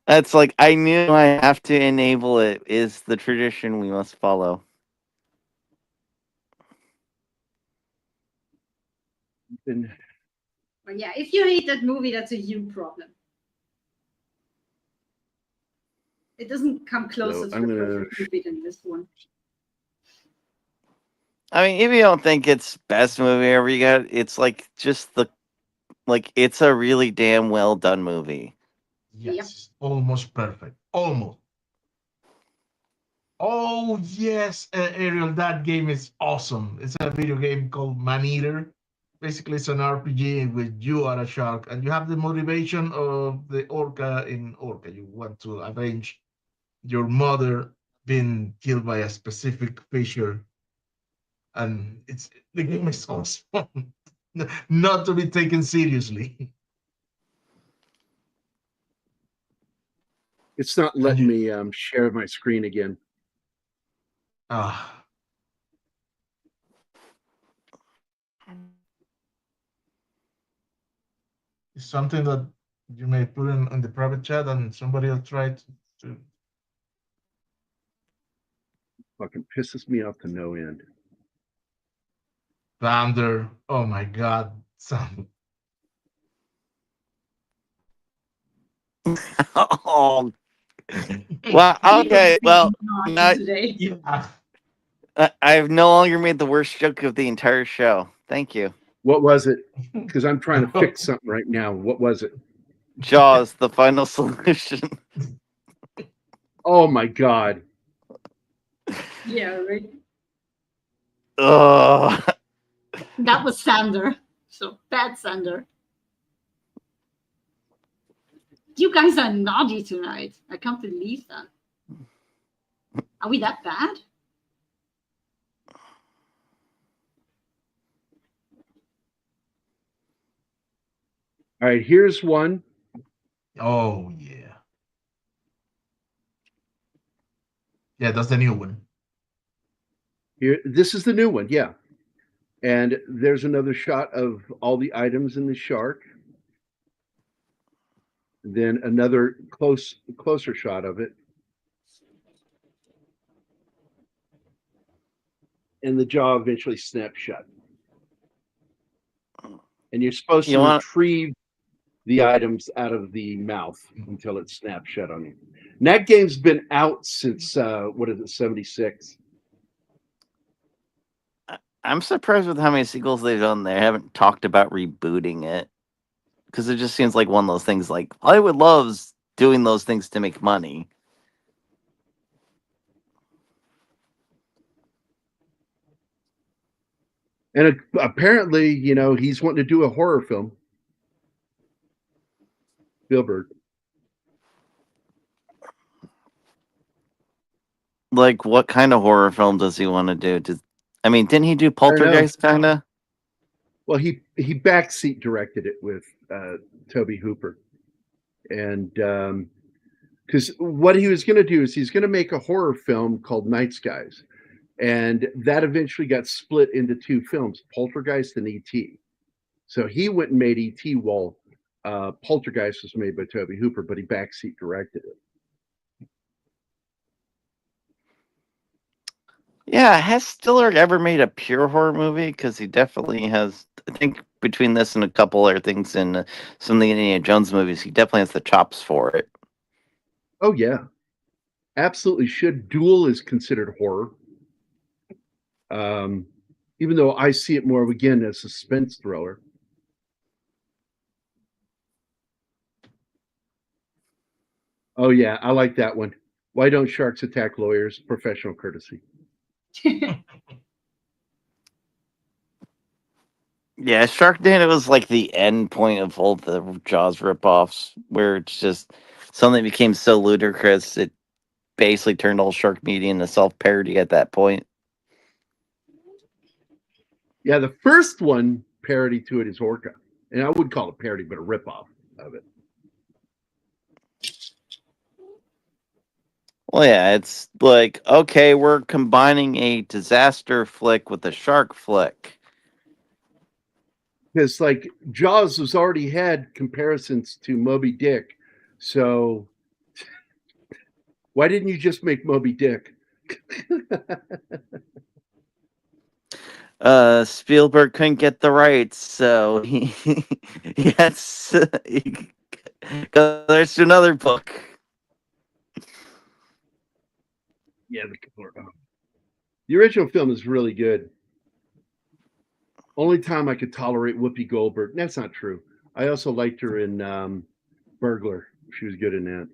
That's like, I knew I have to enable it, is the tradition we must follow. But yeah, if you hate that movie, that's a you problem. It doesn't come closer to the perfect movie than this one. I mean, if you don't think it's best movie ever you got, it's like just it's a really damn well done movie. Yes, almost perfect. Almost. Oh yes, Ariel, that game is awesome. It's a video game called Man Eater. Basically, it's an RPG in which you are a shark and you have the motivation of the orca in Orca. You want to avenge your mother being killed by a specific fisher, and the game is awesome. Not to be taken seriously. It's not letting me share my screen again. Ah. It's something that you may put in the private chat and somebody will try to. Fucking pisses me off to no end. Thunder. Oh my god. Some. Oh. Well, okay. Well, today. Yeah. I've no longer made the worst joke of the entire show. Thank you. What was it? Because I'm trying to fix something right now. What was it? Jaws, the final solution. Oh my god. Yeah, right. Ugh. That was Sander. So bad Sander. You guys are naughty tonight. I can't believe that. Are we that bad? All right, here's one. Oh yeah. Yeah, that's the new one. Here, this is the new one, yeah. And there's another shot of all the items in the shark. Then another closer shot of it. And the jaw eventually snaps shut. And you're supposed to retrieve the items out of the mouth until it snaps shut on you. And that game's been out since, 76? I'm surprised with how many sequels they've done. They haven't talked about rebooting it. Because it just seems like one of those things like Hollywood loves doing those things to make money. And apparently, he's wanting to do a horror film. Spielberg. like, what kind of horror film does he want to do? Didn't he do know. Poltergeist, kind of? Well, he backseat directed it with Toby Hooper, and because what he was going to do is he's going to make a horror film called Night Skies, and that eventually got split into two films, Poltergeist and E.T. So he went and made E.T. while Poltergeist was made by Toby Hooper, but he backseat directed it. Yeah, has Stiller ever made a pure horror movie? Because he definitely has. I think between this and a couple other things in some of the Indiana Jones movies, he definitely has the chops for it. Oh yeah, absolutely should. Duel is considered horror, even though I see it more of again as a suspense thriller. Oh yeah, I like that one. Why don't sharks attack lawyers? Professional courtesy. Yeah, Sharknado was like the end point of all the Jaws ripoffs, where it's just something became so ludicrous it basically turned all shark media into self-parody at that point. Yeah, the first one parody to it is Orca, and I wouldn't call it parody, but a ripoff of it. Well, yeah, it's like, okay, we're combining a disaster flick with a shark flick. Because like Jaws has already had comparisons to Moby Dick, so why didn't you just make Moby Dick? Spielberg couldn't get the rights, so yes, there's another book. Yeah, the original film is really good. Only time I could tolerate Whoopi Goldberg. That's not true. I also liked her in Burglar. She was good in that.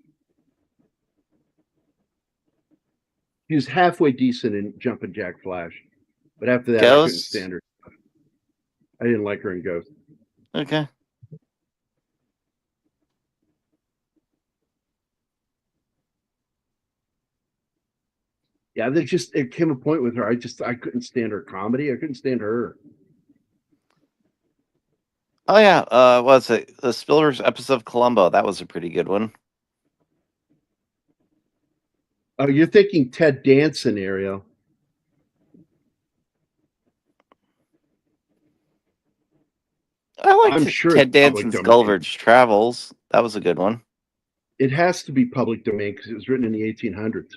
She was halfway decent in Jumpin' Jack Flash, but after that, I couldn't Ghost? stand her. I didn't like her in Ghost. Okay. Yeah, it came a point with her. I couldn't stand her comedy. I couldn't stand her. Oh yeah, what's it? The Spielberg's episode of Columbo. That was a pretty good one. Oh, you're thinking Ted Danson, Ariel. I liked I'm sure Ted it's public Danson's domain. Gulliver's Travels. That was a good one. It has to be public domain because it was written in the 1800s.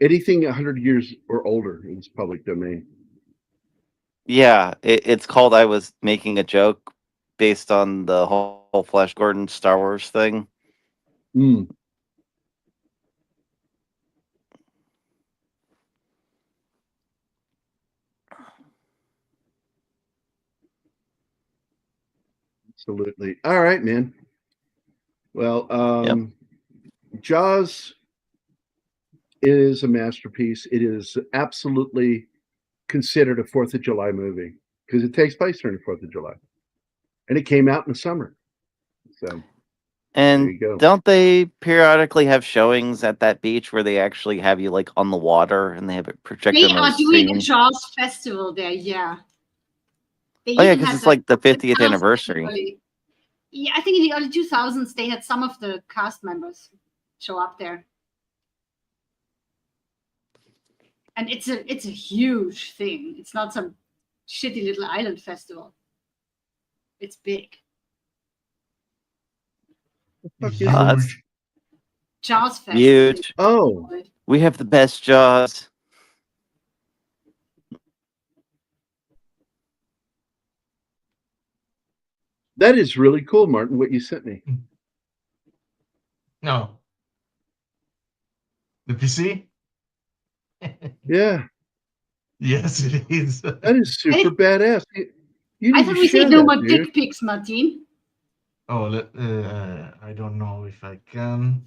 Anything 100 years or older is public domain. Yeah, it's called I Was Making a Joke based on the whole Flash Gordon Star Wars thing. Mm. Absolutely. All right, man. Well, Jaws is a masterpiece. It is absolutely considered a 4th of July movie because it takes place during the 4th of July. And it came out in the summer. So there And you go. don't they periodically have showings at that beach where they actually have you like on the water and they have it projected They on are the doing a screen? Jaws festival there, yeah. They Oh yeah, even because had it's like the 50th cast anniversary. early. Yeah, I think in the early 2000s they had some of the cast members show up there, and it's a huge thing. It's not some shitty little island festival. It's big. Huge. Jaws Fest. Huge. Oh, We have the best Jaws. that is really cool, Martin, what you sent me. No. The PC? Yeah, Yes, it is. that is super badass. You I need thought to we share said no that, more dude. dick pics, Martin. Oh, I don't know if I can.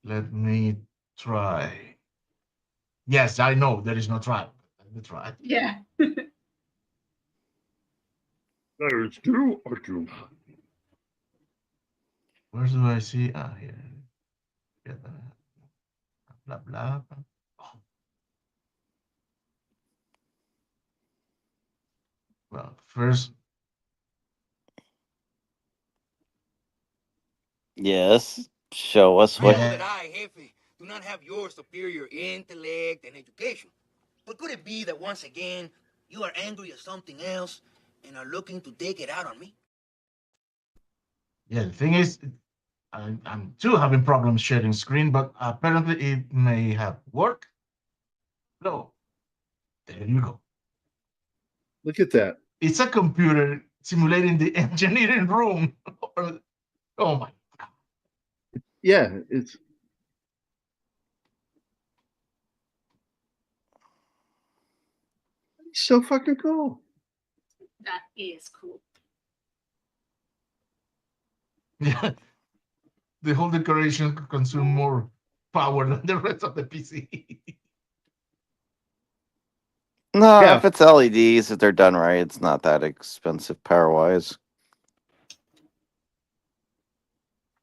Let me try. Yes, I know there is no try. Let me try. Yeah. That is true or true. Where do I see? Ah, here. Yeah, blah blah. Oh. Well, first, Yes. Show us I what. know that I, Jefe, do not have your superior intellect and education. But could it be that once again you are angry at something else and are looking to take it out on me? yeah, the thing is, I'm too having problems sharing screen, but apparently it may have worked. No, there you go. Look at that. It's a computer simulating the engineering room. Oh my! Yeah, it's so fucking cool. That is cool. Yeah, the whole decoration could consume more power than the rest of the PC. No, Yeah. if it's LEDs, if they're done right, it's not that expensive power wise.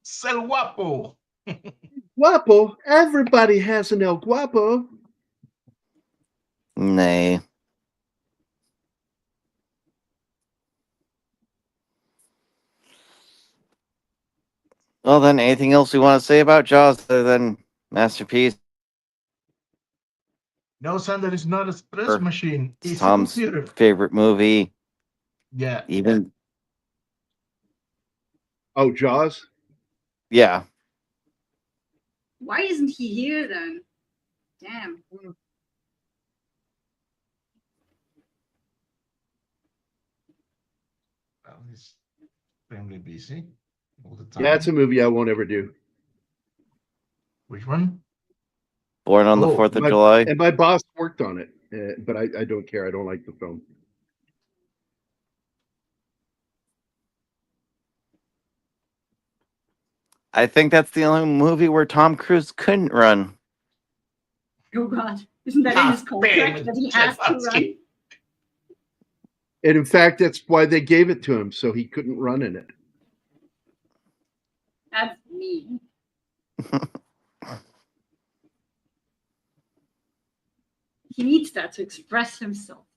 Sel guapo. Guapo. Everybody has an El Guapo. Nay. Well, then, anything else we want to say about Jaws other than masterpiece? No, Sander is not a stress machine. It's It's a Tom's computer. favorite movie. Yeah. Even Oh, Jaws. yeah. Why isn't he here then? Damn. Well, he's extremely busy all the time. Yeah, it's a movie I won't ever do. Which one? Born on the Oh, 4th of July. And my boss worked on it, but I don't care. I don't like the film. I think that's the only movie where Tom Cruise couldn't run. Oh God. Isn't that in his contract that he has to run? And in fact, that's why they gave it to him, so he couldn't run in it. That's mean. He needs that to express himself.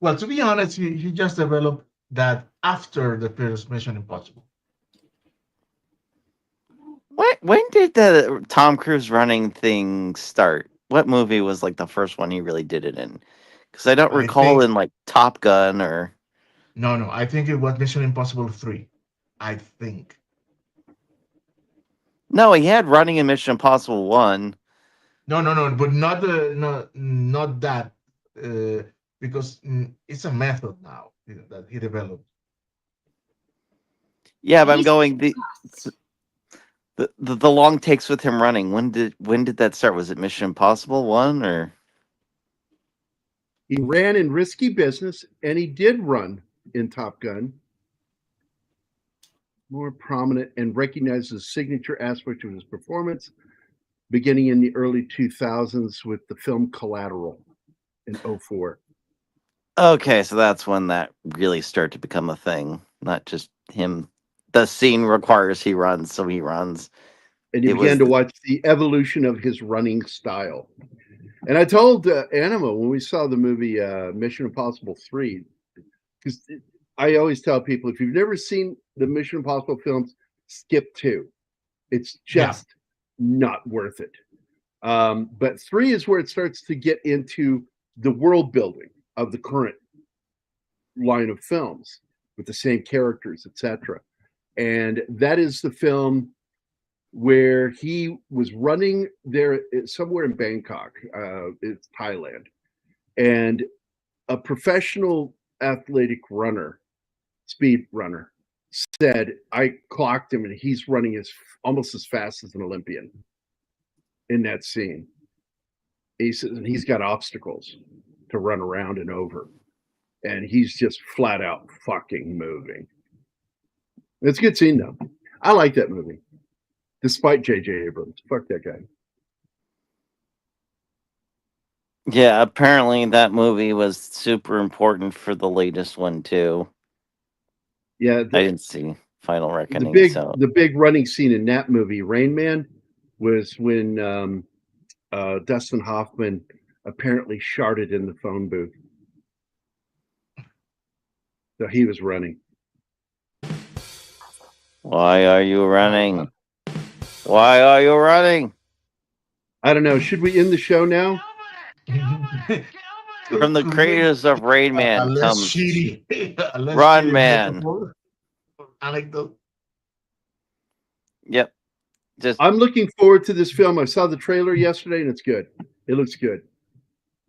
Well, to be honest, he just developed that after the first Mission Impossible. When did the Tom Cruise running thing start? What movie was like the first one he really did it in? Because I don't recall in like Top Gun or. No, I think it was Mission Impossible 3. I think. No, he had running in Mission Impossible 1. No, but not that, because it's a method now that he developed. Yeah, but I'm going the long takes with him running. When did that start? Was it Mission Impossible 1 or? He ran in Risky Business, and he did run in Top Gun. More prominent and recognized as a signature aspect of his performance, beginning in the early 2000s with the film Collateral in 2004. Okay, so that's when that really started to become a thing, not just him. The scene requires he runs, so he runs. And you began to watch the evolution of his running style. And I told Anima when we saw the movie Mission Impossible 3, because I always tell people, if you've never seen the Mission Impossible films, skip 2. It's just not worth it. But 3 is where it starts to get into the world building of the current line of films with the same characters, etc. And that is the film where he was running there somewhere in Bangkok, it's Thailand, and a professional athletic runner, speed runner, said, I clocked him and he's running almost as fast as an Olympian in that scene. He says, and he's got obstacles to run around and over. And he's just flat out fucking moving. It's a good scene, though. I like that movie, despite J.J. Abrams. Fuck that guy. Yeah, apparently that movie was super important for the latest one, too. Yeah. I didn't see Final Reckoning. The big running scene in that movie, Rain Man, was when Dustin Hoffman apparently sharted in the phone booth. So he was running. Why are you running? Why are you running? I don't know. Should we end the show now? From the creators of Rain Man comes Run Man. Anecdote. Yep. Just I'm looking forward to this film. I saw the trailer yesterday, and it's good. It looks good.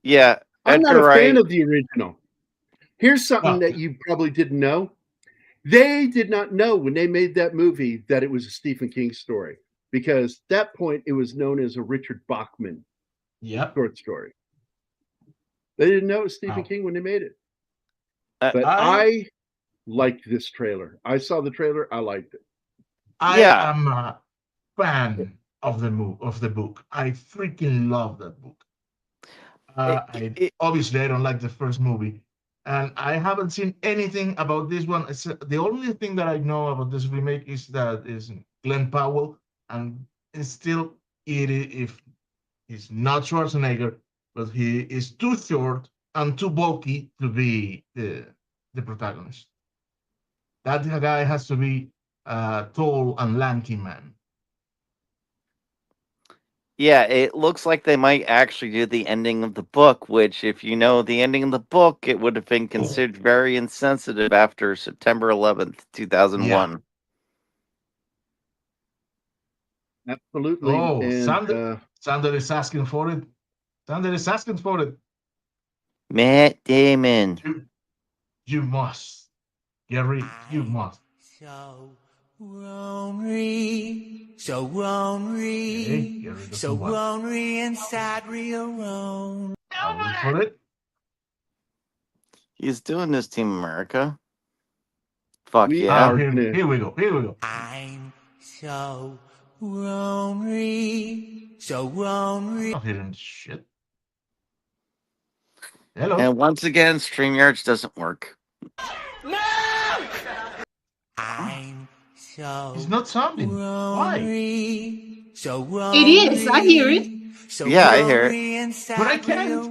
yeah. I'm not Edgar a fan Wright. of the original. Here's something that you probably didn't know. They did not know when they made that movie that it was a Stephen King story, because at that point it was known as a Richard Bachman short story. They didn't know it was Stephen King when they made it. But I liked this trailer. I saw the trailer. I liked it. I am a fan of the book. I freaking love that book. Obviously, I don't like the first movie, and I haven't seen anything about this one. The only thing that I know about this remake is that is Glenn Powell, and it's if he's not Schwarzenegger, but he is too short and too bulky to be the protagonist. That guy has to be a tall and lanky man. Yeah, it looks like they might actually do the ending of the book, which, if you know the ending of the book, it would have been considered very insensitive after September 11th, 2001. Yeah. Absolutely. Oh, and Sander is asking for it. Sander is asking for it. Matt Damon. You must. Gary, you must. So lonely, so lonely, so lonely inside real alone. For it. He's doing this, Team America. Fuck We yeah. are Here we go. I'm so lonely, so lonely. Not hearing shit. Hello. And once again, StreamYards doesn't work. No! I'm so It's not sounding. Why? So It is. I hear it. So yeah, I hear it. But I can't.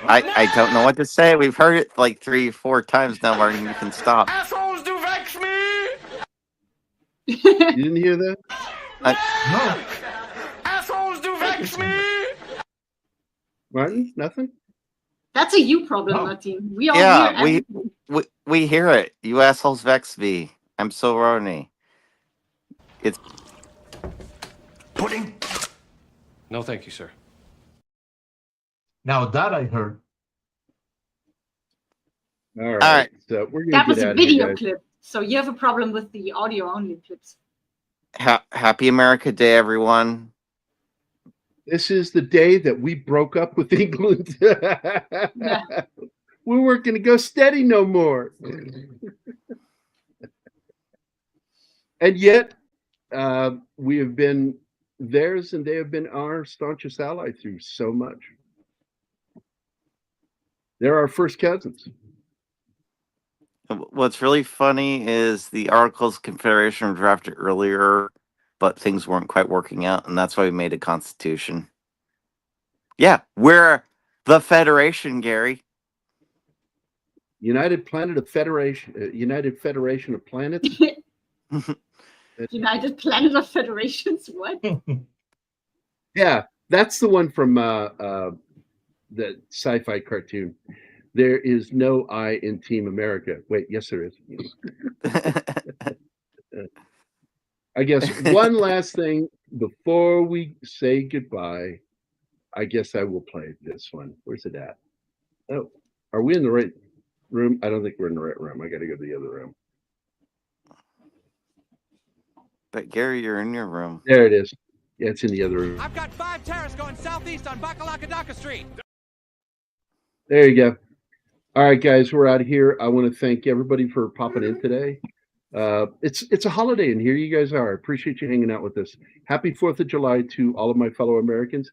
I don't know what to say. We've heard it like 3-4 times now, Martin. You can stop. Assholes do vex me! You didn't hear that? No. Assholes do vex me! Martin, nothing? That's a you problem, No. Martin. We all Yeah, hear everything. we hear it. You assholes vex me. I'm so Ronnie. It's Pudding? No, thank you, sir. Now that I heard. All right. So we're That gonna was get a out of here, video guys. clip. So you have a problem with the audio only clips. Happy America Day, everyone. This is the day that we broke up with England. We weren't going to go steady no more. And yet, we have been theirs, and they have been our staunchest ally through so much. They're our first cousins. What's really funny is the Articles of Confederation were drafted earlier, but things weren't quite working out, and that's why we made a constitution. Yeah, we're the Federation, Gary. United Federation of Planets. United Planet of Federations. What? Yeah, that's the one from the sci-fi cartoon. There is no I in Team America. Wait, yes, there is. I guess one last thing before we say goodbye. I guess I will play this one. Where's it at? Oh, are we in the right room? I don't think we're in the right room. I got to go to the other room. But Gary, you're in your room. There it is. Yeah, it's in the other room. I've got 5 terrorists going southeast on Bakalakadaka Street. There you go. All right, guys, we're out of here. I want to thank everybody for popping in today. It's a holiday, and here you guys are. I appreciate you hanging out with us. Happy 4th of July to all of my fellow Americans.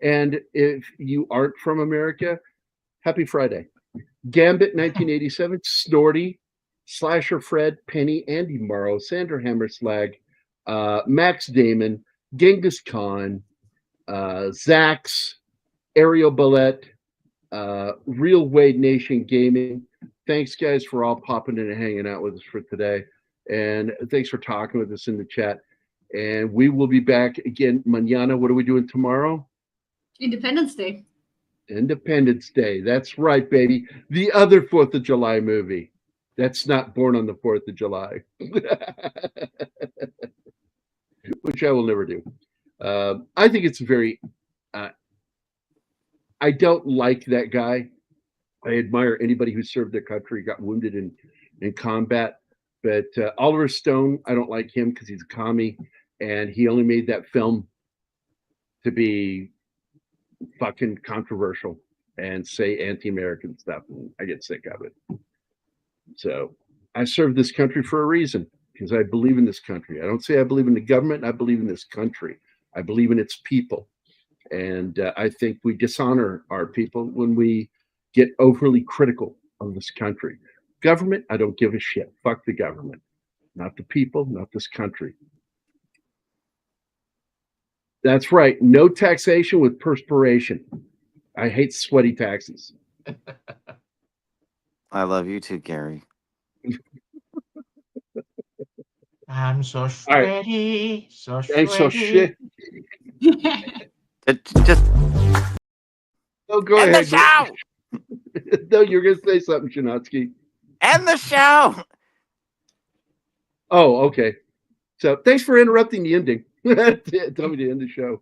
And if you aren't from America, happy Friday. Gambit 1987, Snorty, Slasher Fred, Penny, Andy Morrow, Sandra Hammerslag, Max Damon, Genghis Khan, Zax, Ariel Ballet, Real Wade Nation Gaming. Thanks, guys, for all popping in and hanging out with us for today. And thanks for talking with us in the chat. And we will be back again mañana. What are we doing tomorrow? Independence Day. Independence Day. That's right, baby. The other 4th of July movie. That's not Born on the 4th of July. Which I will never do. I think it's very... I don't like that guy. I admire anybody who served their country, got wounded in combat. But Oliver Stone, I don't like him because he's a commie. And he only made that film to be fucking controversial and say anti-American stuff. And I get sick of it. So I served this country for a reason, because I believe in this country. I don't say I believe in the government. I believe in this country. I believe in its people. And I think we dishonor our people when we get overly critical of this country. Government, I don't give a shit. Fuck the government. Not the people, not this country. That's right. No taxation with perspiration. I hate sweaty taxes. I love you too, Gary. I'm so sweaty, so sweaty. I'm so shit. Just Oh, go end ahead. the show. No, you're going to say something, Chinatsky. End the show. Oh, okay. So thanks for interrupting the ending. Tell me to end the show.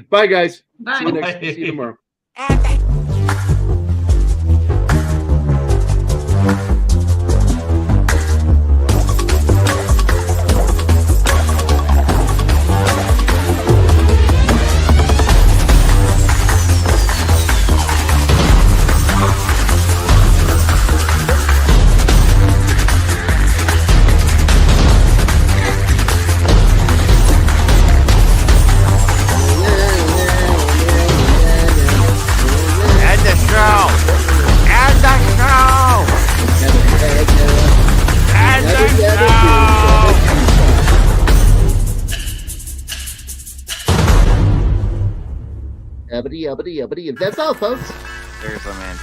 Bye, guys. Bye. See you tomorrow. End the show. End the show. End the show. Abity, abity, abity. That's all, folks. There's a man.